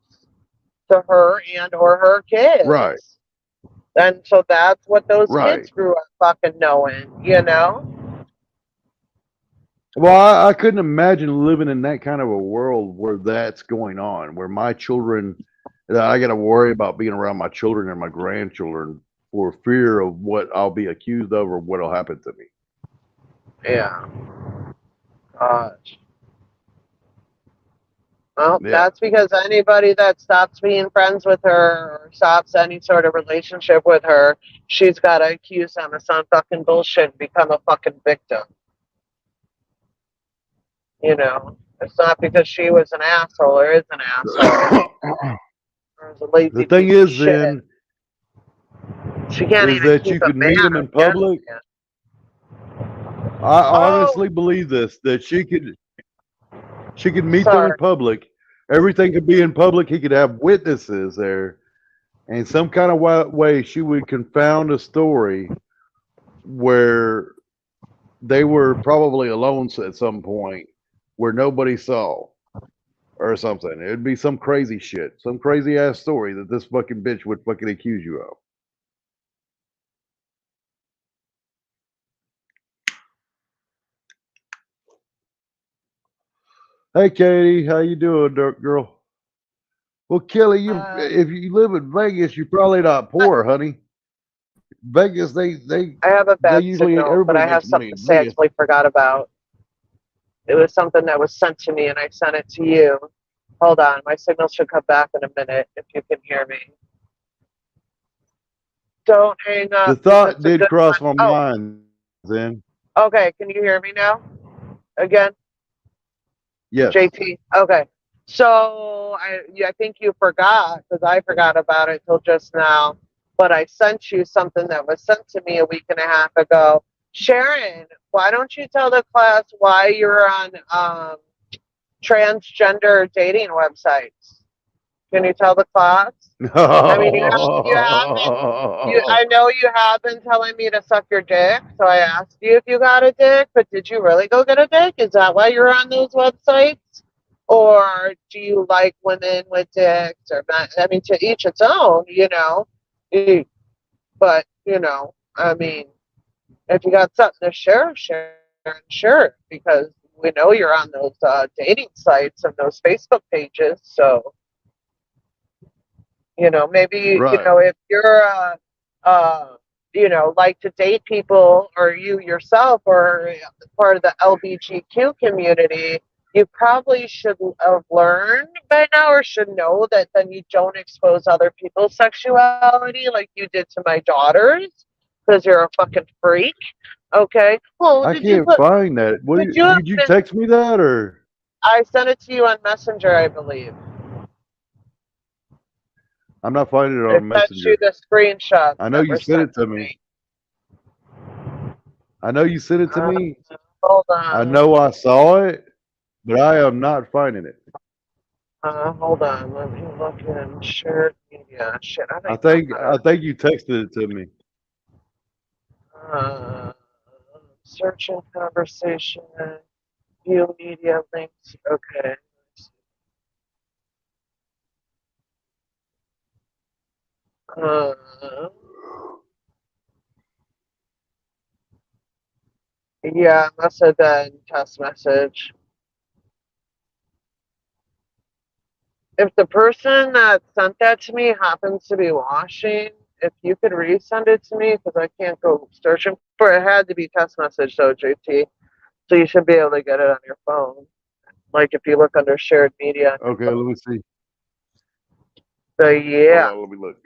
to her and or her Right, kids. And so that's what those right. kids grew up fucking knowing, you know? Well, I couldn't imagine living in that kind of a world where that's going on, where my children, that I got to worry about being around my children and my grandchildren for fear of what I'll be accused of or what'll happen to me. Yeah. Gosh. Well, Yeah. that's because anybody that stops being friends with her or stops any sort of relationship with her, she's got to accuse them of some fucking bullshit and become a fucking victim. You know, it's not because she was an asshole or is an asshole or is a The lazy thing piece of is, shit. then, She can't is even that keep you a could meet man them or in get a public. man. I Oh, honestly believe this that she could meet them in sorry. public. Everything could be in public. He could have witnesses there, and some kind of way she would confound a story where they were probably alone at some point where nobody saw or something. It'd be some crazy shit, some crazy ass story that this fucking bitch would fucking accuse you of. Hey, Katie, how you doing, Dirt Girl? Well, Kelly, you Uh, if you live in Vegas, you're probably not poor, honey. Vegas, I have a they bad usually signal, but everybody I have makes something money to in say I Vegas. totally forgot about. It was something that was sent to me and I sent it to you. Hold on, my signal should come back in a minute if you can hear me. Don't hang The up because thought it's a did good one. cross my Oh, mind then. okay. Can you hear me now? Again? Yes. JP. Okay. So I think you forgot because I forgot about it till just now. But I sent you something that was sent to me a week and a half ago. Sharon, why don't you tell the class why you're on transgender dating websites? Can you tell the class? I mean, you have been I know you have been telling me to suck your dick, so I asked you if you got a dick, but did you really go get a dick? Is that why you're on those websites? Or do you like women with dicks or not? I mean, to each its own, you know. But, you know, I mean, if you got something to share, because we know you're on those dating sites and those Facebook pages. So, you know, maybe, you Right. know, if you're, you know, like to date people or you yourself or part of the LBGQ community, you probably should have learned by now or should know that then you don't expose other people's sexuality like you did to my daughters because you're a fucking freak. Okay. Well, I can't find that. did you have Did you been, text me that or I sent it to you on Messenger, I believe. I'm not finding it I on sent you Messenger. the screenshots I know that you were sent sent it to to me. me. I know you sent it to Uh, me. hold I on. know I saw it, but I am not finding it. Hold on. Let me look in shared media. Shit, I I don't think know I think you texted it to me. search and conversation, view media links. Okay. Uh, yeah, it must have been test message. If the person that sent that to me happens to be washing, if you could resend it to me, because I can't go searching for it. It had to be test message though, JT. So you should be able to get it on your phone. Like if you look under shared media on your Okay, phone. let me see. So Hold yeah. on, let me look.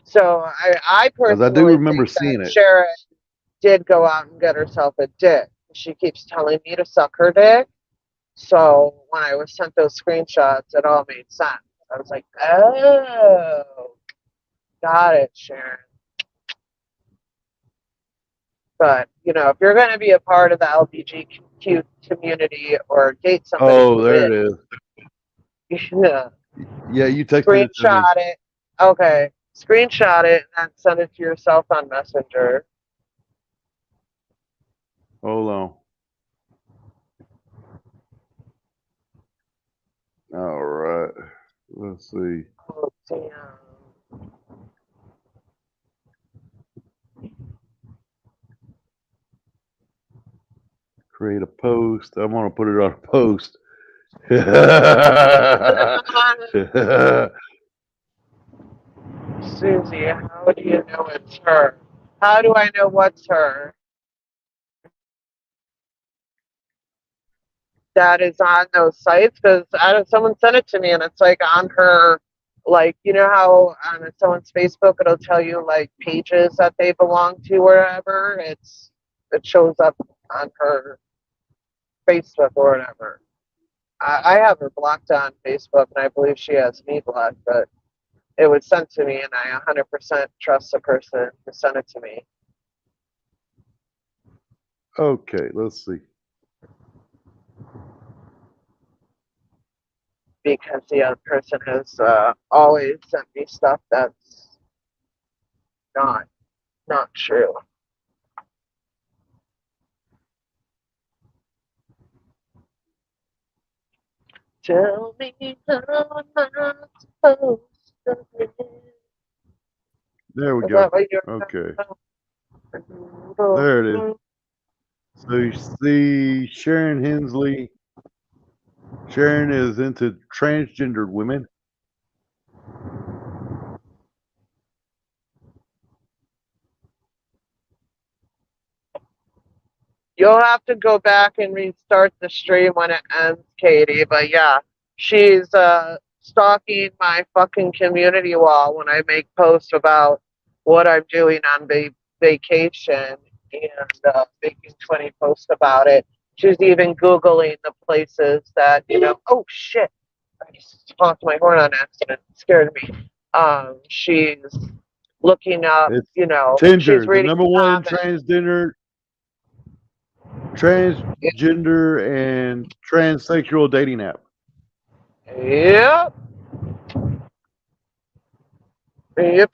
So I Because I do personally remember think that seeing it. Sharon did go out and get herself a dick. She keeps telling me to suck her dick. So when I was sent those screenshots, it all made sense. I was like, oh, got it, Sharon. But if you're going to be a part of the LGBTQ community or date somebody Oh, who there is, it is. yeah, Yeah, you texted it to me. screenshot it. Okay, screenshot it and then send it to yourself on Messenger. Hold on. All right. Let's see. Oh, damn. Create a post. I'm gonna put it on a post. Susie, how do you know it's her? How do I know what's her? That is on those sites because someone sent it to me and it's like on her, like how on someone's Facebook it'll tell you like pages that they belong to or whatever. It shows up on her Facebook or whatever. I have her blocked on Facebook and I believe she has me blocked, but it was sent to me and I 100% trust the person who sent it to me. Okay, let's see. Because the other person has always sent me stuff that's not true. Tell me how am I supposed to live? There we Is go. that what you're Okay, about? there it is. So you see, Sharon Hensley. Sharon is into transgender women. You'll have to go back and restart the stream when it ends, Katie. But yeah, she's stalking my fucking community wall when I make posts about what I'm doing on vacation and making 20 posts about it. She's even Googling the places that, oh shit, I just honked my horn on accident. It scared me. She's looking up, It's she's Tinder, the reading number one comments. transgender and transsexual dating app. Yep. Yep.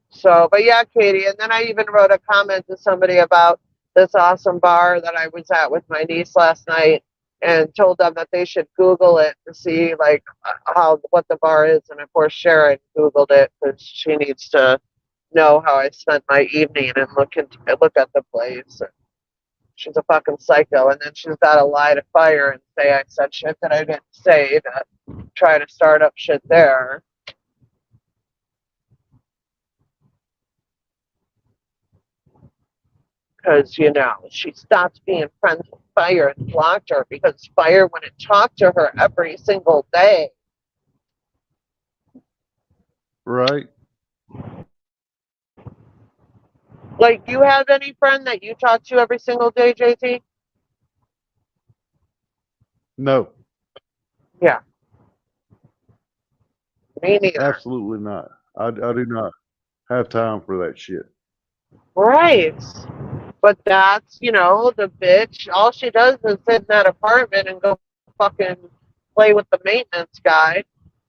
So, but yeah, Katie. And then I even wrote a comment to somebody about this awesome bar that I was at with my niece last night and told them that they should Google it to see like what the bar is. And of course, Sharon Googled it because she needs to know how I spent my evening and look at the place. She's a fucking psycho. And then she's got to lie to fire and say I said shit that I didn't say to try to start up shit there. Because she stopped being friends with Fire and blocked her because Fire wouldn't talk to her every single day. Right? Like, you have any friend that you talk to every single day, JT? No, Yeah, me neither. absolutely not. I do not have time for that shit. Right. But that's, the bitch. All she does is sit in that apartment and go fucking play with the maintenance guy.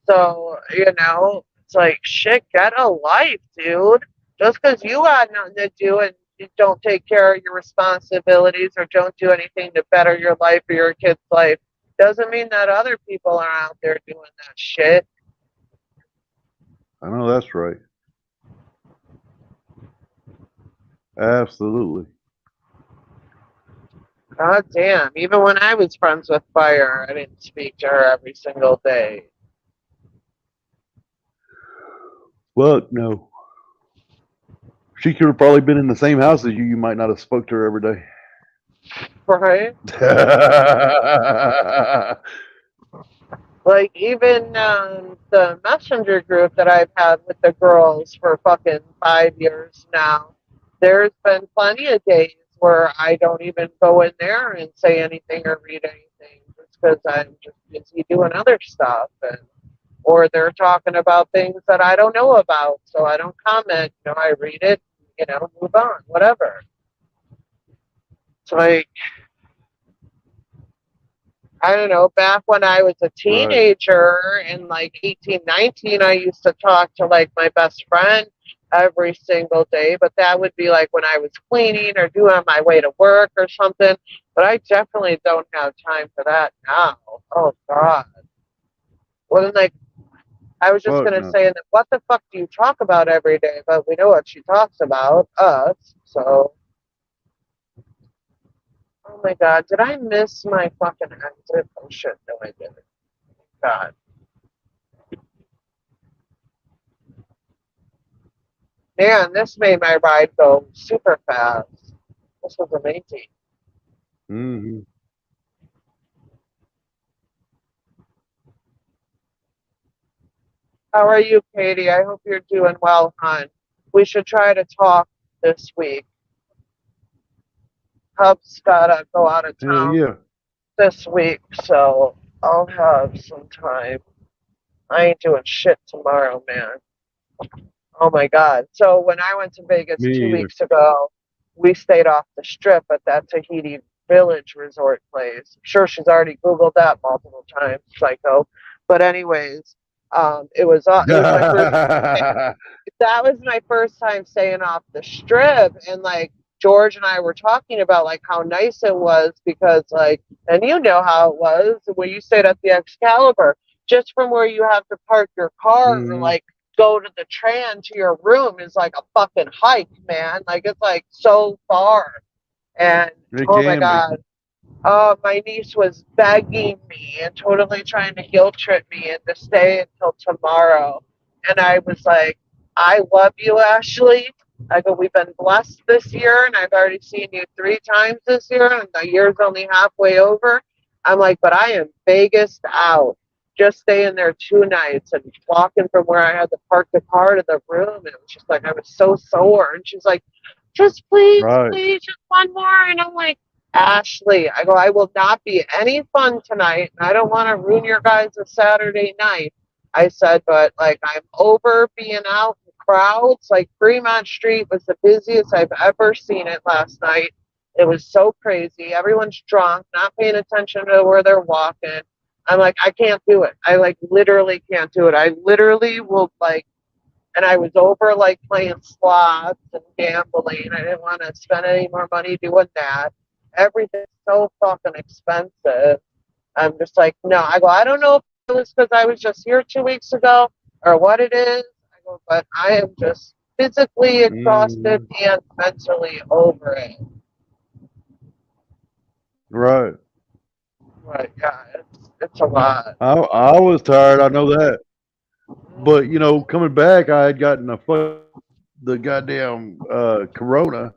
So, it's like, shit, get a life, dude. Just because you got nothing to do and you don't take care of your responsibilities or don't do anything to better your life or your kid's life doesn't mean that other people are out there doing that shit. I know that's right. Absolutely. God damn. Even when I was friends with Fire, I didn't speak to her every single day. But no. She could have probably been in the same house as you. You might not have spoke to her every day. Right? Like, even the messenger group that I've had with the girls for fucking 5 years now, there's been plenty of days where I don't even go in there and say anything or read anything just because I'm just busy doing other stuff. Or they're talking about things that I don't know about, so I don't comment. I read it, move on, whatever. It's like, I don't know, back when I was a teenager in like 18, 19, I used to talk to like my best friend every single day, but that would be like when I was cleaning or doing my way to work or something. But I definitely don't have time for that now. Oh, God. Well, like, I was just going to say, what the fuck do you talk about every day? But we know what she talks about, us, so. Oh my God, did I miss my fucking exit? Oh shit, no I didn't. God. Man, this made my ride go super fast. This was amazing. Mm-hmm. How are you, Katie? I hope you're doing well, hon. We should try to talk this week. Hub's gotta go out of town this week, so I'll have some time. I ain't doing shit tomorrow, man. Oh my God. So when I went to Vegas 2 weeks ago, we stayed off the strip at that Tahiti Village resort place. I'm sure she's already Googled that multiple times, psycho. But anyways, it was my first that was my first time staying off the strip, and like George and I were talking about like how nice it was because like, and you know how it was when you stayed at the Excalibur, just from where you have to park your car or like go to the tram to your room is like a fucking hike, man. Like it's like so far. And oh my God. My niece was begging me and totally trying to guilt trip me into stay until tomorrow. And I was like, I love you, Ashley. I go, we've been blessed this year, and I've already seen you 3 times this year, and the year's only halfway over. I'm like, but I am Vegas out. Just staying there 2 nights and walking from where I had to park the car to the room. And it was just like, I was so sore. And she's like, just please, please, just one more. And I'm like, Ashley, I go, I will not be any fun tonight. And I don't want to ruin your guys' Saturday night. I said, but like, I'm over being out in crowds. Like, Fremont Street was the busiest I've ever seen it last night. It was so crazy. Everyone's drunk, not paying attention to where they're walking. I'm like, I can't do it. I like literally can't do it. I literally will like, and I was over like playing slots and gambling. I didn't want to spend any more money doing that. Everything's so fucking expensive. I'm just like, no. I go, I don't know if it was because I was just here 2 weeks ago or what it is. I go, but I am just physically exhausted and mentally over it. Right. Right, yeah, it's a lot. I was tired. I know that. But coming back, I had gotten the goddamn corona.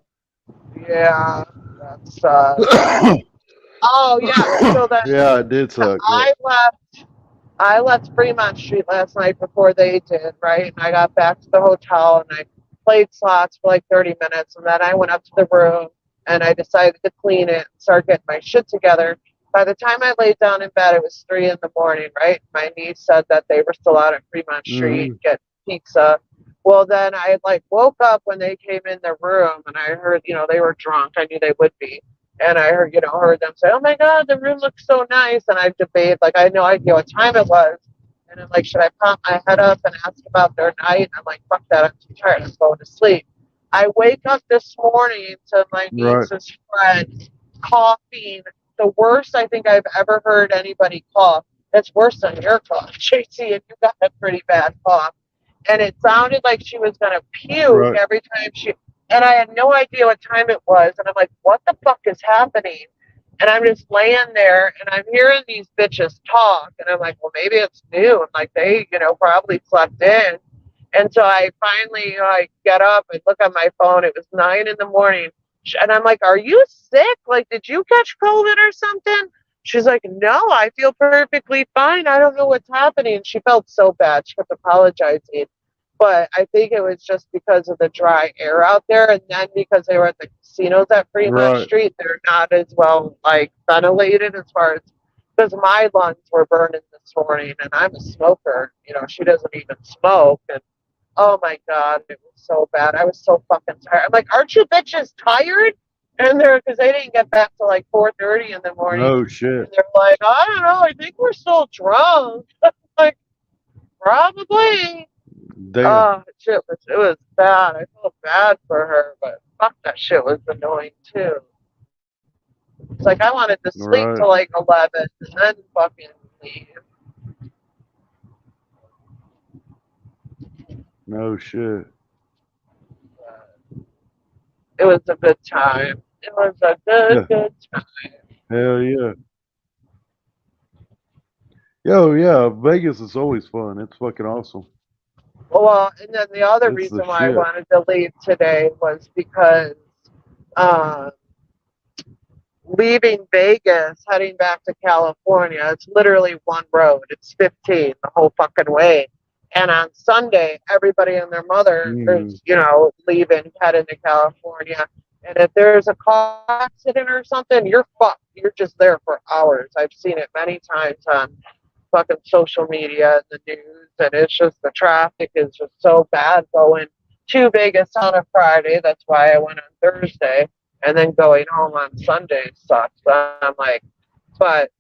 Yeah, that's oh yeah. So then yeah, it did suck. I left Fremont Street last night before they did, right? And I got back to the hotel and I played slots for like 30 minutes, and then I went up to the room and I decided to clean it and start getting my shit together. By the time I laid down in bed, it was 3 in the morning, right? My niece said that they were still out at Fremont Street getting pizza. Well, then I like woke up when they came in the room, and I heard, they were drunk. I knew they would be, and I heard, heard them say, "Oh my God, the room looks so nice." And I debated, like, I had no idea what time it was, and I'm like, should I pop my head up and ask about their night? And I'm like, fuck that, I'm too tired. I'm going to sleep. I wake up this morning to my Right. niece's friend coughing. The worst I think I've ever heard anybody cough. It's worse than your cough, JC, and you got a pretty bad cough. And it sounded like she was going to puke Right. every time she, and I had no idea what time it was. And I'm like, what the fuck is happening? And I'm just laying there and I'm hearing these bitches talk. And I'm like, well, maybe it's noon. Like they, probably slept in. And so I finally, get up and look at my phone. It was 9 in the morning. And I'm like, are you sick? Like, did you catch COVID or something? She's like, no, I feel perfectly fine. I don't know what's happening. She felt so bad. She kept apologizing. But I think it was just because of the dry air out there. And then because they were at the casinos at Fremont Right. Street, they're not as well, like, ventilated as far as, because my lungs were burning this morning and I'm a smoker. She doesn't even smoke. And oh my God, it was so bad. I was so fucking tired. I'm like, aren't you bitches tired? And because they didn't get back to like 4:30 in the morning. No shit. And they're like, I don't know, I think we're still drunk. Like, probably. Damn. Shit it was bad. I felt bad for her, but fuck, that shit was annoying too. It's like I wanted to sleep Right. till like 11 and then fucking leave. No shit. It was a good time. It was a good, Yeah. good time. Hell yeah. Yo, yeah. Vegas is always fun. It's fucking awesome. Well, and then the other It's reason the why I shit. wanted to leave today was because um, leaving Vegas, heading back to California, it's literally one road. It's 15 the whole fucking way. And on Sunday, everybody and their mother Mm. is, leaving, heading to California. And if there's a car accident or something, you're fucked. You're just there for hours. I've seen it many times on fucking social media and the news, and it's just the traffic is just so bad going to Vegas on a Friday. That's why I went on Thursday, and then going home on Sunday sucks. I'm like, but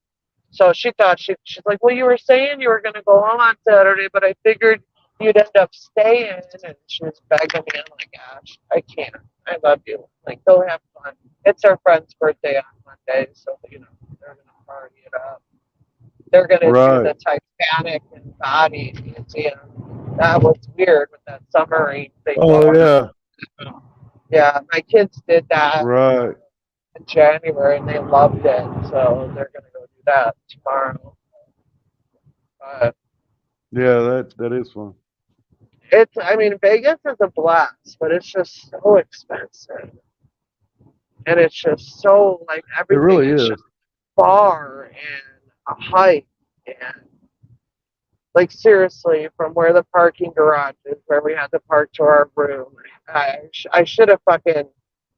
so she thought she's like, well, you were saying you were gonna go home on Saturday, but I figured you'd end up staying, and she was begging me. I'm like, gosh, I can't. I love you. Like, go have fun. It's our friend's birthday on Monday, so they're gonna party it up. They're going to do the Right. Titanic and Body Museum. That was weird with that submarine thing Oh going on. yeah. Yeah, my kids did that Right. in January and they loved it. So they're going to go do that tomorrow. But Yeah, that is fun. Vegas is a blast, but it's just so expensive. And it's just so, like, It everything really is is. just far and a hike. And like, seriously, from where the parking garage is, where we had to park to our room, I should have fucking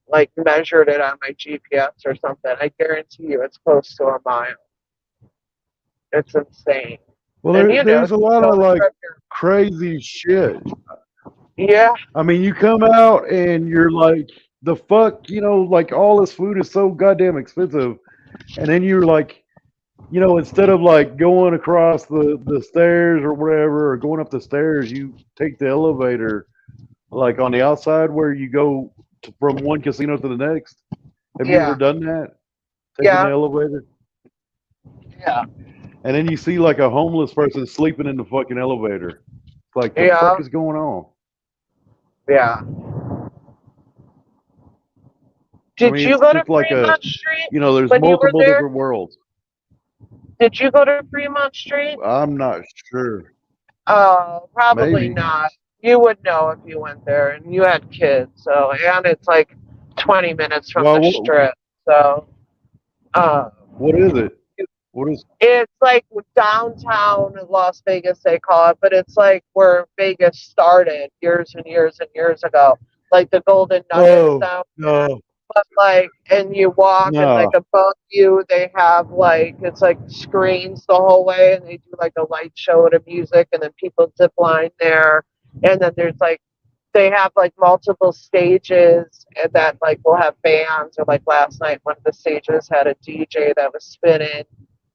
like measured it on my GPS or something. I guarantee you, it's close to a mile. It's insane. Well, And there's a you lot go of to like trip here. crazy shit. Yeah, I mean, you come out and you're like, the fuck, like all this food is so goddamn expensive, and then you're like, instead of like going across the stairs or whatever, or going up the stairs, you take the elevator, like on the outside where you go from one casino to the next. Have you ever yeah, done that? Taking the yeah, elevator? yeah, And then you see like a homeless person sleeping in the fucking elevator. It's like, the yeah, fuck is going on? yeah. I Did mean, you it's go to just like Fremont Street there's when you were multiple there? different worlds. Did you go to Fremont Street? I'm not sure. Oh, probably Maybe. not. You would know if you went there and you had kids. So, and it's like 20 minutes from Well, the strip. So, uh, what is it? What is? it's like downtown Las Vegas, they call it, but it's like where Vegas started years and years and years ago. Like the Golden Nuggets Oh down there. no, But like, and you walk and like no. above you, they have like, it's like screens the whole way and they do like a light show to music and then people zip line there. And then there's like they have like multiple stages and that like will have bands, or like last night one of the stages had a DJ that was spinning,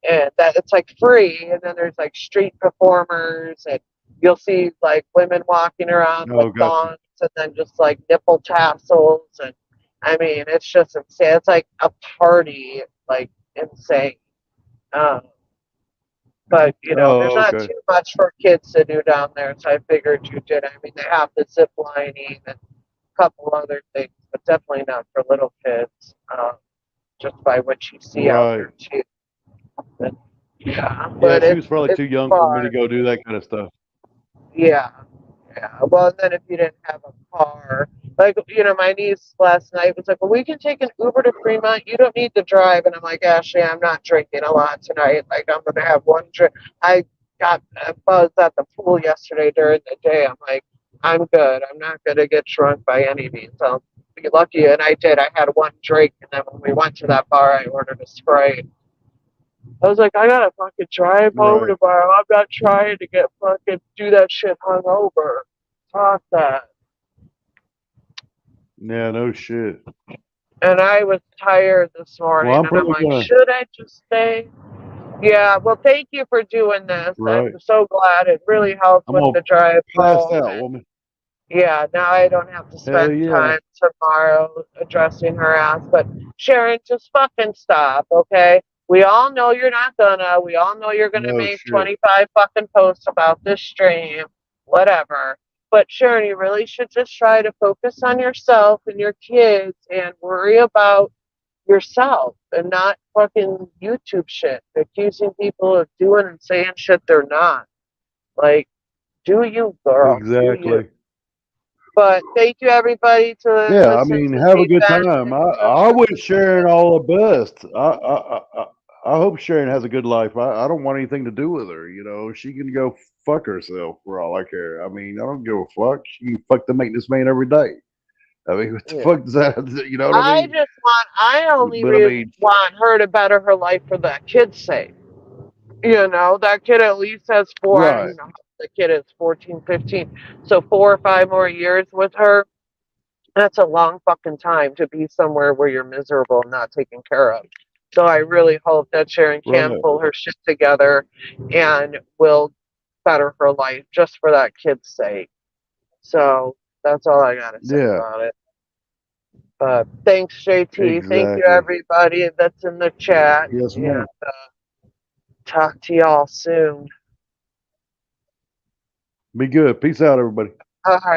and that it's like free, and then there's like street performers, and you'll see like women walking around with Oh, gotcha. thongs and then just like nipple tassels, and I mean it's just insane. It's like a party, like insane. Um, but you know, there's Oh, not okay. too much for kids to do down there, so I figured you did. I mean, they have the zip lining and a couple other things, but definitely not for little kids. Just by what you see out Right. there too. But, yeah, Yeah, but she was probably it's too young for me to fun. go do that kind of stuff. Yeah, yeah. Well, then if you didn't have a car, like, you know, my niece last night was like, well, we can take an Uber to Fremont. You don't need to drive. And I'm like, Ashley, I'm not drinking a lot tonight. Like, I'm going to have one drink. I got buzzed at the pool yesterday during the day. I'm like, I'm good. I'm not going to get drunk by any means. I'll be lucky. And I did. I had one drink. And then when we went to that bar, I ordered a Sprite. I was like, I gotta fucking drive home Right. tomorrow. I'm not trying to get fucking do that shit hungover. Fuck that. Yeah, no shit. And I was tired this morning, Well, I'm and I'm probably like, gonna. should I just stay? Yeah. Well, thank you for doing this. Right. I'm so glad. It really helped I'm with gonna the drive pass home. out, And woman. yeah, now I don't have to Hell spend yeah. time tomorrow addressing her ass. But Sharon, just fucking stop, okay? We all know you're not gonna. We all know you're gonna No make shit. 25 fucking posts about this stream, whatever. But Sharon, you really should just try to focus on yourself and your kids and worry about yourself and not fucking YouTube shit, accusing people of doing and saying shit they're not. Like, do you, girl? Do you? Exactly. But thank you, everybody, to Yeah, I listen mean, to have a me good vent time. and I wish Sharon all the best. I hope Sharon has a good life. I don't want anything to do with her. You know, she can go fuck herself for all I care. I mean, I don't give a fuck. She can fuck the maintenance man every day. I mean, what the yeah. fuck does that? You know what I mean? I only But I mean, want her to better her life for that kid's sake. You know, that kid at least has four, I don't right. even know how the kid is 14, 15. So 4 or 5 more years with her, that's a long fucking time to be somewhere where you're miserable and not taken care of. So I really hope that Sharon can Right. pull her shit together and will better her life just for that kid's sake. So that's all I gotta say Yeah. about it. But thanks, JT. Thank you, Exactly. everybody that's in the chat. Yes, And ma'am. talk to y'all soon. Be good. Peace out, everybody. All right.